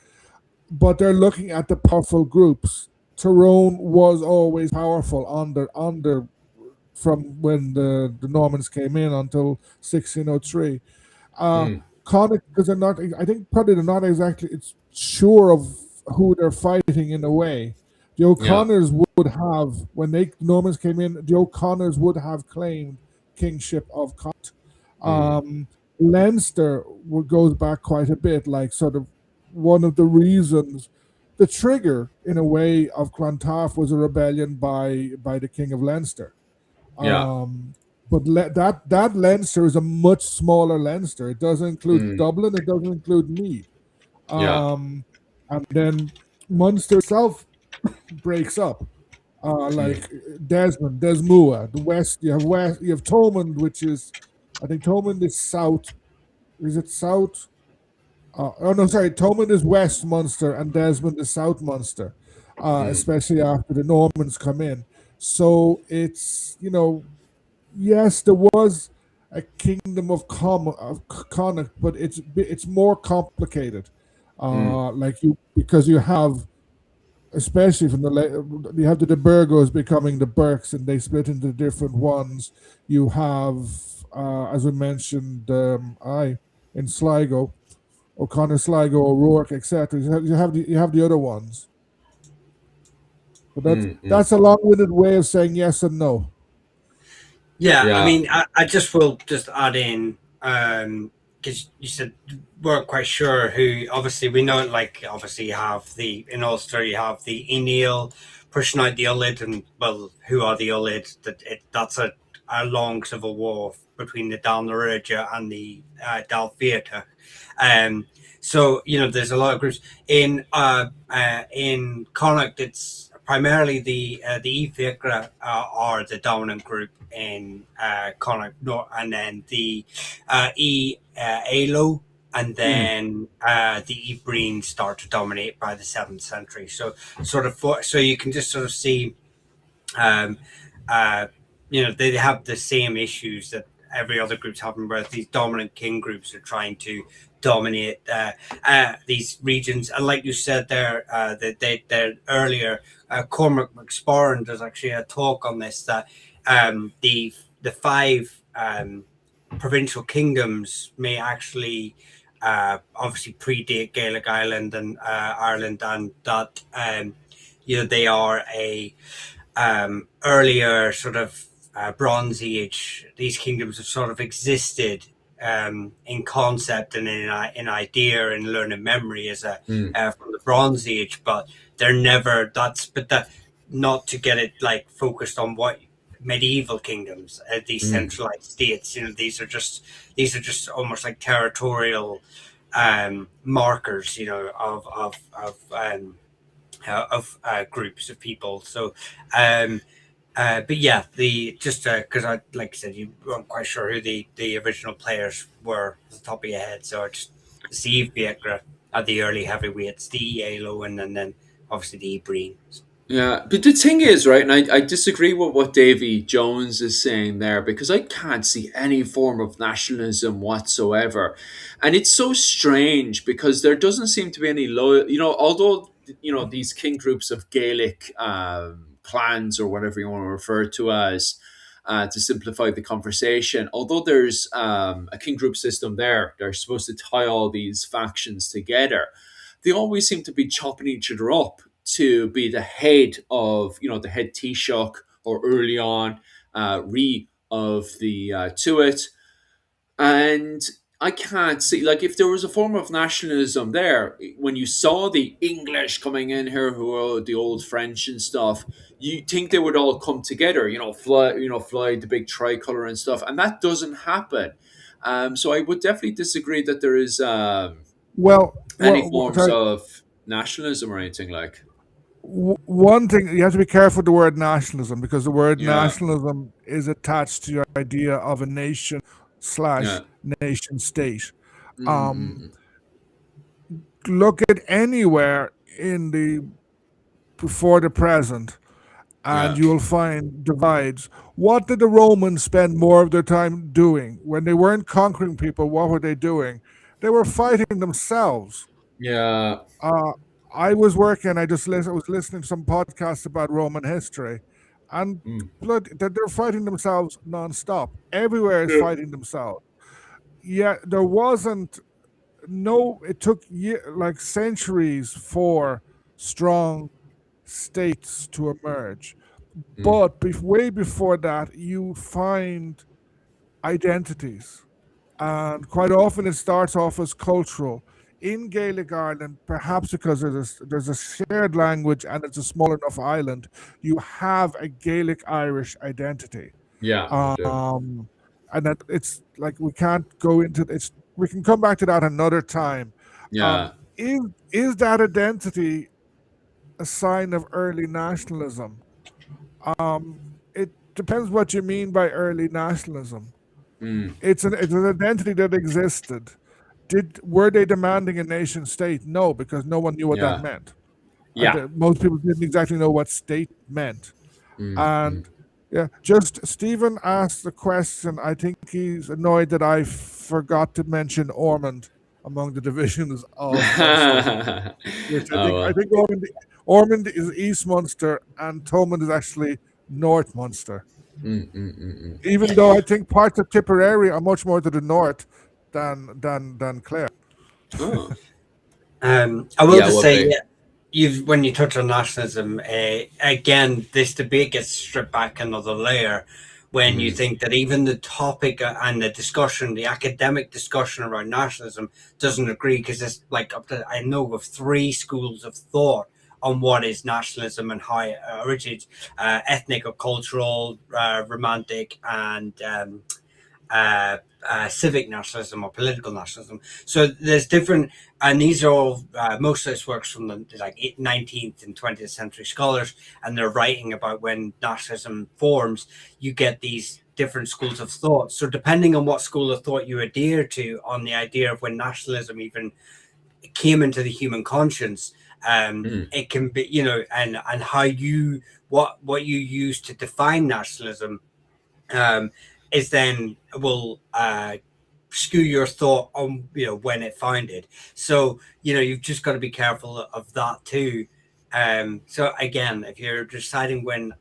but they're looking at the powerful groups. Tyrone was always powerful under from when the Normans came in until 1603. Uh, Mm. Connacht, because they're not, I think probably they're not exactly it's sure of who they're fighting in a way. The Yeah. O'Connors would have, when the Normans came in, the O'Connors would have claimed kingship of Connacht. Mm. Leinster goes back quite a bit, like sort of one of the reasons, the trigger in a way of Clontarf was a rebellion by the King of Leinster. Yeah. Um, but that Leinster is a much smaller Leinster. It doesn't include Mm. Dublin. It doesn't include Meath. Yeah. And then Munster itself breaks up. Mm. Like Desmua, the west. You have Thomond, which is, I think Thomond is south. Is it south? Oh no, sorry. Thomond is West Munster and Desmond is South Munster, Mm. especially after the Normans come in. So it's, yes, there was a kingdom of Connacht, but it's more complicated. Mm. Like because you have, especially from you have the Burgos becoming the Burkes, and they split into different ones. You have, as we mentioned, I in Sligo, O'Connor, Sligo, O'Rourke, etc. You have the other ones. But that's Mm. Mm. that's a long-winded way of saying yes and no. Yeah, I Yeah. mean, I just will just add in because you said weren't quite sure who. Obviously, we know like obviously you have the in Ulster you have the Enil pushing out the Ullid, and well, who are the Ullid? That's a long civil war between the Dalnaruja and the Dalfiata. Um, so there's a lot of groups in Connacht. It's primarily the Ifigra are the dominant group in Connacht, and then the Alo, and Mm. then the Ibreen start to dominate by the 7th century. So so you can just sort of see, um, uh, they have the same issues that every other group's having, where these dominant king groups are trying to dominate these regions. And like you said there, that earlier, Cormac McSparran does actually a talk on this, that the five provincial kingdoms may actually obviously predate Gaelic Ireland and Ireland, and that they are a earlier sort of Bronze Age. These kingdoms have sort of existed in concept and in idea and learning memory as a Mm. from the Bronze Age, but they're never. That not to get it like focused on what medieval kingdoms, these Mm. centralized states. These are just almost like territorial markers, of groups of people. So, um, but yeah, the just because I like I said, you weren't quite sure who the original players were at the top of your head. So I just Steve Biekra at the early heavyweights, the Alo, and then obviously the Breen. Yeah, but the thing is, right, and I disagree with what Davy Jones is saying there because I can't see any form of nationalism whatsoever. And it's so strange because there doesn't seem to be any loyal, although, these king groups of Gaelic clans or whatever you want to refer to as, to simplify the conversation, although there's a king group system there, they're supposed to tie all these factions together. They always seem to be chopping each other up to be the head of, the head Taoiseach or early on, re of the Tuat. And I can't see, like, if there was a form of nationalism there, when you saw the English coming in here, who are the old French and stuff, you think they would all come together, fly the big tricolor and stuff, and that doesn't happen. So I would definitely disagree that there is any forms Sorry. of nationalism or anything like. One thing you have to be careful with the word nationalism, because the word Yeah, nationalism is attached to your idea of a nation yeah. slash nation state. Mm, mm, Um, mm. Look at anywhere in the before the present, and Yeah, you will find divides. What did the Romans spend more of their time doing when they weren't conquering people? What were they doing? They were fighting themselves. yeah. Uh, I was working. I was listening to some podcasts about Roman history, and Mm. they're fighting themselves nonstop. Everywhere is Yeah. fighting themselves. Yeah, there wasn't no. It took like centuries for strong states to emerge, Mm. but way before that, you find identities. And quite often it starts off as cultural. In Gaelic Ireland, perhaps because there's a shared language and it's a small enough island, you have a Gaelic Irish identity. Yeah, we do. And that it's like we can't go into it's. We can come back to that another time. Um, Yeah. is is that identity a sign of early nationalism? It depends what you mean by early nationalism. Mm. It's an identity that existed. Were they demanding a nation state? No, because no one knew what that Yeah. meant. Yeah. Most people didn't exactly know what state meant. Mm. And Mm. yeah, just Stephen asked the question. I think he's annoyed that I forgot to mention Ormond among the divisions of Munster, which Oh I well. think Ormond is East Munster and Thomond is actually North Munster. Mm, mm, mm, mm. Even though I think parts of Tipperary are much more to the north than Clare. Oh. I will Yeah, just well, say, they. yeah, when you touch on nationalism, again, this debate gets stripped back another layer when you Mm. think that even the topic and the discussion, the academic discussion around nationalism, doesn't agree because it's like up to I know of three schools of thought on what is nationalism and how it originates: ethnic or cultural, romantic, and uh, civic nationalism or political nationalism. So there's different, and these are all most of this works from the like 19th and 20th century scholars, and they're writing about when nationalism forms. You get these different schools of thought. So depending on what school of thought you adhere to, on the idea of when nationalism even came into the human conscience, Mm. it can be and how you what you use to define nationalism um, is then will skew your thought on when it founded. So you've just got to be careful of that too. So again, if you're deciding when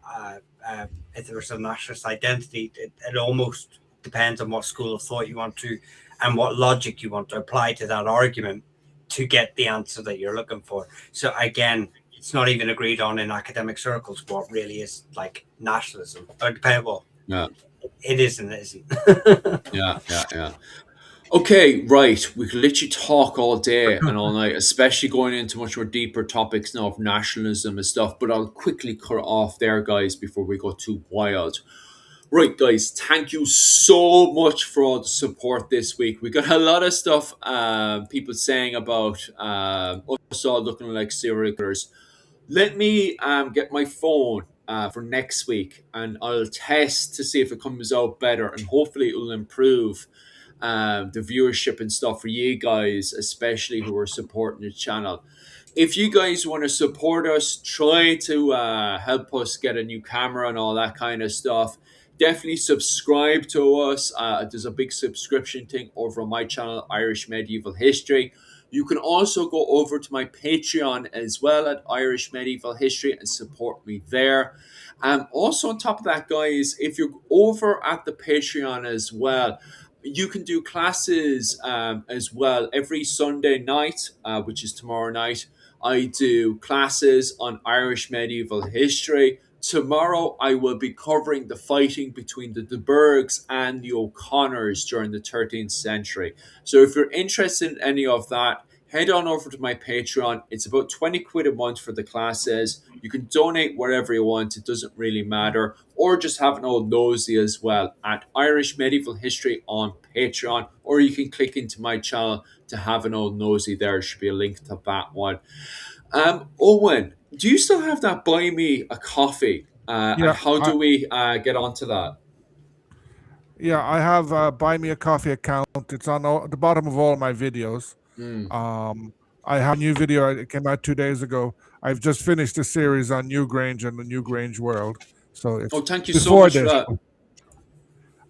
if there's a nationalist identity, it almost depends on what school of thought you want to and what logic you want to apply to that argument to get the answer that you're looking for. So again, it's not even agreed on in academic circles what really is like nationalism. Or depend well, Yeah. it is and it isn't. Yeah. Yeah. Yeah. Okay, right. We could literally talk all day and all night, especially going into much more deeper topics now of nationalism and stuff. But I'll quickly cut it off there, guys, before we go too wild. Right, guys, thank you so much for all the support this week. We got a lot of stuff, people saying about us all looking like serial killers. Let me get my phone for next week and I'll test to see if it comes out better and hopefully it will improve the viewership and stuff for you guys, especially who are supporting the channel. If you guys want to support us, try to help us get a new camera and all that kind of stuff, definitely subscribe to us. There's a big subscription thing over on my channel, Irish Medieval History. You can also go over to my Patreon as well at Irish Medieval History and support me there. Also, on top of that, guys, if you're over at the Patreon as well, you can do classes as well every Sunday night, which is tomorrow night. I do classes on Irish medieval history. Tomorrow, I will be covering the fighting between the De Burghs and the O'Connors during the 13th century. So, if you're interested in any of that, head on over to my Patreon. It's about 20 quid a month for the classes. You can donate wherever you want, it doesn't really matter. Or just have an old nosy as well at Irish Medieval History on Patreon. Or you can click into my channel to have an old nosy. There should be a link to that one. Owen, do you still have that buy me a coffee? And Yeah, how do we get onto that? yeah, I have a Buy Me a Coffee account. It's on the bottom of all my videos. Mm. I have a new video. It came out 2 days ago. I've just finished a series on Newgrange and the Newgrange world. So Oh, it's thank you so before much for this.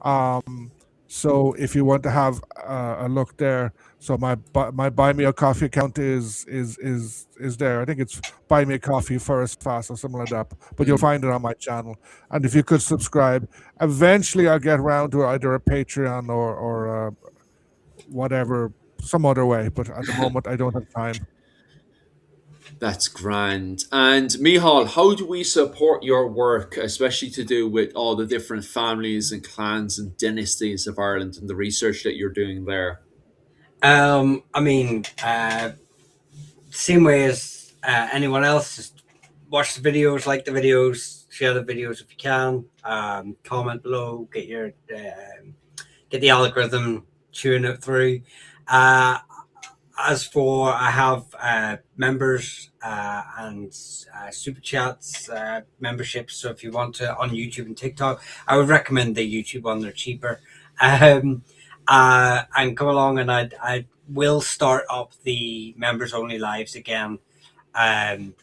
that. Um, So if you want to have a look there, so my buy me a coffee account is there. I think it's buy me a coffee first fast or something like that. But you'll Mm. find it on my channel. And if you could subscribe, eventually I'll get around to either a Patreon or whatever, some other way. But at the moment, I don't have time. That's grand. And Mihal, how do we support your work, especially to do with all the different families and clans and dynasties of Ireland and the research that you're doing there? I mean, same way as anyone else. Just watch the videos, like the videos, share the videos if you can. Comment below, get the algorithm, chewing it through. Uh, as for I have members and super chats, memberships. So if you want to on YouTube and TikTok, I would recommend the YouTube one. They're cheaper. Um, and come along, and I will start up the members only lives again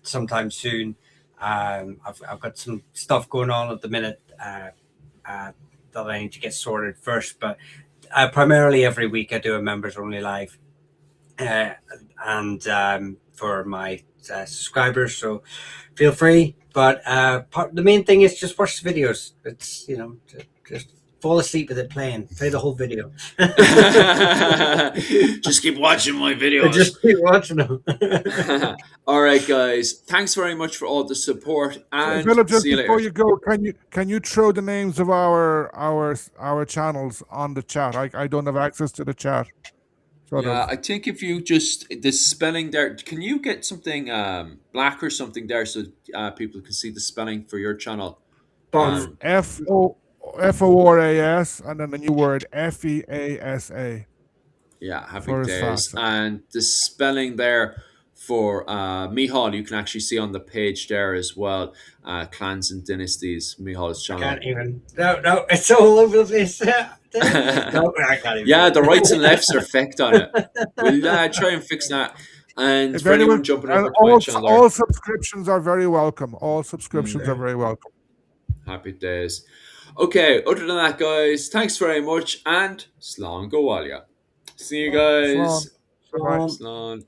sometime soon. I've got some stuff going on at the minute that I need to get sorted first, but primarily every week I do a members only live, uh, and for my subscribers. So feel free. But the main thing is just watch the videos. It's just fall asleep with it playing. Play the whole video. Just keep watching my videos. Just keep watching them. All right, guys. Thanks very much for all the support, and Philip, just see you before later. you go, can you throw the names of our channels on the chat? I don't have access to the chat. Sort Yeah, of. I think if you just the spelling there, can you get something black or something there so people can see the spelling for your channel? But FORAS and then the new word FEASA Yeah, happy for his days. fast. And the spelling there for Mihal, you can actually see on the page there as well. Clans and Dynasties, Mihal's I channel. can't even. No, it's all over the place. No, I can't even. Yeah, the rights and lefts are fecked on it. We'll try and fix that. And If for anyone anyone, jumping and over to my channel there, all subscriptions are very welcome. All subscriptions are very welcome. happy days. Okay, other than that, guys, thanks very much and Slán go Walia. See you Slán. guys. Bye. Slán. Slán.